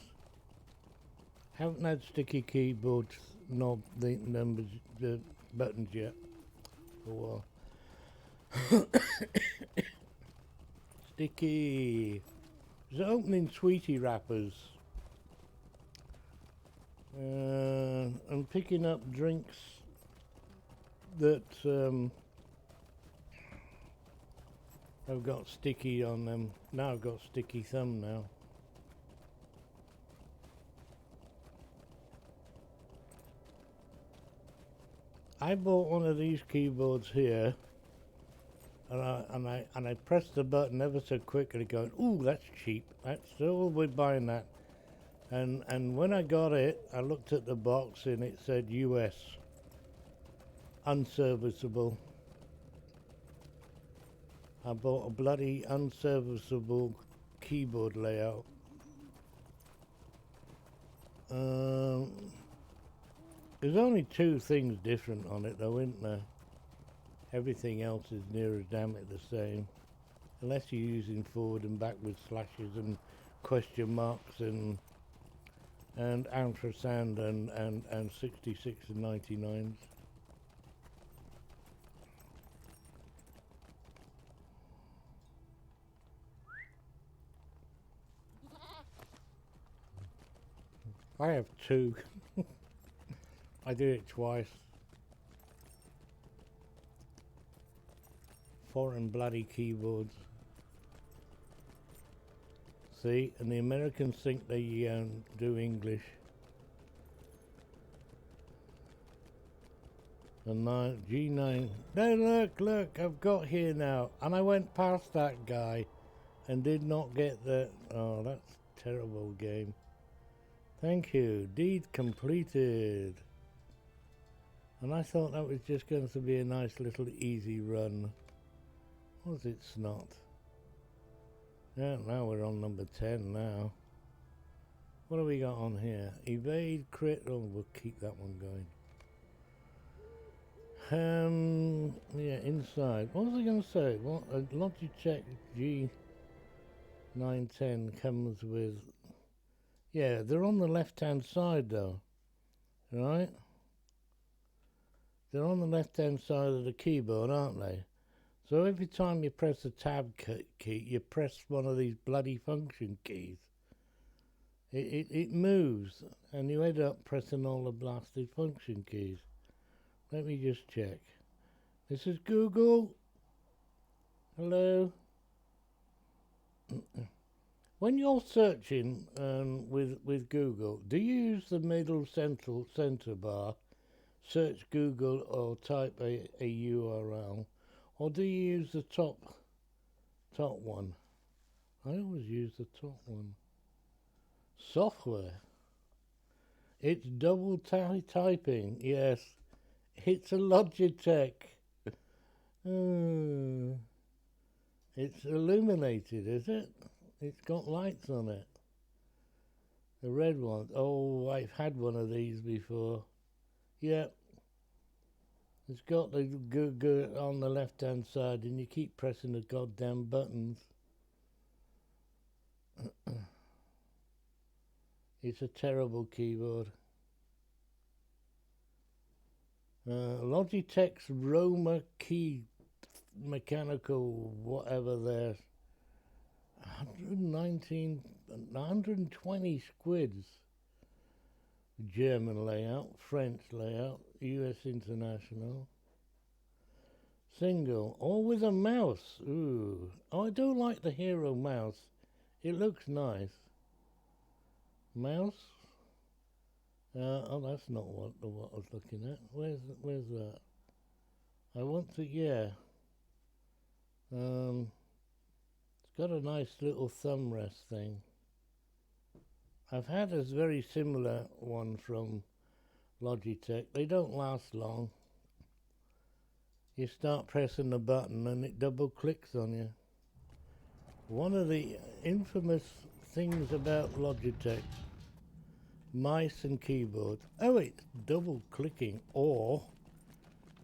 Haven't had sticky keyboards, the numbers, the buttons yet. For a while. Sticky. There's opening sweetie wrappers. I'm picking up drinks that I've got sticky on them. Now I've got sticky thumb now. I bought one of these keyboards here, and I pressed the button ever so quickly, going, "Ooh, that's cheap. That's still we're buying that." And when I got it, I looked at the box and it said US, unserviceable. I bought a bloody unserviceable keyboard layout. There's only 2 things different on it though, isn't there? Everything else is near as damn it the same. Unless you're using forward and backward slashes and question marks and ultrasound and 66 and 99s. I have 2. I did it twice. Foreign bloody keyboards. See, and the Americans think they do English. The G9. No, look, I've got here now. And I went past that guy and did not get the... Oh, that's a terrible game. Thank you. Deed completed. And I thought that was just going to be a nice little easy run. Was it not? Yeah, now we're on number 10 now. What have we got on here? Evade, crit. Oh, we'll keep that one going. Yeah, inside. What was I going to say? What a Logitech G910 comes with. Yeah, they're on the left-hand side though, right? They're on the left-hand side of the keyboard, aren't they? So every time you press the tab key, you press one of these bloody function keys. It moves, and you end up pressing all the blasted function keys. Let me just check. This is Google. Hello. When you're searching with Google, do you use the middle center bar, search Google, or type a URL, or do you use the top one? I always use the top one. Software. It's double typing. Yes, it's a Logitech. It's illuminated, is it? It's got lights on it. The red one. Oh, I've had one of these before. Yep. It's got the good on the left-hand side, and you keep pressing the goddamn buttons. It's a terrible keyboard. Logitech's Roma key mechanical whatever there. 120 squids. German layout, French layout, US international. Single, all with a mouse. Ooh, I do like the Hero mouse. It looks nice. Mouse. Oh, that's not what I was looking at. Where's that? I want to, yeah. It's got a nice little thumb rest thing. I've had a very similar one from Logitech. They don't last long. You start pressing the button and it double clicks on you. One of the infamous things about Logitech, mice and keyboard. Oh, it's double clicking, or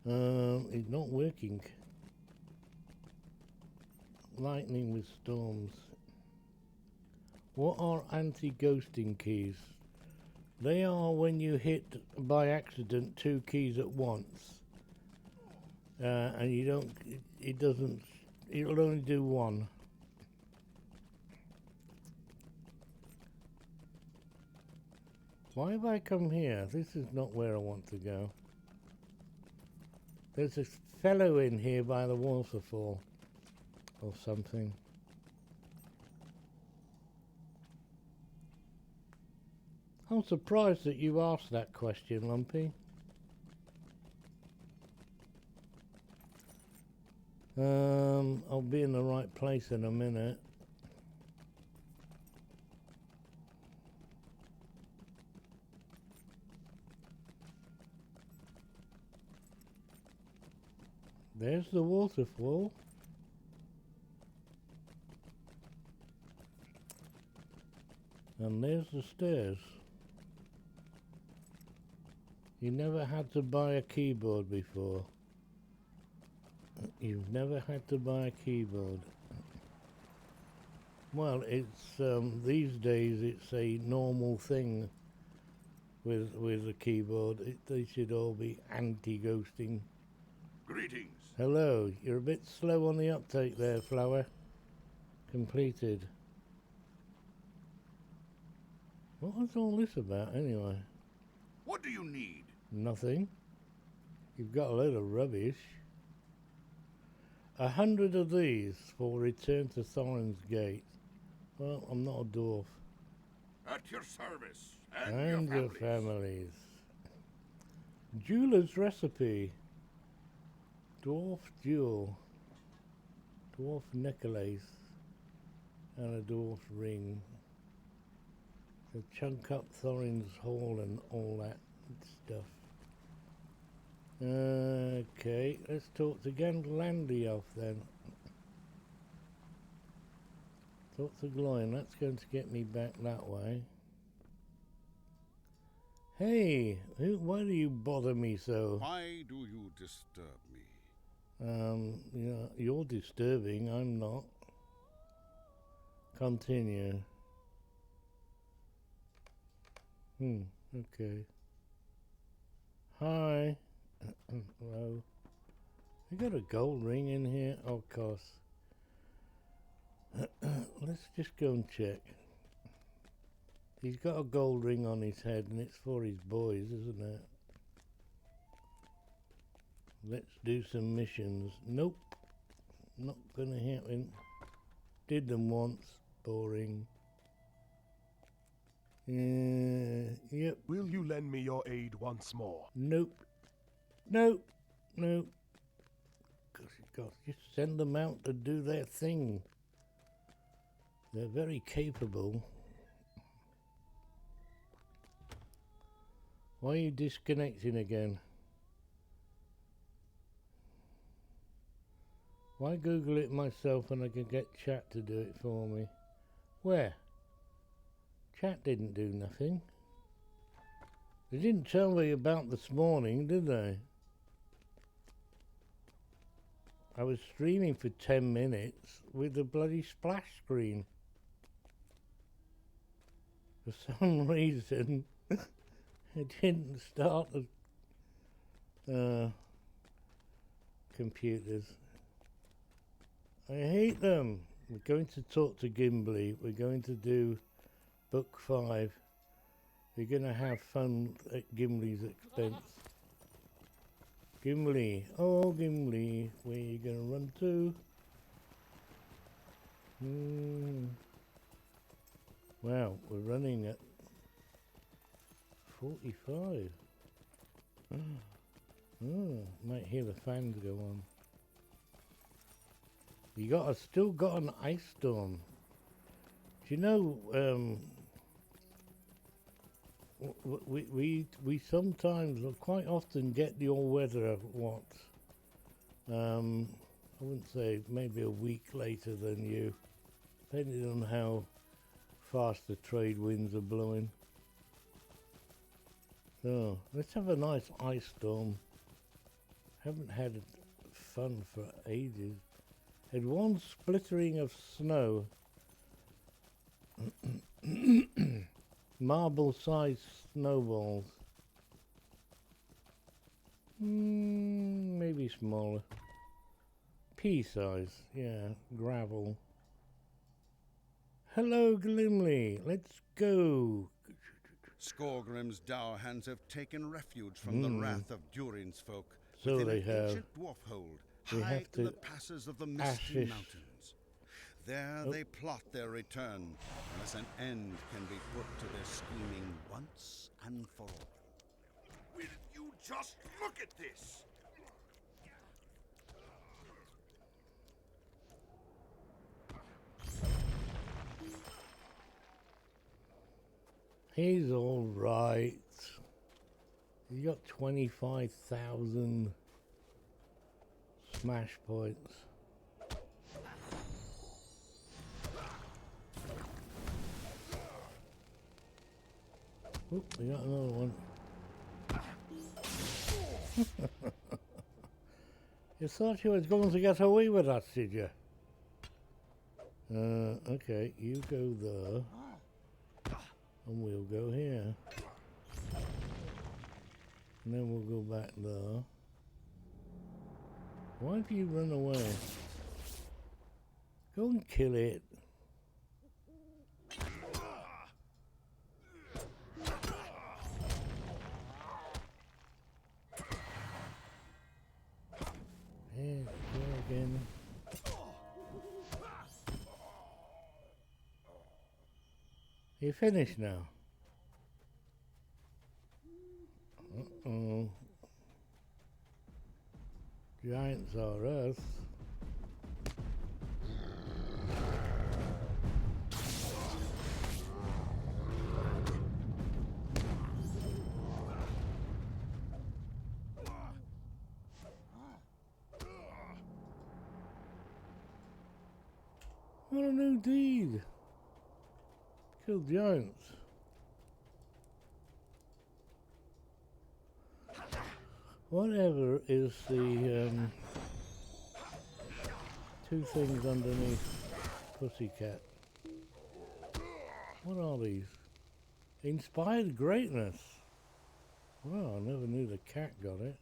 it's not working. Lightning with storms. What are anti-ghosting keys? They are when you hit by accident 2 keys at once, and you don't. It doesn't. It'll only do one. Why have I come here? This is not where I want to go. There's a fellow in here by the waterfall or something. I'm surprised that you asked that question, Lumpy. I'll be in the right place in a minute. There's the waterfall. And there's the stairs. You never had to buy a keyboard before. You've never had to buy a keyboard. Well, it's these days it's a normal thing with a keyboard. They should all be anti-ghosting. Greetings. Hello, you're a bit slow on the uptake there, Flower. Completed. What was all this about, anyway? What do you need? Nothing. You've got a load of rubbish. 100 of these for return to Thorin's Gate. Well, I'm not a dwarf. At your service. And your your families. families. Jeweler's recipe. Dwarf jewel. Dwarf necklace. And a dwarf ring. To chunk up Thorin's Hall and all that stuff. Okay, let's talk to Gandlandioff then. Talk to Gloin, that's going to get me back that way. Hey, why do you bother me so? Why do you disturb me? You're disturbing, I'm not. Continue. Okay. Hi. Hello. We got a gold ring in here, of course. Let's just go and check. He's got a gold ring on his head and it's for his boys, isn't it? Let's do some missions. Nope. Not gonna happen. Did them once. Boring. Yep. Will you lend me your aid once more? Nope. Nope. Nope. God, just send them out to do their thing. They're very capable. Why are you disconnecting again? Why Google it myself when I can get chat to do it for me? Where? Chat didn't do nothing. They didn't tell me about this morning, did they? I was streaming for 10 minutes with a bloody splash screen. For some reason, it didn't start the computers. I hate them. We're going to talk to Gimli. We're going to do book 5. We're going to have fun at Gimli's expense. Gimli. Oh, Gimli. Where are you going to run to? Wow, we're running at 45. Might hear the fans go on. I still got an ice storm. Do you know, we sometimes, or quite often, get the all weather I wouldn't say, maybe a week later than you, depending on how fast the trade winds are blowing. So let's have a nice ice storm. Haven't had fun for ages. Had one splittering of snow. Marble-sized snowballs. Maybe smaller. Pea-size, yeah, gravel. Hello, Glimley. Let's go. Skorgrim's dour hands have taken refuge from the wrath of Durin's folk. So within they an have. ancient dwarf hold, We high have in the to passes of the Misty ashes. Mountains. There they plot their return, unless an end can be put to their scheming once and for all. Will you just look at this? He's all right. He got 25,000 smash points. Oop, we got another one. You thought you was going to get away with that, did you? Okay, you go there. And we'll go here. And then we'll go back there. Why have you run away? Go and kill it. Yeah, go again. You finished now? Uh-oh. Giants are us. What a new deed! Kill giants. Whatever is the two things underneath Pussycat? What are these? Inspired greatness. Well, I never knew the cat got it.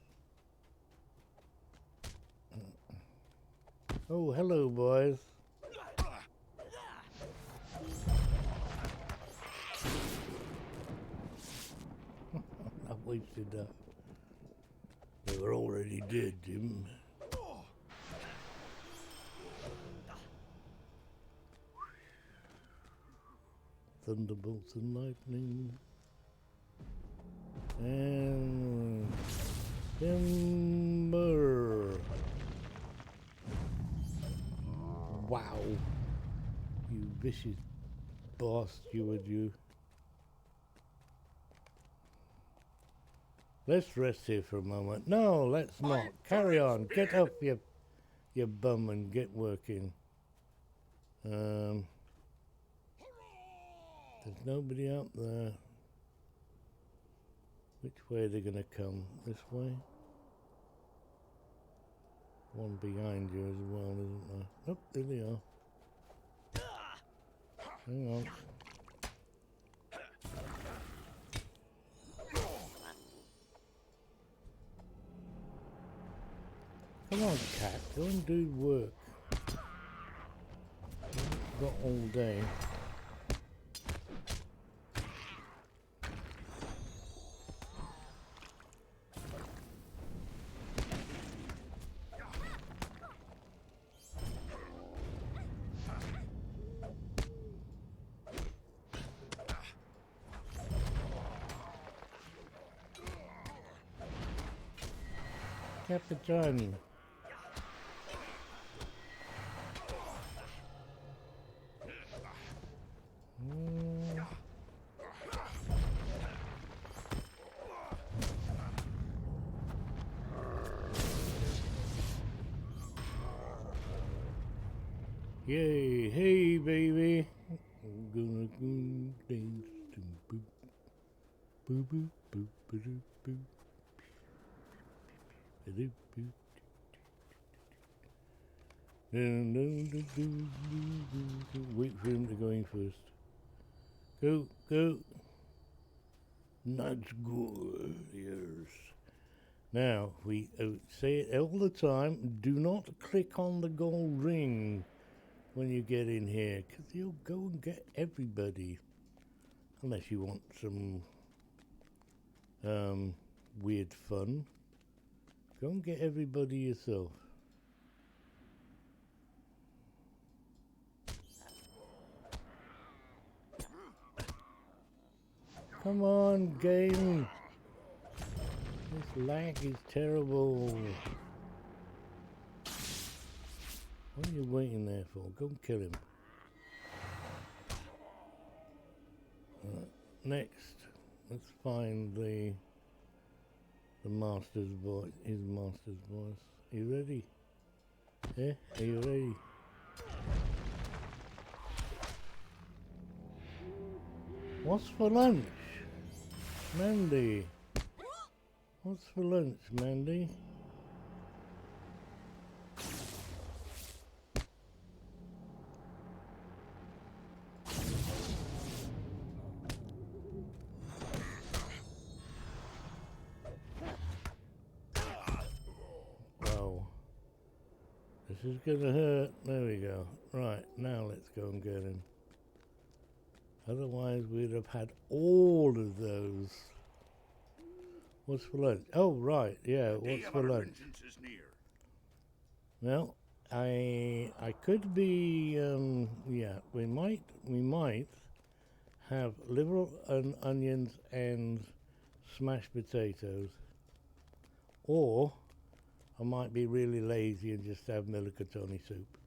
Oh, hello, boys. I wasted that. They were already dead, Jim. Thunderbolts and lightning. And timber. Wow. You vicious boss, you. Let's rest here for a moment. No, let's not. Carry on. Get up, you bum, and get working. There's nobody up there. Which way are they going to come? This way? One behind you as well, isn't there? Oh, there they are. Hang on. Come on, cat. Go and do work. You've got all day. Captain. Yay, hey baby. I'm gonna go dance to boop. Boop boop boop boop boop. Boop boop. Wait for him to go in first. Go. That's good. Yes. Now, we say it all the time, do not click on the gold ring when you get in here, because you'll go and get everybody. Unless you want some weird fun. Go and get everybody yourself. Come on, game. This lag is terrible. What are you waiting there for? Go and kill him. Next, let's find the master's voice. His master's voice. Are you ready? Yeah? Are you ready? What's for lunch? Mandy. What's for lunch, Mandy? Wow. This is gonna hurt. There we go. Right, now let's go and get him. Otherwise we'd have had all of those. What's for lunch? Oh, right, yeah, what's for lunch? Well, I could be, yeah, we might have liver and onions and smashed potatoes. Or I might be really lazy and just have mulligatawny soup.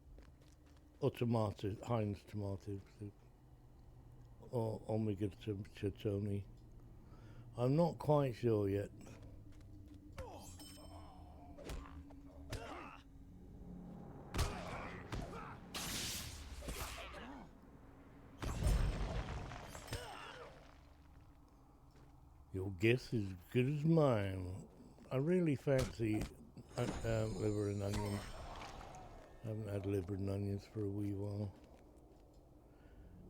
Or tomato, Heinz tomato soup. Or mulligatawny. I'm not quite sure yet. Your guess is as good as mine. I really fancy liver and onions. I haven't had liver and onions for a wee while.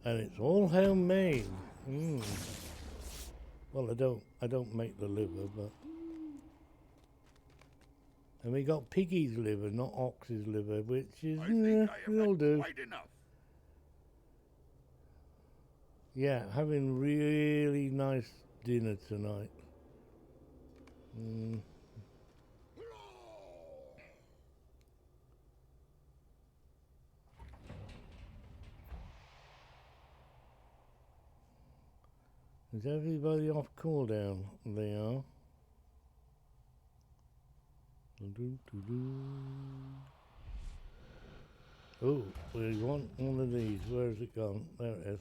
And it's all homemade. Well, I don't make the liver, but And we got piggy's liver, not ox's liver, which is, I think I have will had do. quite enough. Yeah, having really nice dinner tonight. Is everybody off cooldown? They are. Oh, we want one of these. Where's it gone? There it is.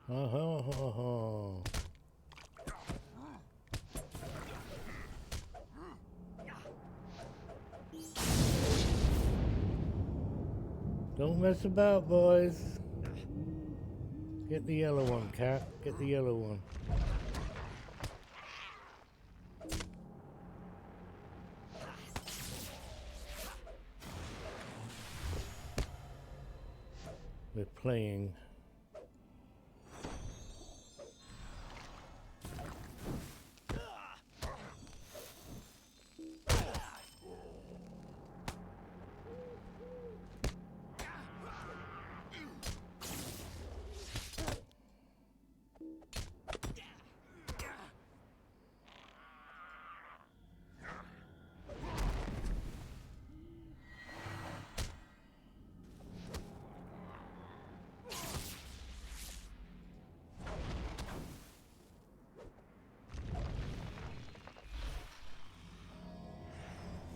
Ha ha ha ha. Don't mess about, boys. Get the yellow one, cat. Get the yellow one. We're playing.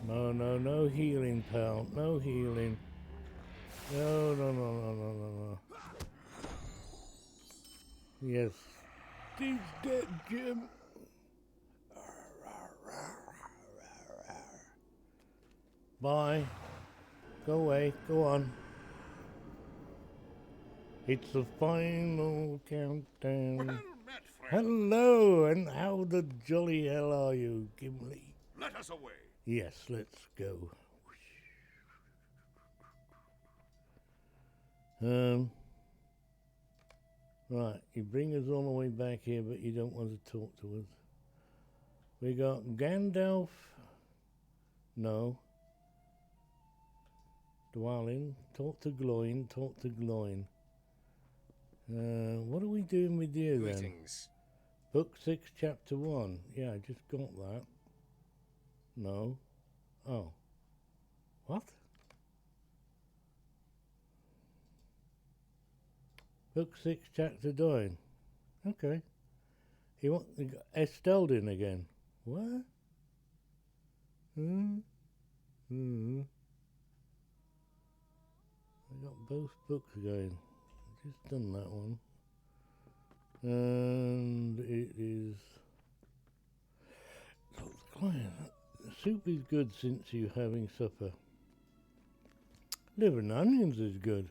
No, no, no healing, pal. No healing. No, no, no, no, no, no, no. Yes. He's dead, Jim. Bye. Go away. Go on. It's the final countdown. Well met, friend. Hello, and how the jolly hell are you, Gimli? Let us away. Yes, let's go. Right, you bring us all the way back here, but you don't want to talk to us. We got Gandalf. No. Dwalin. Talk to Gloin. Talk to Gloin. What are we doing with you then? Greetings. Book 6, Chapter 1. Yeah, I just got that. No. Oh. What? Book 6, Chapter 9. Okay. He want Esteldin again. What? I got both books going. Just done that one. And it is... Client, soup is good since you're having supper. Liver and onions is good.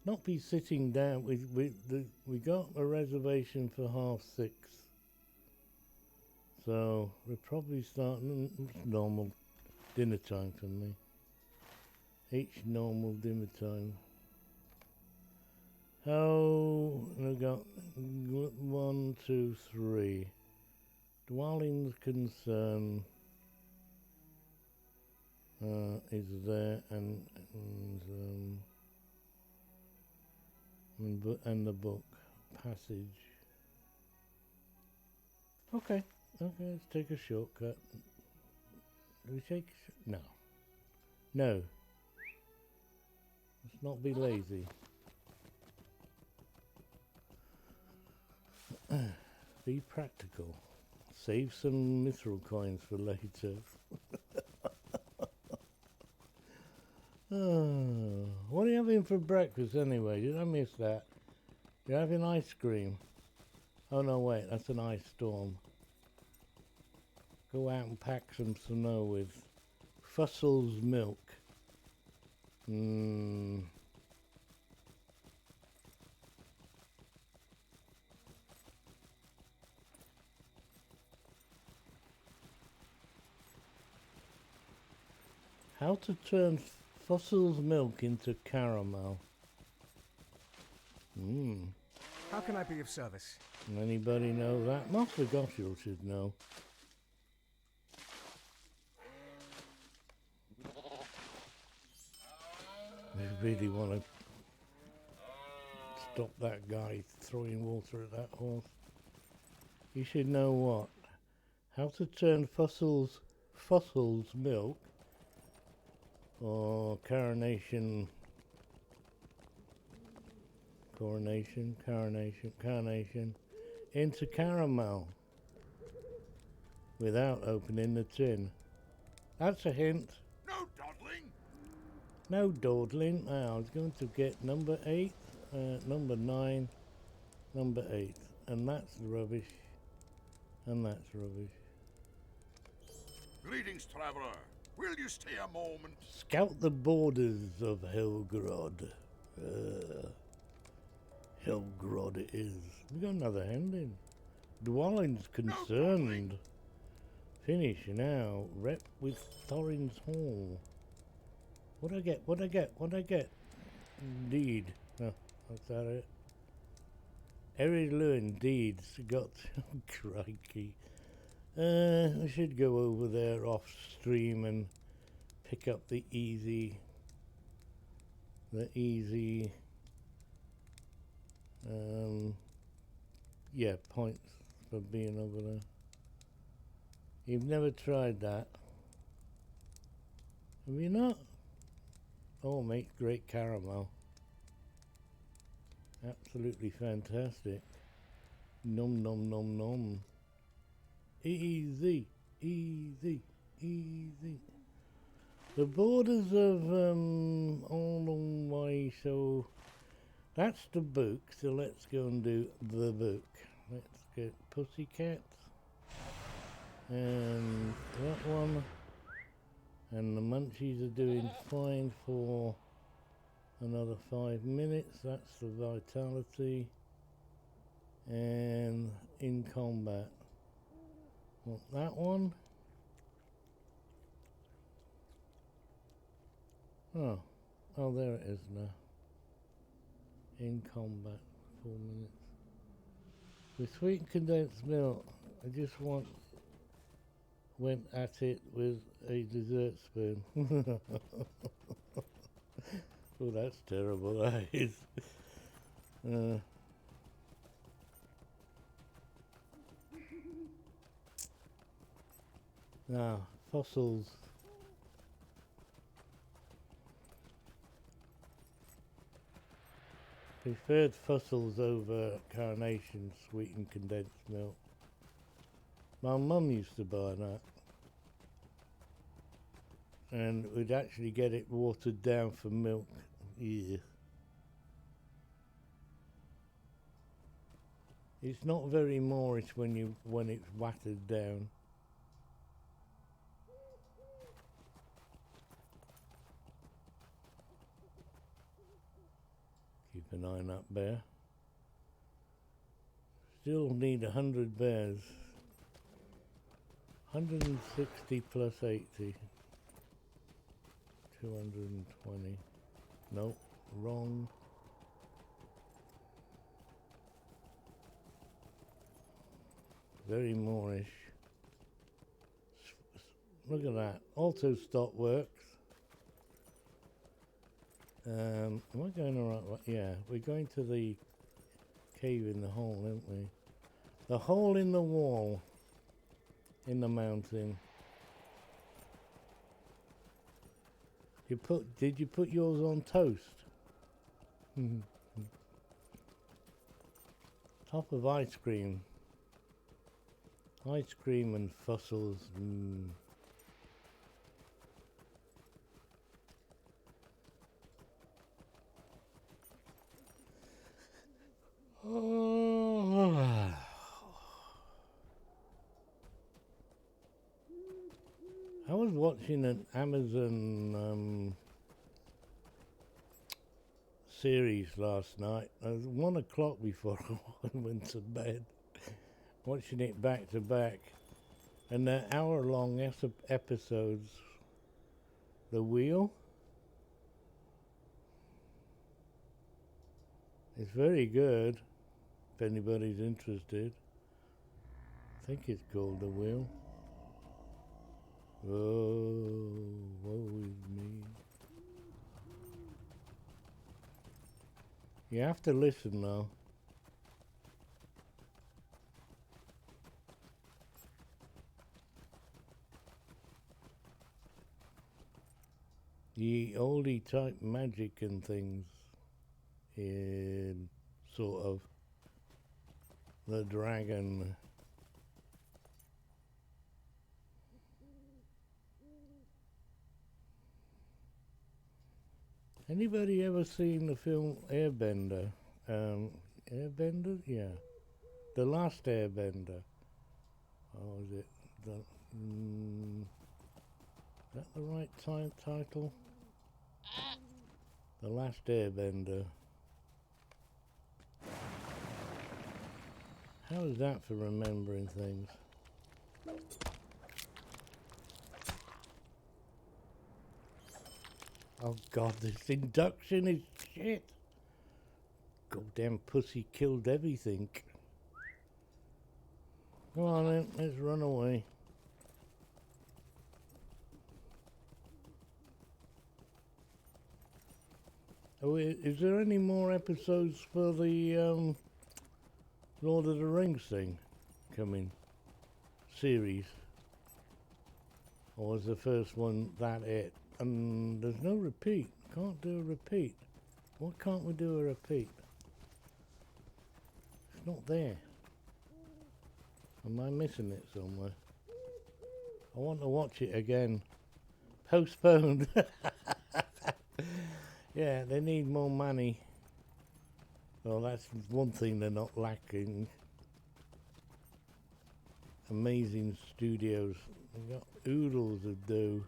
Not be sitting down. We got a reservation for 6:30. So we're probably starting normal dinner time for me. Each normal dinner time. How I got 1, 2, 3. Dwelling's concern is there and the book passage. Okay, let's take a shortcut. Do we take? No. Let's not be lazy. Be practical. Save some mithril coins for later. What are you having for breakfast anyway? Did I miss that? You're having ice cream. Oh no, wait, that's an ice storm. Go out and pack some snow with Fussel's milk. How to turn Fossil's milk into caramel. How can I be of service? Anybody know that? Master Goshel should know. I really want to stop that guy throwing water at that horse. You should know what? How to turn Fossil's milk or carnation into caramel without opening the tin. That's a hint. No dawdling. No dawdling. I was going to get number 8, number 9, number 8, and that's rubbish, and that's rubbish. Greetings, traveller. Will you stay a moment? Scout the borders of Helgrod. Helgrod it is. We got another hand in. Dwallin's concerned. Finish now. Rep with Thorin's Hall. What'd I get? Indeed. Oh, that's that it. Laurelin deeds got crikey. I should go over there off stream and pick up the easy points for being over there. You've never tried that, have you not? Oh, makes great caramel. Absolutely fantastic. Nom nom nom nom. Easy. The borders of all the way, so that's the book, so let's go and do the book. Let's get Pussycats and that one, and the munchies are doing fine for another 5 minutes. That's the vitality, and in combat. Want that one? Oh, there it is now. In combat, 4 minutes. With sweetened condensed milk, I just went at it with a dessert spoon. Oh, that's terrible, that is. Now, fossils. Preferred fossils over carnation sweetened condensed milk. My mum used to buy that. And we'd actually get it watered down for milk. Yeah. It's not very Moorish when it's watered down. Keep an eye on that bear. Still need 100 bears. 160 plus 80. 220. Nope, wrong. Very Moorish. Look at that. Auto stop works. Am I going the right way? Yeah, we're going to the cave in the hole, aren't we? The hole in the wall in the mountain. Did you put yours on toast? Top of ice cream. Ice cream and fossils. I was watching an Amazon series last night. It was 1 o'clock before I went to bed, watching it back to back, and they're hour-long episodes The wheel. It's very good, if anybody's interested. I think it's called The Wheel. Oh, woe is me. You have to listen now. The oldie type magic and things in sort of the dragon. Anybody ever seen the film Airbender? Airbender? Yeah. The Last Airbender. Oh, is it? Is that the right title? The Last Airbender. How is that for remembering things? Oh God, this induction is shit. Goddamn pussy killed everything. Come on then, let's run away. Oh, is there any more episodes for the Lord of the Rings thing coming? Series? Or was the first one that it? And there's no repeat. Can't do a repeat. Why can't we do a repeat? It's not there. Am I missing it somewhere? I want to watch it again. Postponed. Yeah, they need more money. Well, that's one thing they're not lacking. Amazing studios. They've got oodles of dough.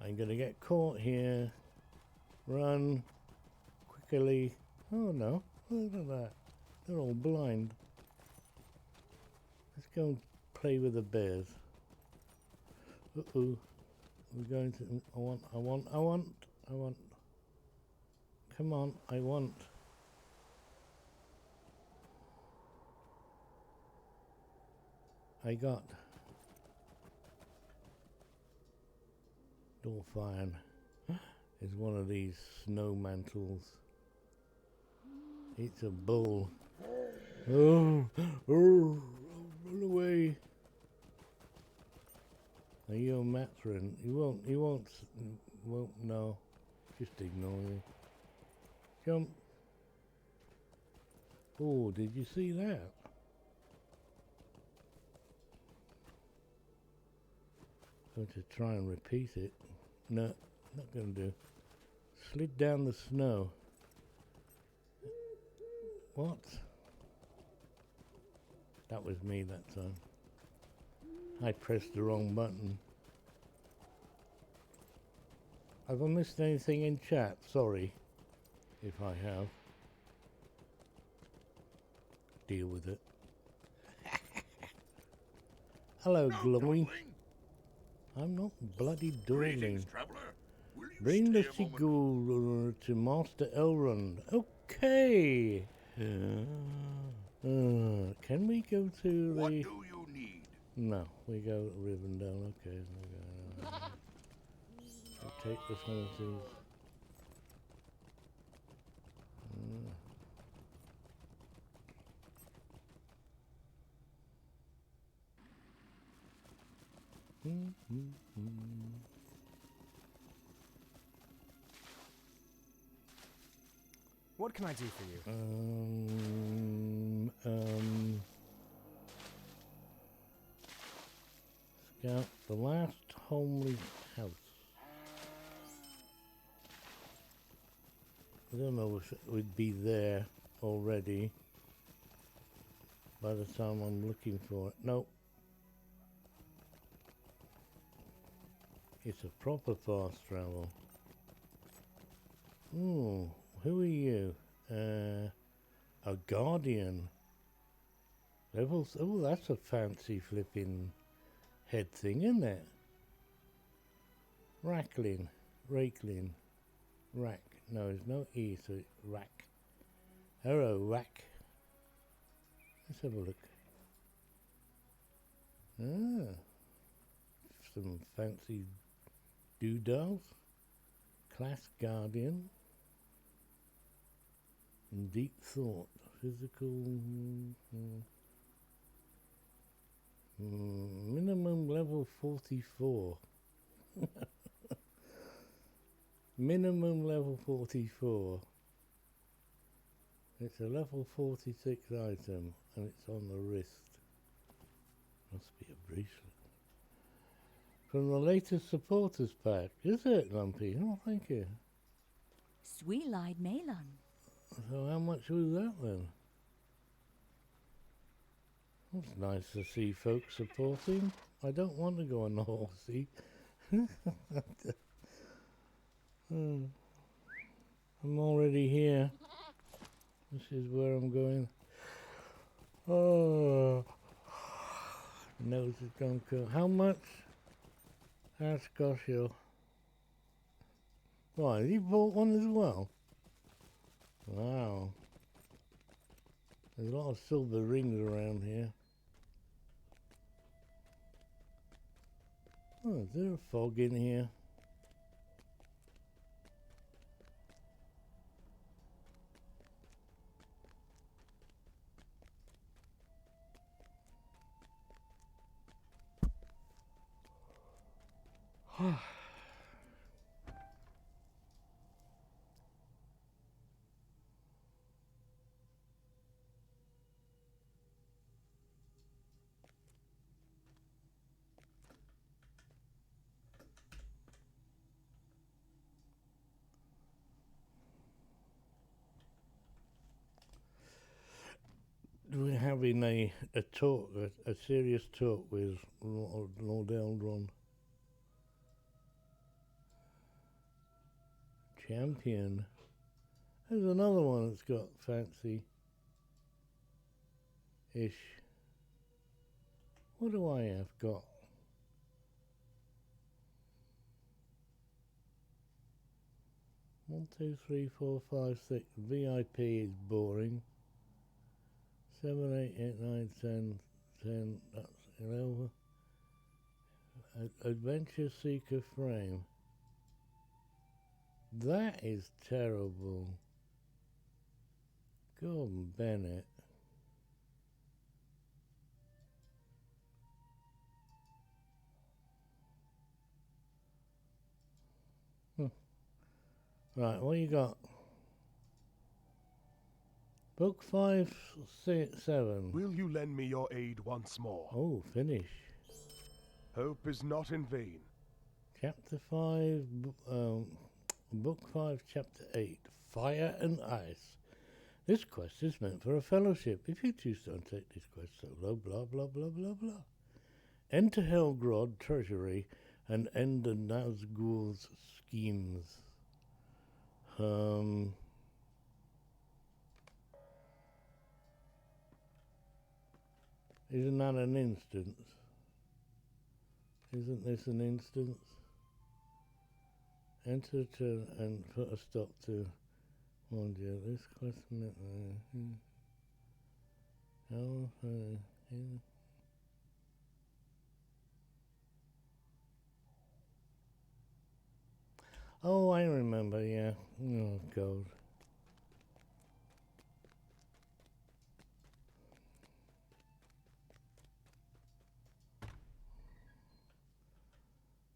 I'm gonna get caught here. Run quickly. Oh no, look at that. They're all blind. Let's go and play with the bears. Uh-oh. We're going to... I want. Come on, I want. I got. Dolphin is one of these snow mantles. It's a bull. Oh, run away. Are you a matron? He won't, no. Just ignore you. Jump. Oh, did you see that? Going to try and repeat it. No, not going to do. Slid down the snow. What? That was me that time. I pressed the wrong button. Have I missed anything in chat? Sorry if I have. Deal with it. Hello, glowing. I'm not bloody dueling. Bring the seagull to Master Elrond. Okay. Can we go to the... What do you need? No, we go to Rivendell. Okay. I'll take the horses. What can I do for you? Scout the last homely house. I don't know if it would be there already by the time I'm looking for it. Nope. It's a proper fast travel. Ooh, who are you? A guardian. Levels. Oh, that's a fancy flipping head thing, isn't it? Racklin. Rakelin. Rack. No, there's no E, so it's rack. Hello, rack. Let's have a look. Ah. Some fancy doodles. Class Guardian. And Deep Thought. Physical. Minimum level 44. Minimum level 44. It's a level 46 item and it's on the wrist. Must be a bracelet. From the latest supporters pack. Is it, Lumpy? Oh, thank you. Sweet-eyed Melon. So how much was that then? It's nice to see folks supporting. I don't want to go on the horsey. I'm already here. This is where I'm going. Oh, nose is gone cool. How much? Ask Goshio. Why, he bought one as well? Wow. There's a lot of silver rings around here. Oh, is there a fog in here? We're having a talk, a serious talk with Laurelin. Champion. There's another one that's got fancy-ish. What do I have got? One, two, three, four, five, six. VIP is boring. 7, 8, 8, 9, 10, 10, that's 11. Adventure Seeker frame. That is terrible. Gordon Bennett. Right, what you got? Book 5, 6, 7. Will you lend me your aid once more? Oh, finish. Hope is not in vain. Chapter 5, Book 5, Chapter 8. Fire and Ice. This quest is meant for a fellowship. If you choose to undertake this quest solo, blah, blah, blah, blah, blah. Enter Helgrod Treasury and end the Nazgul's schemes. Isn't that an instance? Isn't this an instance? Enter to and put a stop to. Oh dear, this question. Oh, I remember, yeah. Oh, God.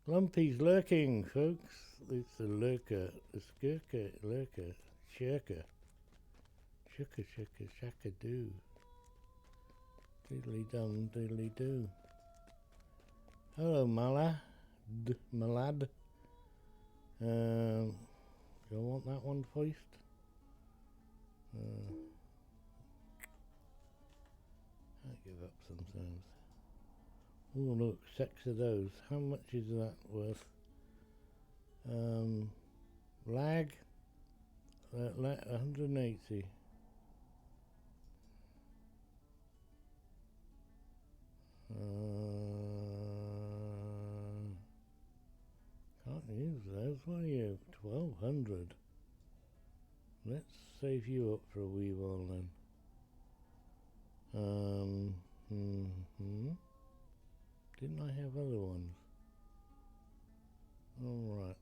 Lumpy's lurking, folks. It's a lurker, a skirker, lurker, shirker. Shooker, shooker, shaka doo. Diddly dum, diddly doo. Hello, malad. Do I want that one first? I give up sometimes. Oh look, 6 of those. How much is that worth? Lag 180. Can't use There's one of you. 1200. Let's save you up for a wee while then. Didn't I have other ones? Alright.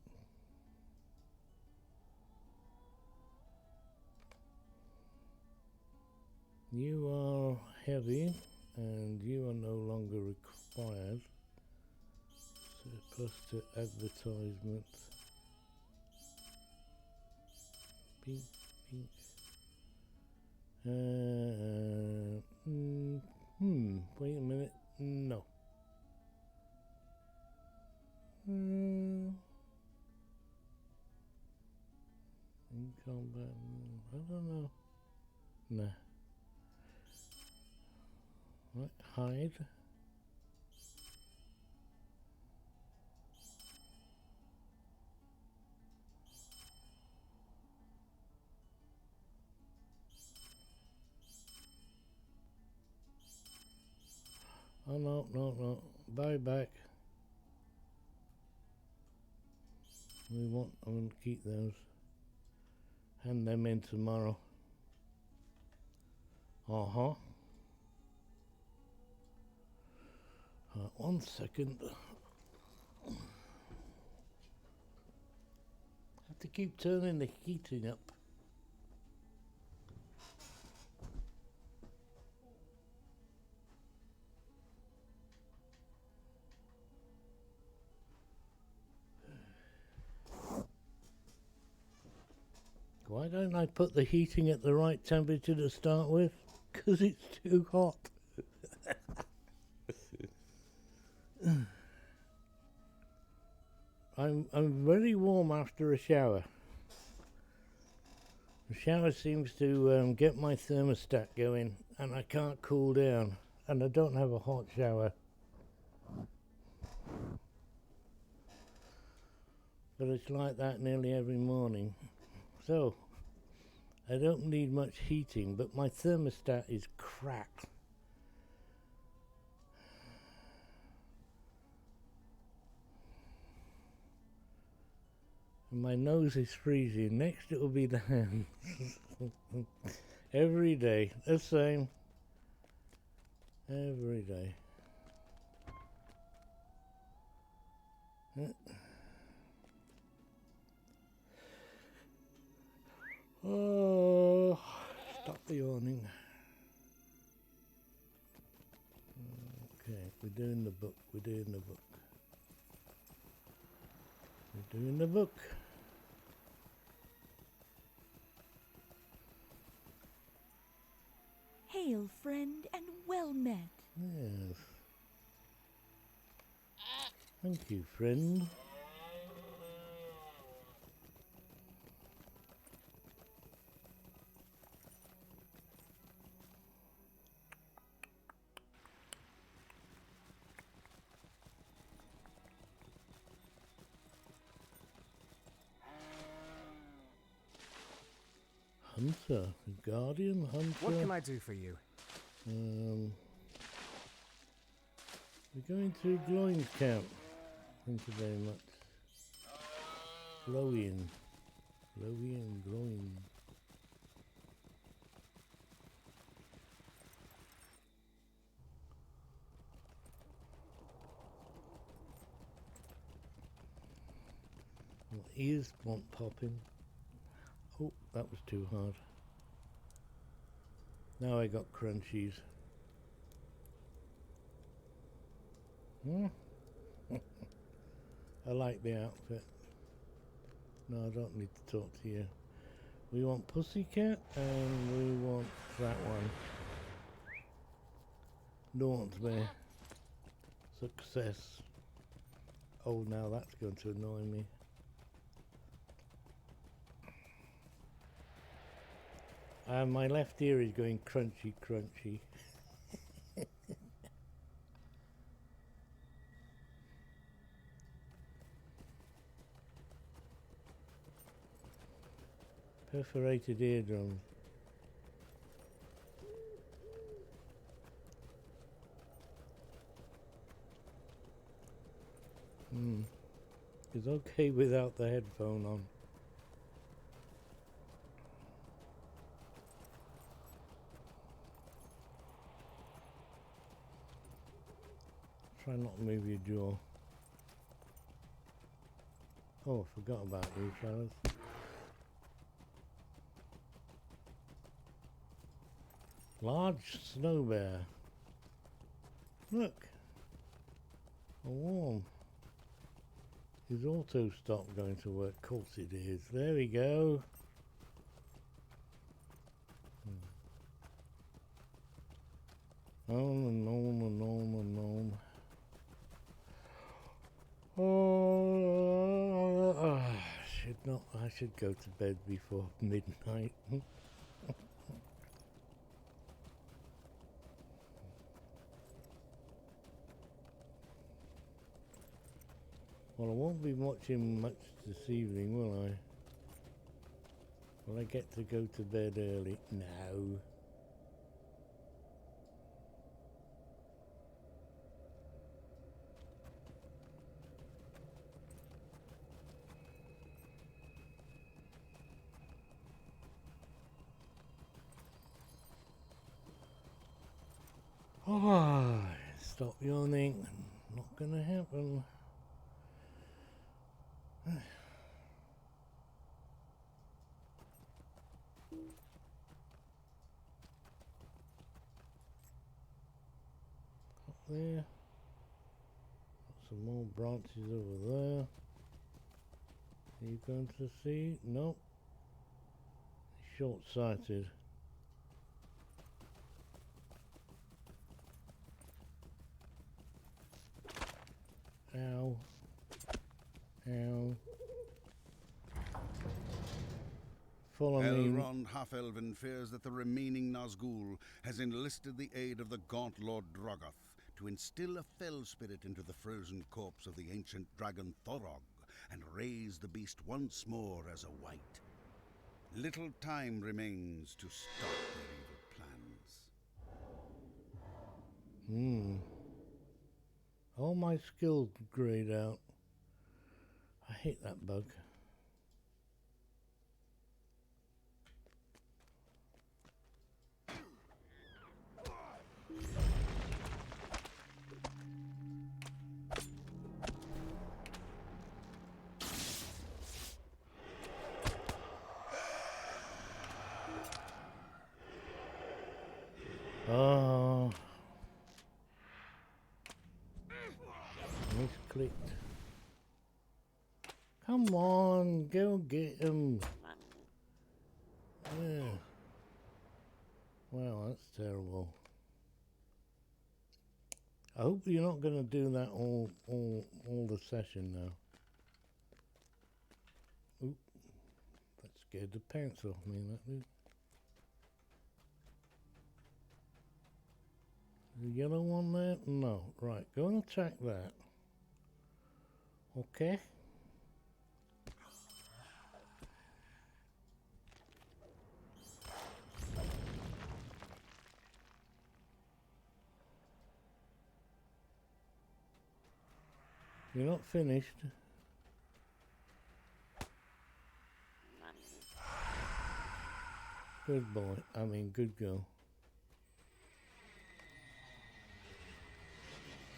You are heavy and you are no longer required. Surplus to advertisements. Beep, beep. Wait a minute. No. In combat. I don't know. Nah. Right, hide. Oh no. Buy back. I'm gonna keep those. Hand them in tomorrow. Uh-huh. 1 second. Have to keep turning the heating up. Why don't I put the heating at the right temperature to start with? 'Cause it's too hot. I'm very warm after a shower. The shower seems to get my thermostat going, and I can't cool down, and I don't have a hot shower. But it's like that nearly every morning. So, I don't need much heating, but my thermostat is crap. And my nose is freezing. Next it will be the hands. Every day, the same. Every day. Oh, stop the yawning. Okay, we're doing the book. We're doing the book. We're doing the book. Hail, friend, and well met. Yes. Thank you, friend. Hunter, guardian hunter. What can I do for you? We're going to Gloin's camp. Thank you very much. Laurelin. Gloin. My ears want popping. Oh, that was too hard. Now I got crunchies. I like the outfit. No, I don't need to talk to you. We want Pussycat and we want that one. Don't me. Success. Oh, now that's going to annoy me. And my left ear is going crunchy, crunchy. Perforated eardrum. is okay without the headphone on. Try not to move your jaw. Oh, I forgot about you fellas. Large snow bear. Look. A worm. His auto stopped going to work. Of course it is. There we go. Gnome. Oh, I should go to bed before midnight. Well, I won't be watching much this evening, will I? Will I get to go to bed early? No. Oh, stop yawning. Not gonna happen. Up there. Got some more branches over there. Are you going to see? Nope. Short-sighted. Ow. Ow. Follow me. Elrond Half-Elven fears that the remaining Nazgul has enlisted the aid of the gaunt Lord Drogoth to instill a fell spirit into the frozen corpse of the ancient dragon Thorog and raise the beast once more as a wight. Little time remains to stop their evil plans. All my skills grayed out. I hate that bug. Oh. Misclicked. Come on, go get him. Yeah. Wow, that's terrible. I hope you're not going to do that all the session now. Oop. That scared the pants off me, that did. The yellow one there? No. Right, go and attack that. Okay. You're not finished. Good boy. I mean, good girl.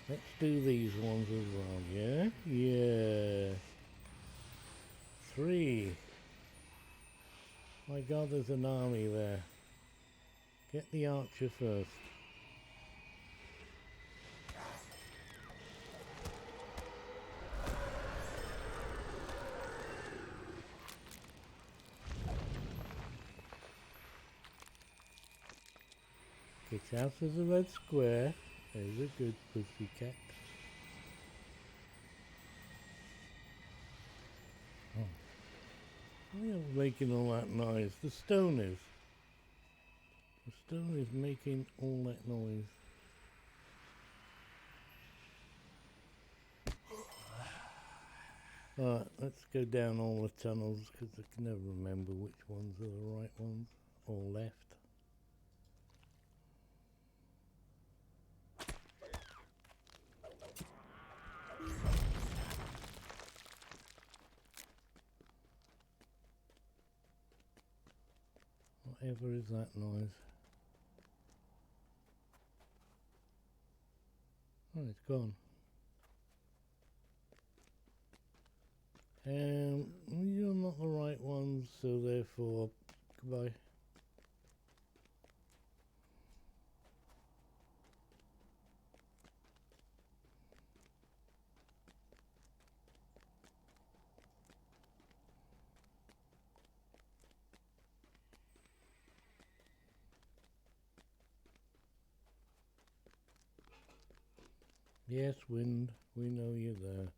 Let's do these ones as well, yeah? Yeah. 3. My God, there's an army there. Get the archer first. Get out of the red square. There's a good pussycat. Oh. Why are you making all that noise? The stone is. The stone is making all that noise. Alright, let's go down all the tunnels because I can never remember which ones are the right ones or left. Whatever is that noise? Oh, it's gone. You're not the right ones, so therefore, goodbye. Yes, wind, we know you're there.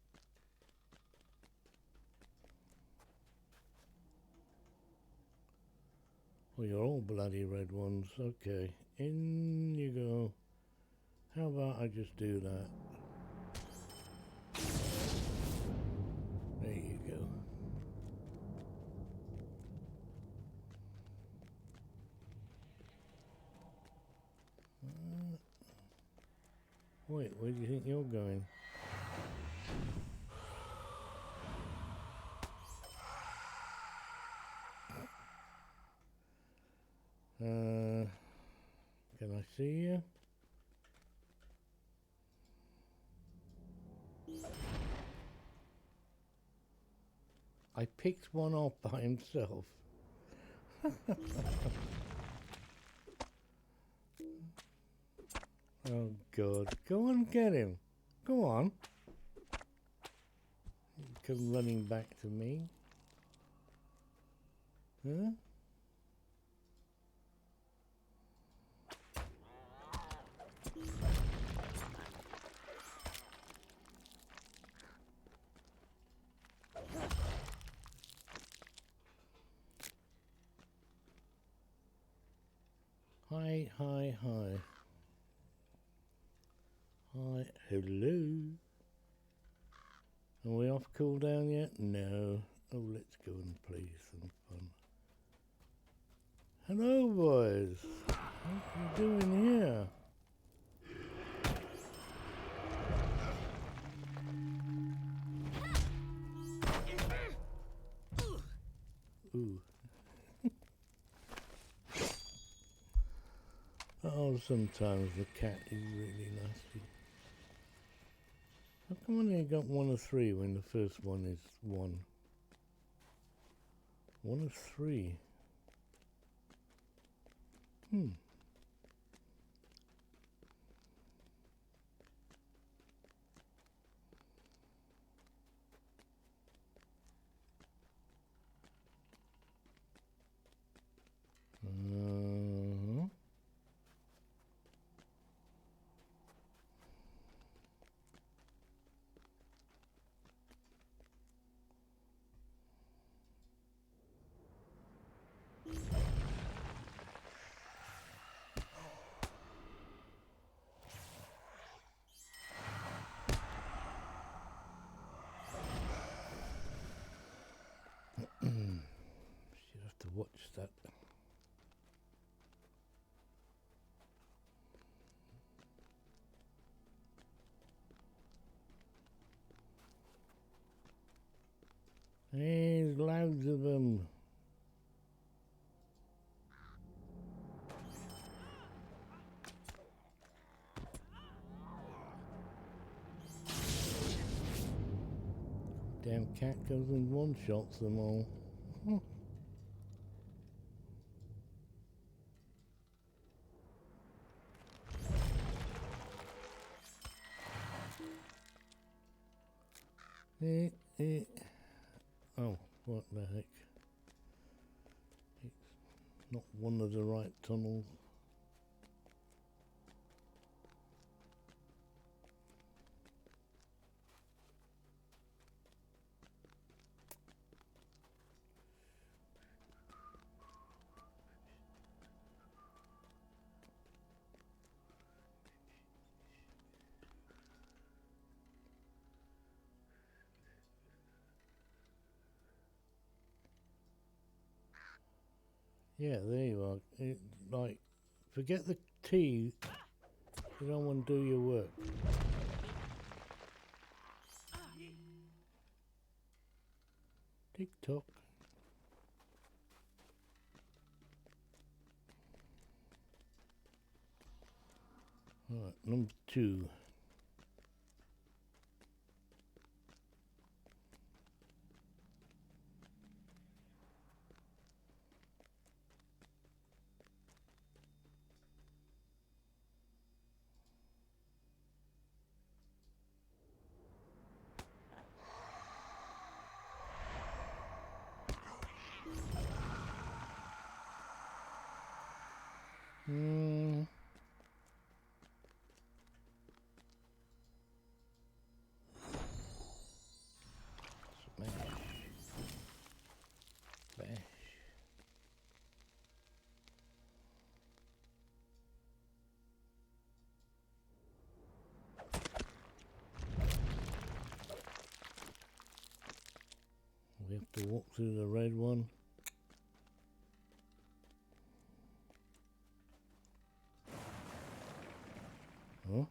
Well, you're all bloody red ones. Okay, in you go. How about I just do that? There you go. Wait, where do you think you're going? Can I see you? I picked one off by himself. Oh God, go on, get him. Go on. Come running back to me. Huh? Hi, hi, hi. Hi, hello. Are we off cooldown yet? No. Oh, let's go and play some fun. Hello, boys. What are you doing here? Ooh. Oh, sometimes the cat is really nasty. How come I only got 1 of 3 when the first one is 1? 1 of 3. Should have to watch that. There's loads of them. Damn cat goes and one-shots them all. Oh, what the heck. It's not one of the right tunnels. Yeah, there you are. Like, forget the T. You don't want to do your work. Tick tock. Right, number 2. Smash. Bash. We have to walk through the red one. Huh?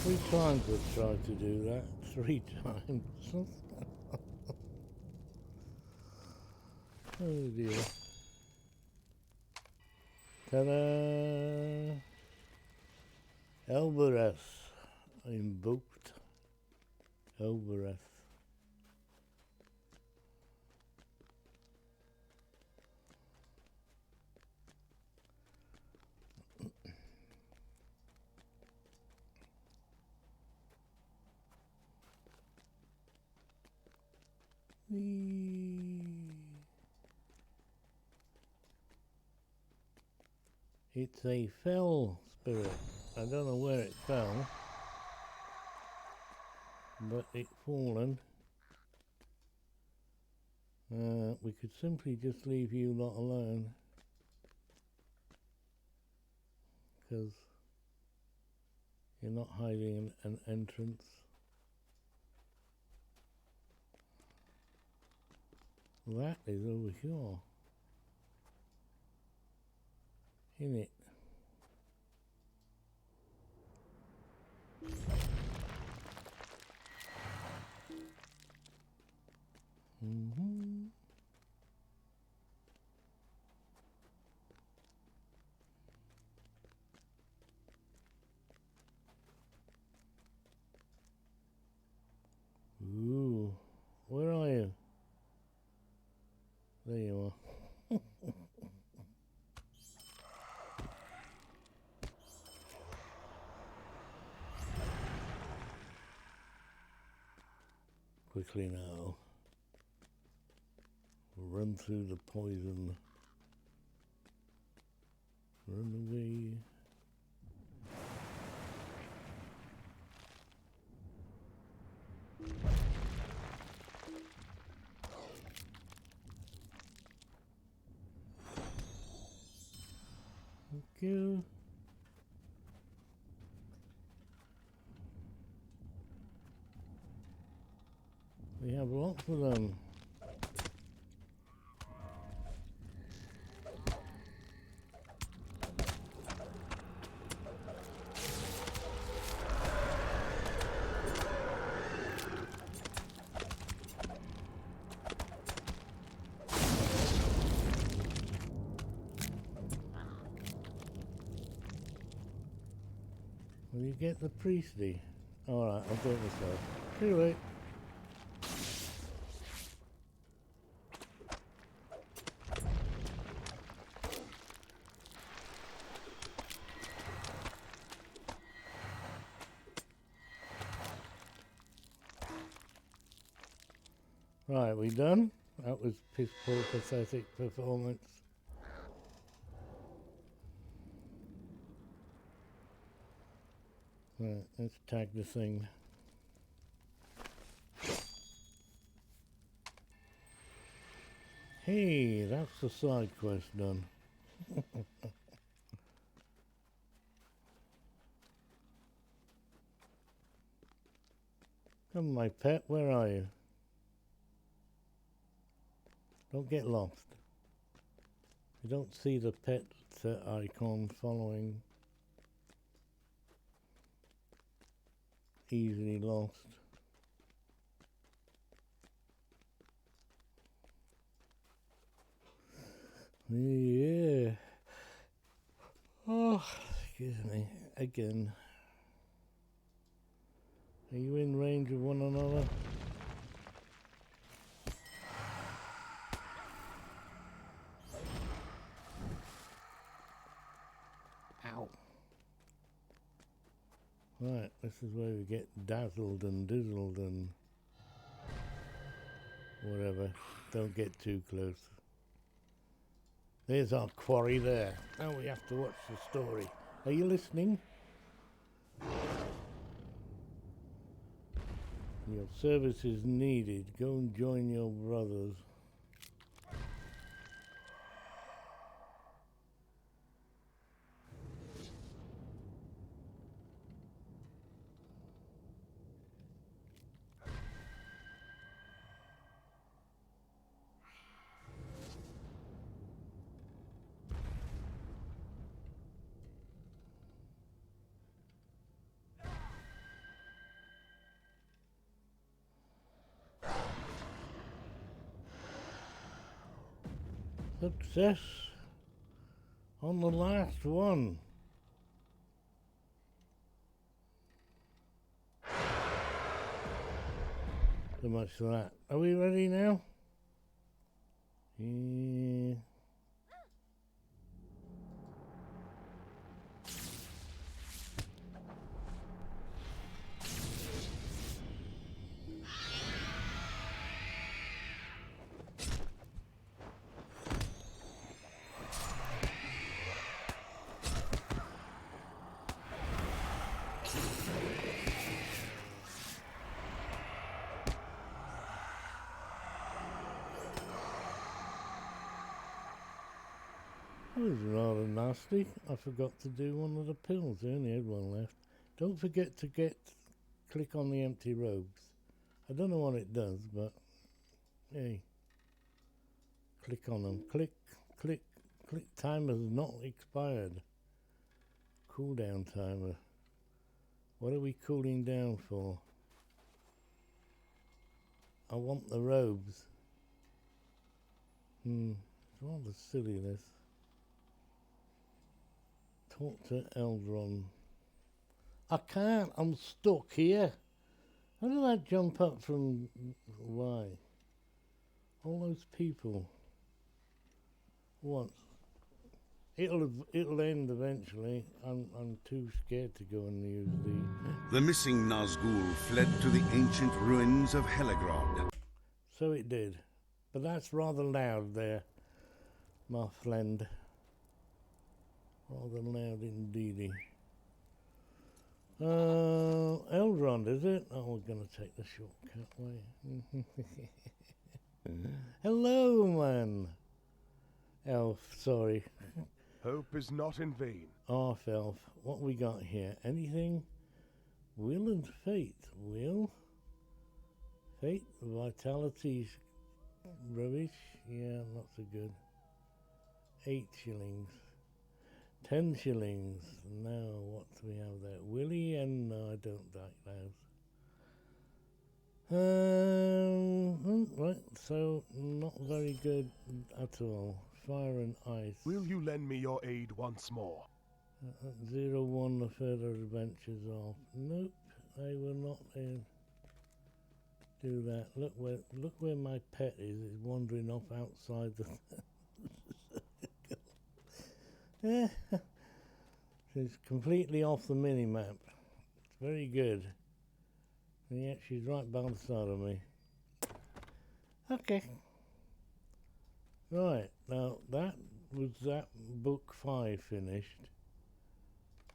Three times I've tried to do that. 3 times. Oh dear. Ta-da! Elbereth. Invoked Elbereth. It's a fell spirit. I don't know where it fell, but it's fallen. We could simply just leave you lot alone, because you're not hiding an entrance. That is over here, isn't it? Ooh, where are you? There you are. Quickly now. Run through the poison. Run away. Thank you. We have lots of them. Will you get the priesty? Alright, I'll do it myself. See you later. Right, we done? That was piss poor, pathetic performance. Right, let's tag the thing. Hey, that's the side quest done. Come, my pet, where are you? Don't get lost. You don't see the pet icon following. Easily lost. Yeah. Oh, excuse me. Again. Are you in range of one another? Ow. Right, this is where we get dazzled and dizzled and whatever. Don't get too close. There's our quarry there. Now we have to watch the story. Are you listening? Your service is needed. Go and join your brothers. Success on the last one. So much for that. Are we ready now? Yeah. That was rather nasty. I forgot to do one of the pills. I only had one left. Don't forget to click on the empty robes. I don't know what it does, but hey, click on them. Click, click, click. Timer's not expired. Cooldown timer. What are we cooling down for? I want the robes. It's rather silly, this. Talk to Eldron. I can't. I'm stuck here. How did I jump up from... Why? All those people. What? It'll end eventually. I'm too scared to go and use the... The missing Nazgul fled to the ancient ruins of Helegrod. So it did. But that's rather loud there, my friend. Rather loud indeedy. Eldron, is it? Oh, we're going to take the shortcut way. Hello, man. Elf, sorry. Hope is not in vain. Half elf. What we got here? Anything? Will and fate. Will? Fate? Vitality's rubbish. Yeah, not so good. 8 shillings. 10 shillings. Now, what do we have there? Willy and... No, I don't like those. Right, so not very good at all. Fire and ice. Will you lend me your aid once more? 01, the further adventures off. Nope, I will not do that. Look where my pet is. It's wandering off outside the... She's completely off the mini-map. It's very good. And yet she's right by the side of me. Okay. Right, now that was that book 5 finished.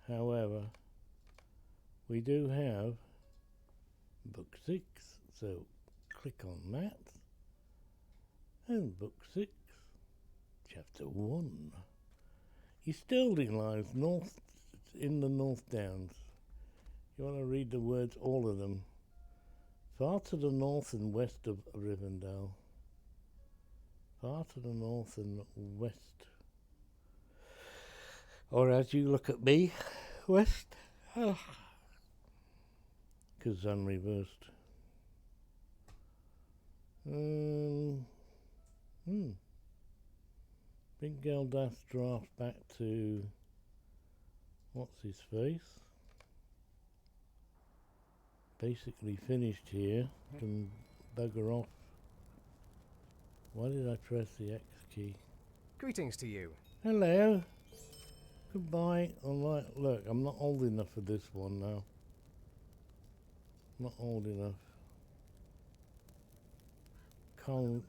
However, we do have book 6, so click on that. And book 6, chapter 1. Eastilding lies north in the North Downs. You want to read the words, all of them. Far to the north and west of Rivendell. Far to the north and west Or as you look at me, West. Because I'm reversed. Big Geldas draft back to what's his face? Basically finished here. Can bugger off. Why did I press the X key? Greetings to you. Hello. Goodbye. Alright, look, I'm not old enough for this one now. Not old enough.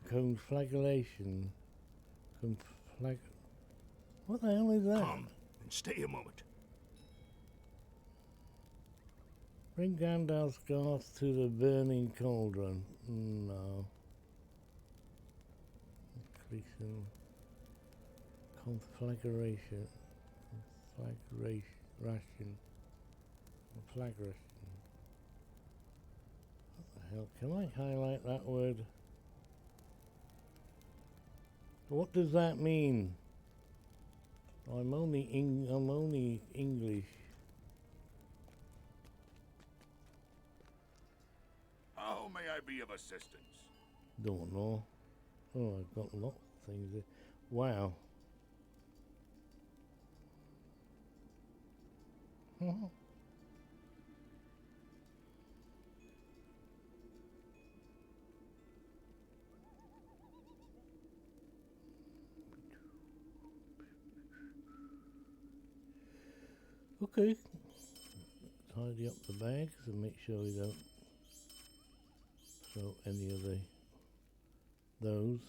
Conflagration. What the hell is that? Come and stay a moment. Bring Gandalf's gas to the burning cauldron. No. Increasing conflagration. Conflagration. What the hell? Can I highlight that word? What does that mean? I'm only English. How may I be of assistance? Don't know. Oh, I've got lots of things there. Wow. Okay. Tidy up the bags and make sure we don't throw any of those.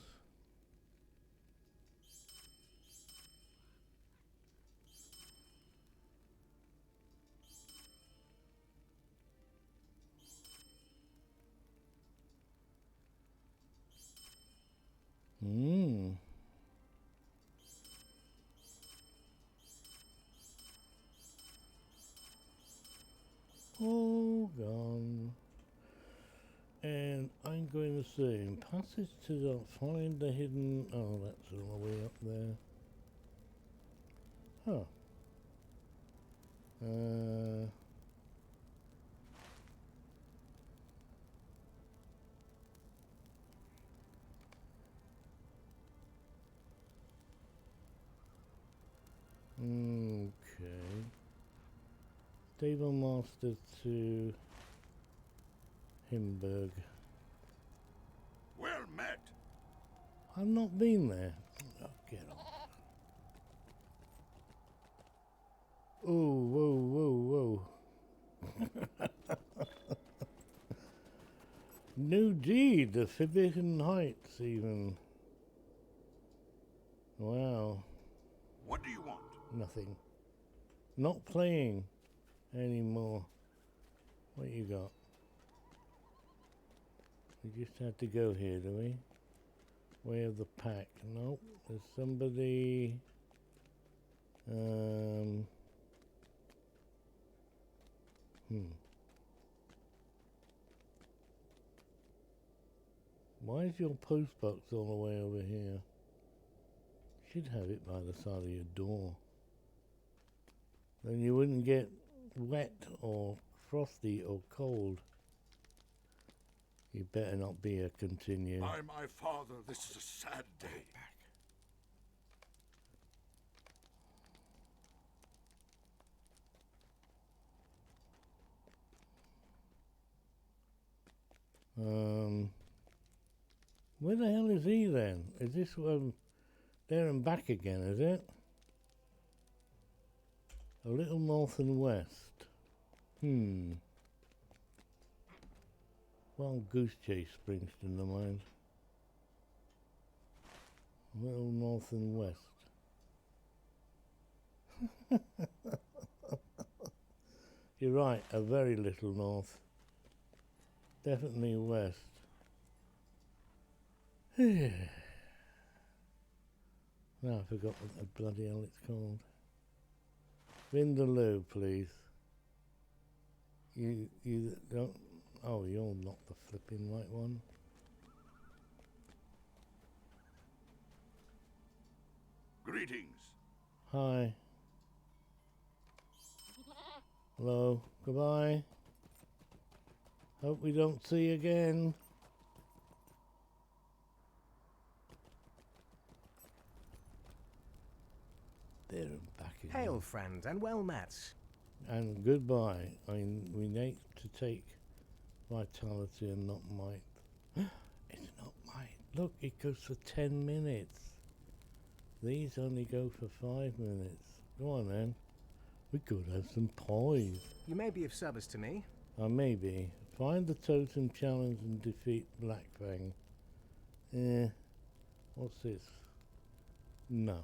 All gone. And I'm going to say, passage to the find the hidden. Oh, that's all the way up there. Huh. Okay. Stable Master to Himberg. Well met. I've not been there. Oh, get on. Oh, whoa. No deed, the Forbidden Heights even. Wow. What do you want? Nothing. Not playing anymore. What you got? We just have to go here, do we? Way of the pack. Nope. There's somebody. Why is your postbox all the way over here? Should have it by the side of your door. Then you wouldn't get wet or frosty or cold. You better not be a continue. By my father, this is a sad day. Where the hell is he then? Is this there and back again, is it? A little north and west. Wild Goose Chase springs to the mind. A little north and west. You're right, a very little north. Definitely west. Now I forgot what the bloody hell it's called. Vindaloo, please. You don't. Oh, you're not the flipping right one. Greetings. Hi. Hello. Goodbye. Hope we don't see you again. There and back again. Hail, friend, and well met. And goodbye. We need to take vitality and not might. It's not might. Look, it goes for 10 minutes. These only go for 5 minutes. Go on then. We could have some pies. You may be of service to me. Maybe. Find the totem challenge and defeat Blackfang. What's this? No.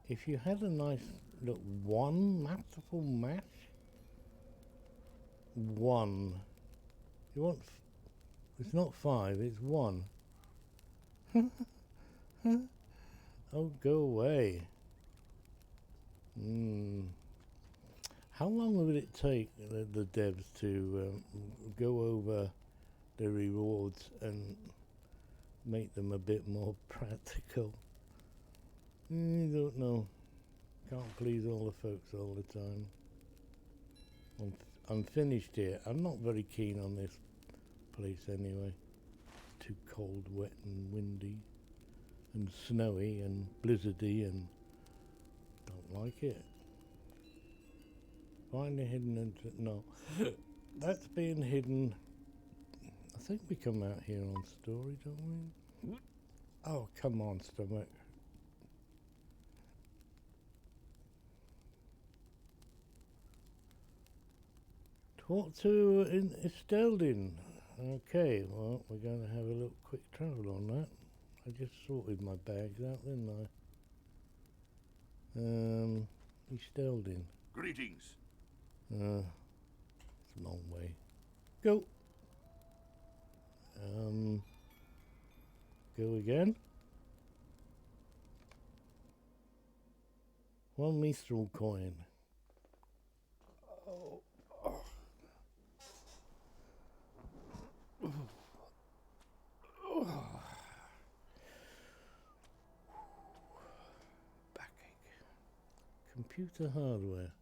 If you had a nice, look, one masterful match? One. You want, it's not 5, it's 1. Oh, go away. How long would it take the devs to go over the rewards and make them a bit more practical? I don't know. Can't please all the folks all the time. I'm finished here. I'm not very keen on this place anyway. Too cold, wet and windy and snowy and blizzardy and don't like it. Find a hidden no. That's being hidden. I think we come out here on story, don't we? Oh, come on, stomach. Talk to Esteldin. Okay, well, we're going to have a little quick travel on that. I just sorted my bags out, didn't I? Esteldin. Greetings. It's a long way. Go. Go again. 1 Mistral coin. Backache. Computer hardware.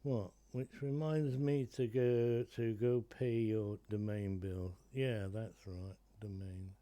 What? Which reminds me to go pay your domain bill. Yeah, that's right. Domain.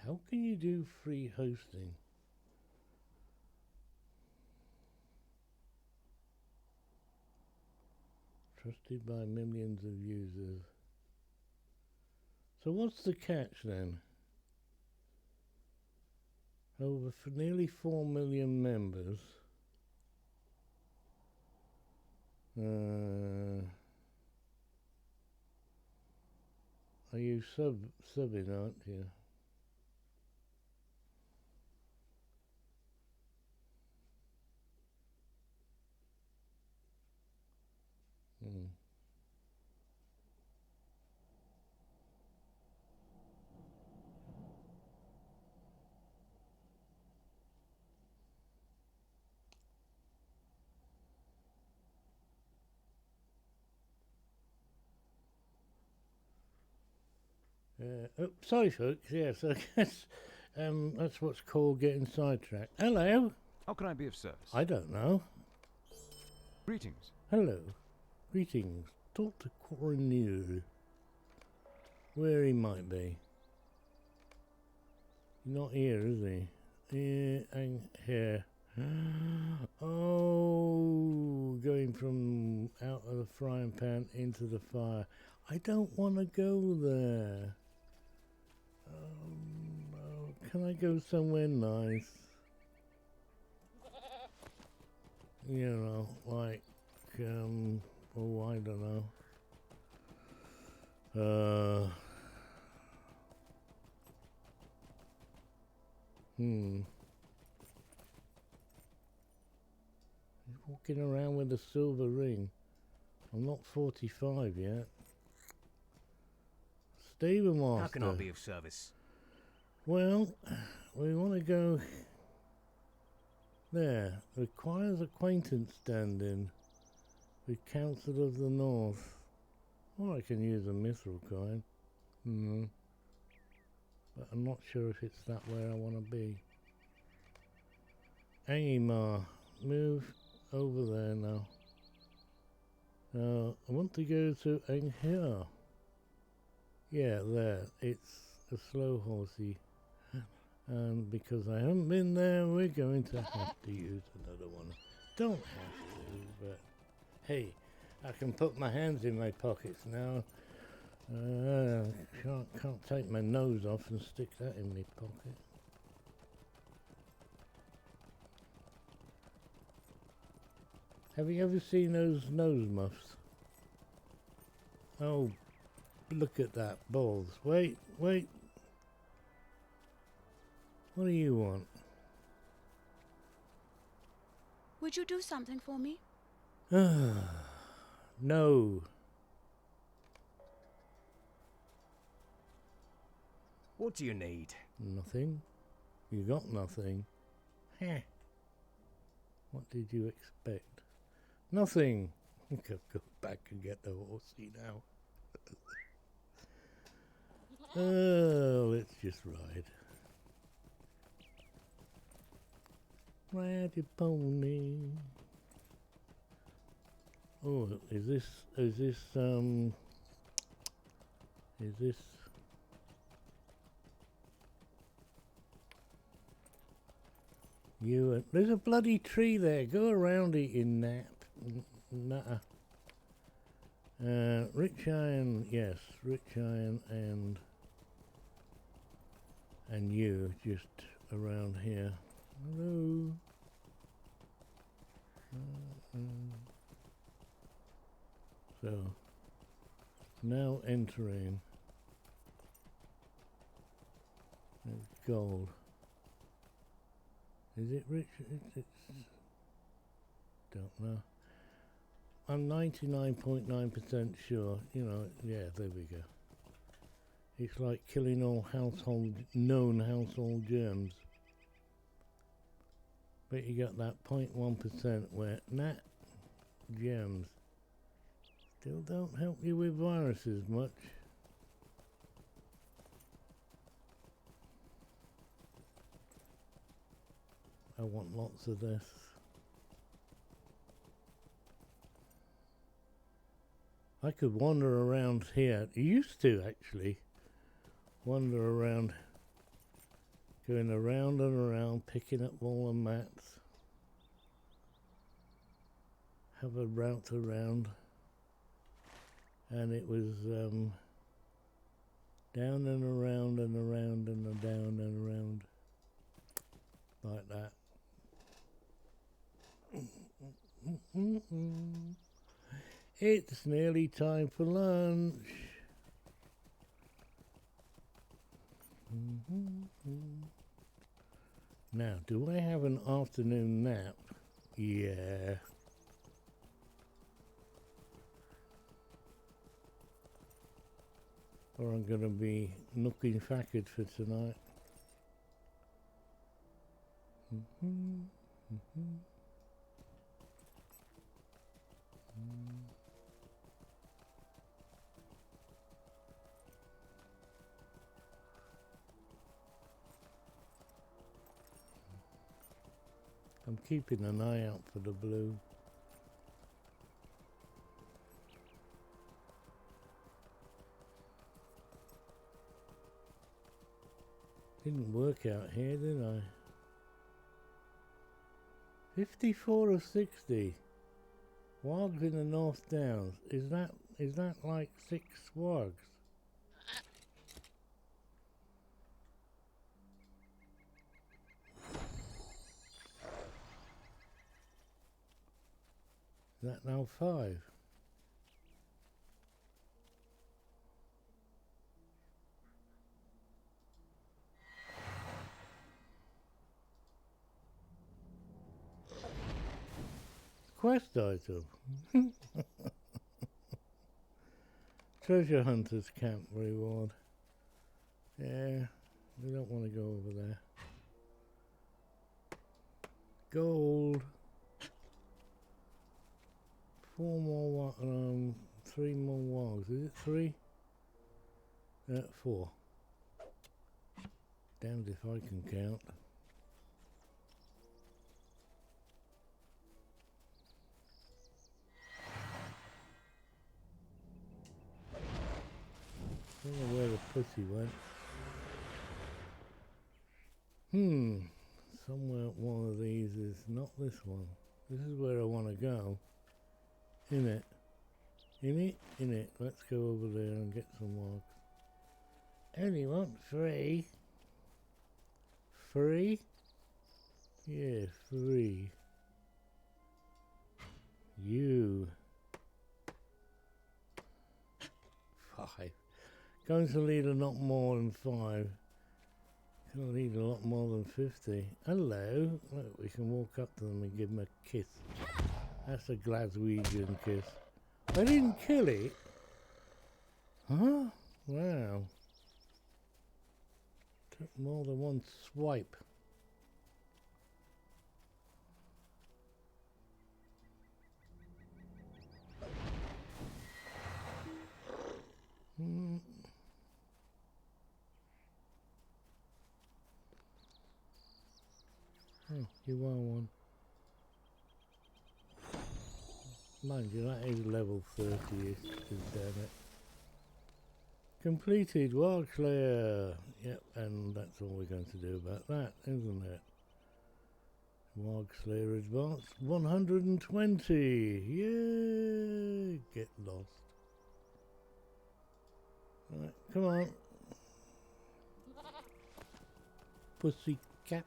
How can you do free hosting? Trusted by millions of users. So what's the catch then? Over for nearly 4 million members. Are you subbing, aren't you? Oh, sorry, folks. Yes, I guess that's what's called getting sidetracked. Hello. How can I be of service? I don't know. Greetings. Hello. Greetings. Talk to Cornel. Where he might be. He's not here, is he? And here. Oh, going from out of the frying pan into the fire. I don't want to go there. No. Can I go somewhere nice? You know, like, oh, I don't know. He's walking around with a silver ring. I'm not 45 yet. Stable Master. How can I be of service? Well, we want to go there. Requires acquaintance standing with Council of the North. Or I can use a mithril coin. But I'm not sure if it's that where I want to be. Angmar, move over there now. Now, I want to go to Anghir. Yeah, there. It's a slow horsey. And because I haven't been there, we're going to have to use another one. Don't have to, but hey, I can put my hands in my pockets now. Can't take my nose off and stick that in my pocket. Have you ever seen those nose muffs? Oh, look at that, balls. Wait. What do you want? Would you do something for me? No. What do you need? Nothing. You got nothing. Heh. What did you expect? Nothing. I could go back and get the horsey now. Let's just ride. Ride your pony. Oh, is this you? There's a bloody tree there. Go around it, you nap. Nutter. Rich iron, yes, rich iron and you just around here. Hello. So now entering gold. Is it rich? It's don't know. I'm 99.9% sure. You know, yeah, there we go. It's like killing all known household germs. But you got that 0.1% where germs still don't help you with viruses much. I want lots of this. I could wander around here. I used to actually wander around, going around and around, picking up all the mats. Have a route around, and it was down and around and around and down and around like that. It's nearly time for lunch. Now, do I have an afternoon nap? Yeah. Or I'm going to be nooking facked for tonight. I'm keeping an eye out for the blue. Didn't work out here, did I? 54 of 60. Wogs in the North Downs. Is that like 6 wogs? Is that now 5? Quest item. Treasure Hunter's Camp reward. Yeah, we don't want to go over there. Gold. 4 more, 3 more wogs. Is it 3? 4. Damned if I can count. I don't know where the pussy went. Somewhere one of these is not this one. This is where I want to go. In it. In it? In it. Let's go over there and get some wogs. Only want 3. 3? Yeah, 3. You. 5. Going to need a lot more than 5. Going to need a lot more than 50. Hello. Look, we can walk up to them and give them a kiss. That's a Glaswegian kiss. I didn't kill it. Huh? Wow. Took more than one swipe. Oh, you are one. Mind you, that is level 30-ish, damn it. Completed, wild clear. Yep, and that's all we're going to do about that, isn't it? Wild clear advanced 120. Yay! Get lost. Right, come on. Pussy cat.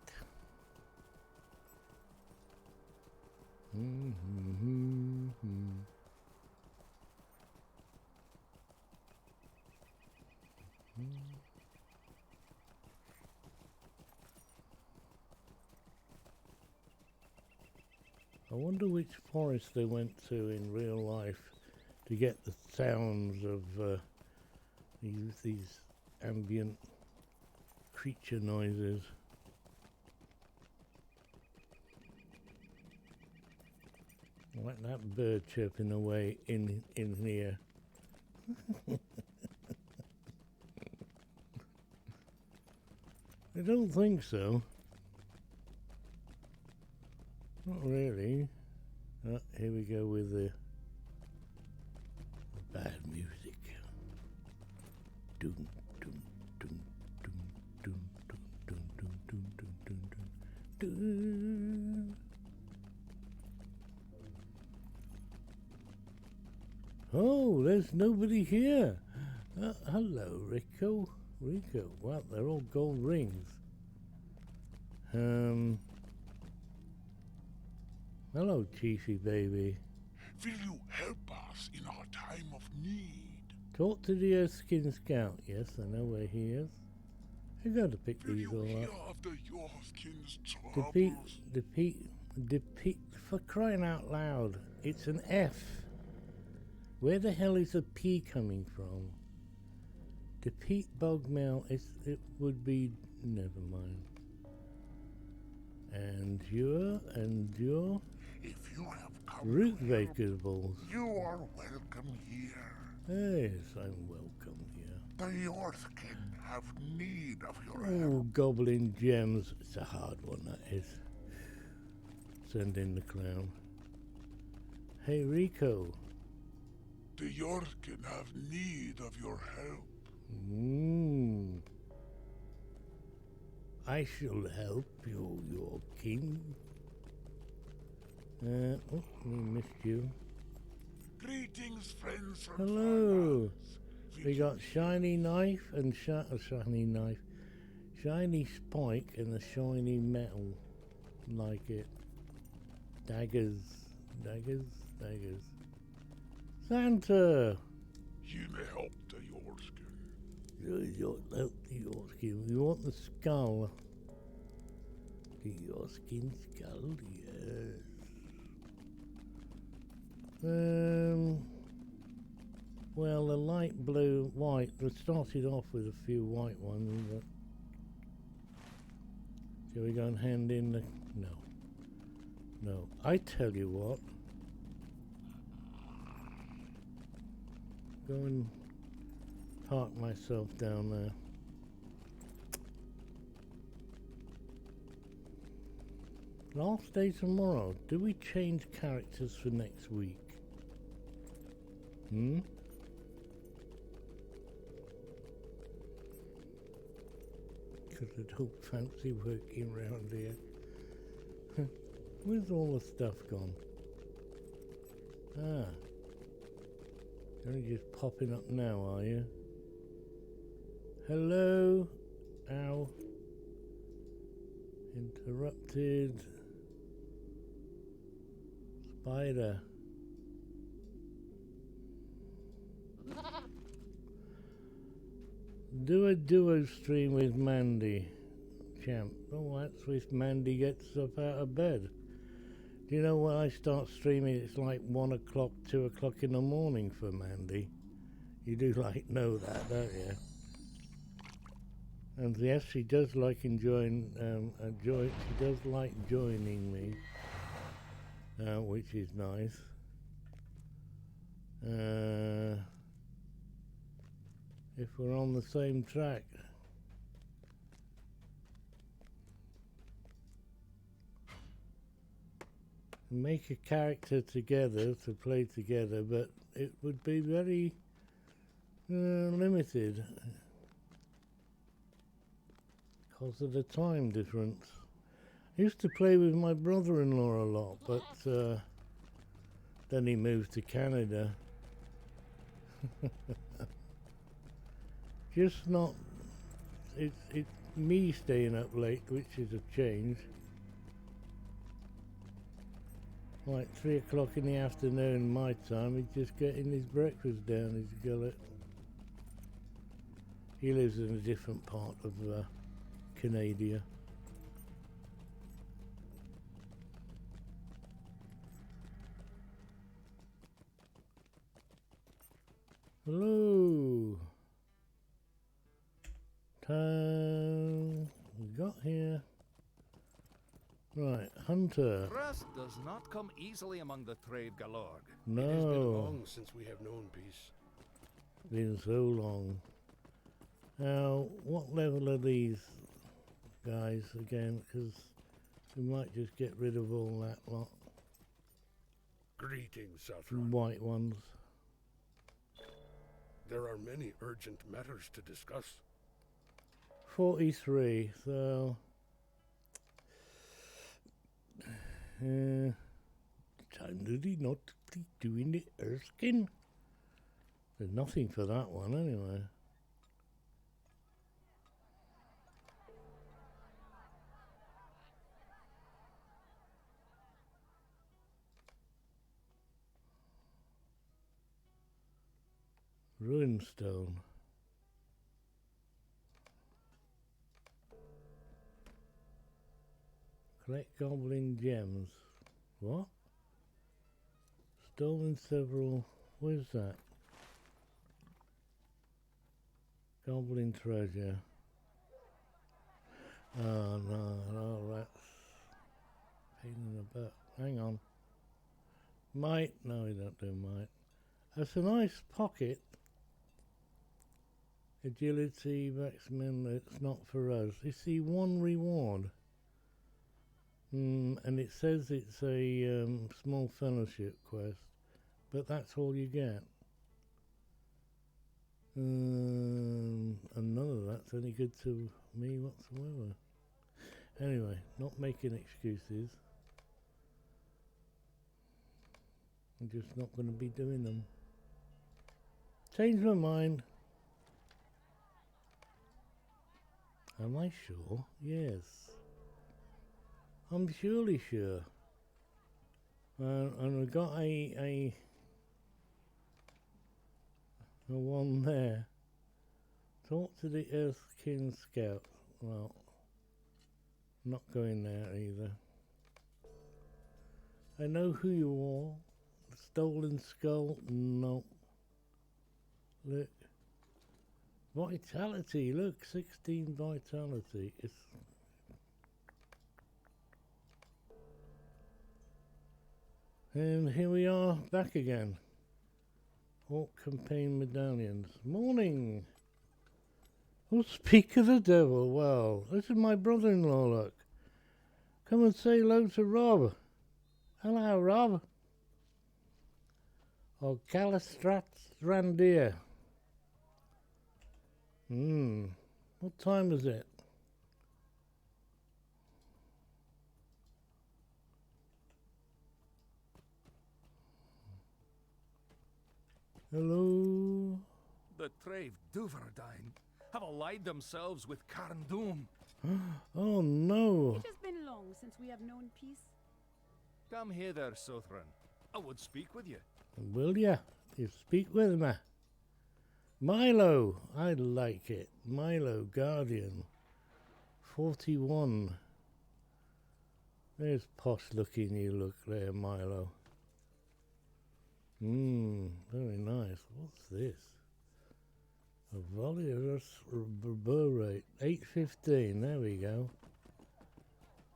I wonder which forest they went to in real life to get the sounds of these ambient creature noises. Like that bird chirping away in here. I don't think so. Not really. Oh, here we go with the bad music. Doom, doom, doom, doom, doom, doom, doom, doom, doom, doom, doom, doom. Oh, there's nobody here. Hello, Rico. Rico. Wow, they're all gold rings. Hello, Chiefy baby. Will you help us in our time of need? Talk to the Earthskin Scout. Yes, I know where he is. I gotta pick these all up. Of the Yorkins' troubles? Defeat, for crying out loud. It's an F. Where the hell is the P coming from? Defeat Bogmail, it would be, never mind. And you're, If you have come root to help, vegetables. you are welcome here. Yes, I'm welcome here. The Yorkkin have need of your Oh, help. goblin gems. It's a hard one, that is. Send in the clown. Hey, Rico. The Yorkkin have need of your help. I shall help you, your king. Oh, we missed you. Greetings, friends from Hello. Flanders. We got shiny knife and shiny knife, shiny spike and a shiny metal, like it. Daggers, daggers, daggers. Santa. You may help the Yorkkin. You help the Yorkskin. You want the skull? The Yorkskin skull, yes. Well, the light light blue, white. We started off with a few white ones, but shall we go and hand in the... No. No. I tell you what. Go and park myself down there. Last day tomorrow. Do we change characters for next week? Hmm? Because I don't fancy working around here. Where's all the stuff gone? Ah. You're only just popping up now, are you? Hello? Ow. Interrupted. Spider. Do a duo stream with Mandy. Champ. Oh, that's if Mandy gets up out of bed. Do you know when I start streaming it's like 1 o'clock, 2 o'clock in the morning for Mandy? You do like know that, don't you? And yes, she does like enjoying, she does like joining me, which is nice. If we're on the same track. Make a character together to play together, but it would be very limited because of the time difference. I used to play with my brother-in-law a lot, but then he moved to Canada. Just not, it's me staying up late, which is a change. Like 3 o'clock in the afternoon my time, he's just getting his breakfast down his gullet. He lives in a different part of Canada. Hello. Time we got here. Right, Hunter. Rest does not come easily among the Trade Galorg. No. It has been long since we have known peace. Been so long. Now, what level are these guys again? Because we might just get rid of all that lot. Greetings, Sathron. White ones. There are many urgent matters to discuss. 43, so... time did he not be doing the Erskine? There's nothing for that one anyway. Runestone. Collect goblin gems. What? Stolen several. Where's that? Goblin treasure. Oh no, that's pain in the butt. Hang on. Might. No, we don't do might. That's a nice pocket. Agility, maximum. It's not for us. You see, one reward. And it says it's a small fellowship quest, but that's all you get. And none of that's any good to me whatsoever. Anyway, not making excuses. I'm just not going to be doing them. Change my mind. Am I sure? Yes. I'm surely sure. And we've got a one there. Talk to the Earthkin Scout. Well, not going there either. I know who you are. The Stolen Skull? No. Look. Vitality, look, 16 vitality. It's and here we are back again. Orc campaign medallions. Morning. Oh, speak of the devil. Well, this is my brother-in-law, look. Come and say hello to Rob. Hello, Rob. Or Calistrat Randir. What time is it? Hello? The Trave Duverdine have allied themselves with Carndum. Oh no. It has been long since we have known peace. Come hither, Sothran. I would speak with you. Will ya? You speak with me. Milo, I like it. Milo, Guardian. 41. There's posh looking you look there, Milo. Very nice. What's this? A volley of burr rate. 8:15, there we go.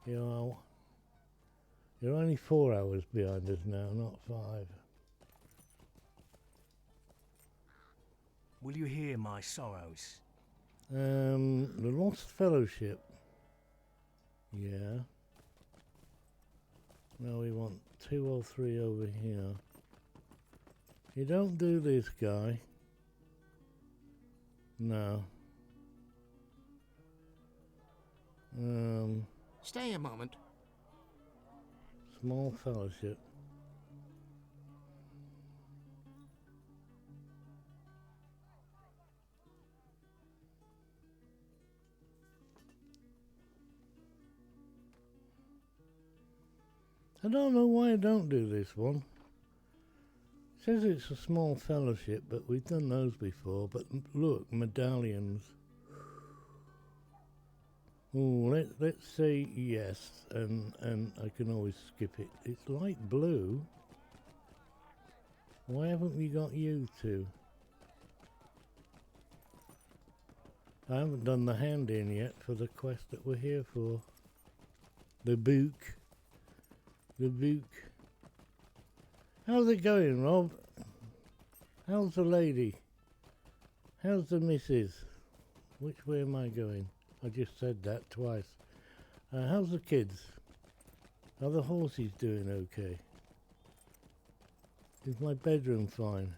You're only 4 hours behind us now, not 5. Will you hear my sorrows? The Lost Fellowship. Yeah. Now we want 2 or 3 over here. You don't do this, guy. No. Stay a moment. Small Fellowship. I don't know why I don't do this one. It says it's a small fellowship, but we've done those before. But look, medallions. Oh, let's say yes, and I can always skip it. It's light blue. Why haven't we got you two? I haven't done the hand in yet for the quest that we're here for. The book. The book. How's it going, Rob? How's the lady? How's the missus? Which way am I going? I just said that twice. How's the kids? Are the horses doing okay? Is my bedroom fine?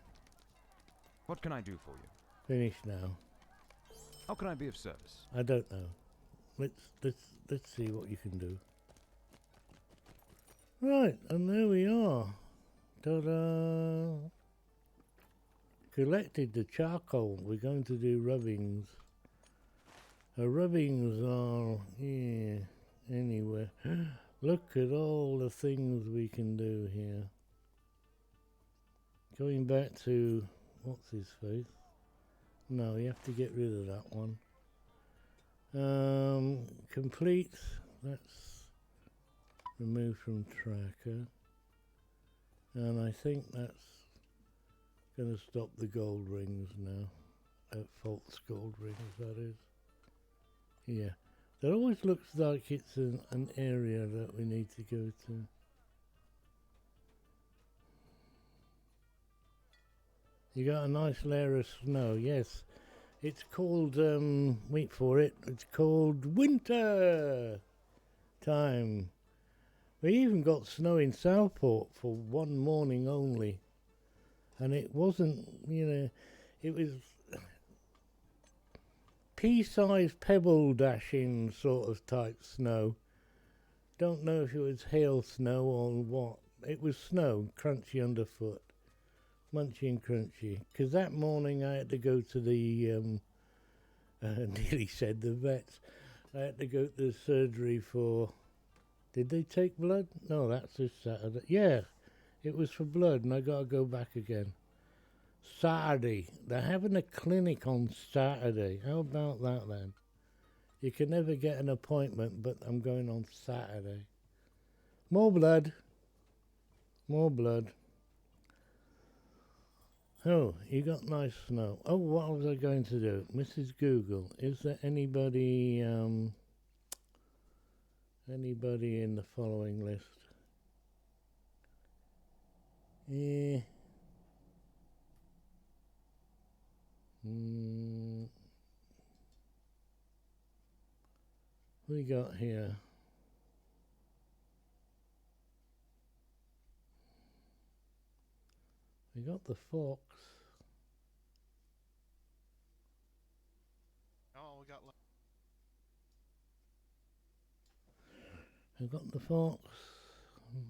What can I do for you? Finished now. How can I be of service? I don't know. Let's see what you can do. Right, and there we are. Ta-da! Collected the charcoal. We're going to do rubbings. Rubbings are here, anywhere. Look at all the things we can do here. Going back to, what's his face? No, you have to get rid of that one. Complete, that's removed from tracker. And I think that's going to stop the gold rings now. False gold rings, that is. Yeah. That always looks like it's an area that we need to go to. You got a nice layer of snow, yes. It's called, wait for it, it's called winter time. We even got snow in Southport for one morning only. And it wasn't, you know, it was pea-sized pebble dashing sort of type snow. Don't know if it was hail snow or what. It was snow, crunchy underfoot. Munchy and crunchy. Because that morning I had to go to the, nearly said the vets. I had to go to the surgery for, did they take blood? No, that's this Saturday. Yeah, it was for blood and I got to go back again. Saturday. They're having a clinic on Saturday. How about that then? You can never get an appointment, but I'm going on Saturday. More blood. More blood. Oh, you got nice snow. Oh, what was I going to do? Mrs. Google, is there anybody in the following list? What we got here? We got the fox. Oh, we got. I got the fox.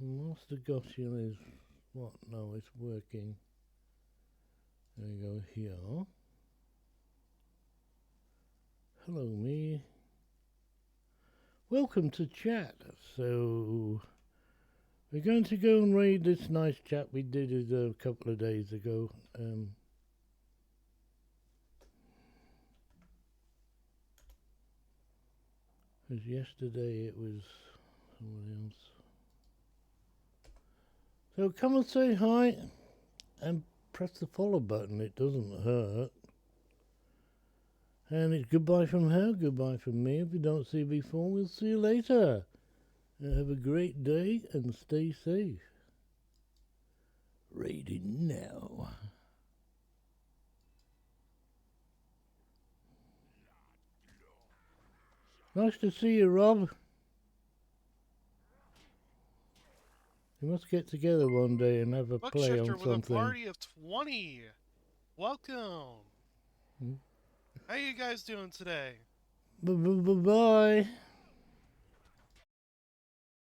Master Goshen is what? No, it's working. There we go here. Hello, me. Welcome to chat. So we're going to go and raid this nice chat we did it a couple of days ago. Because yesterday it was somebody else. So come and say hi and press the follow button. It doesn't hurt. And it's goodbye from her, goodbye from me. If we don't see you before, we'll see you later. Have a great day and stay safe. Raiding now. Nice to see you, Rob. We must get together one day and have a play on something. With a party of 20. Welcome. How you guys doing today? Bye.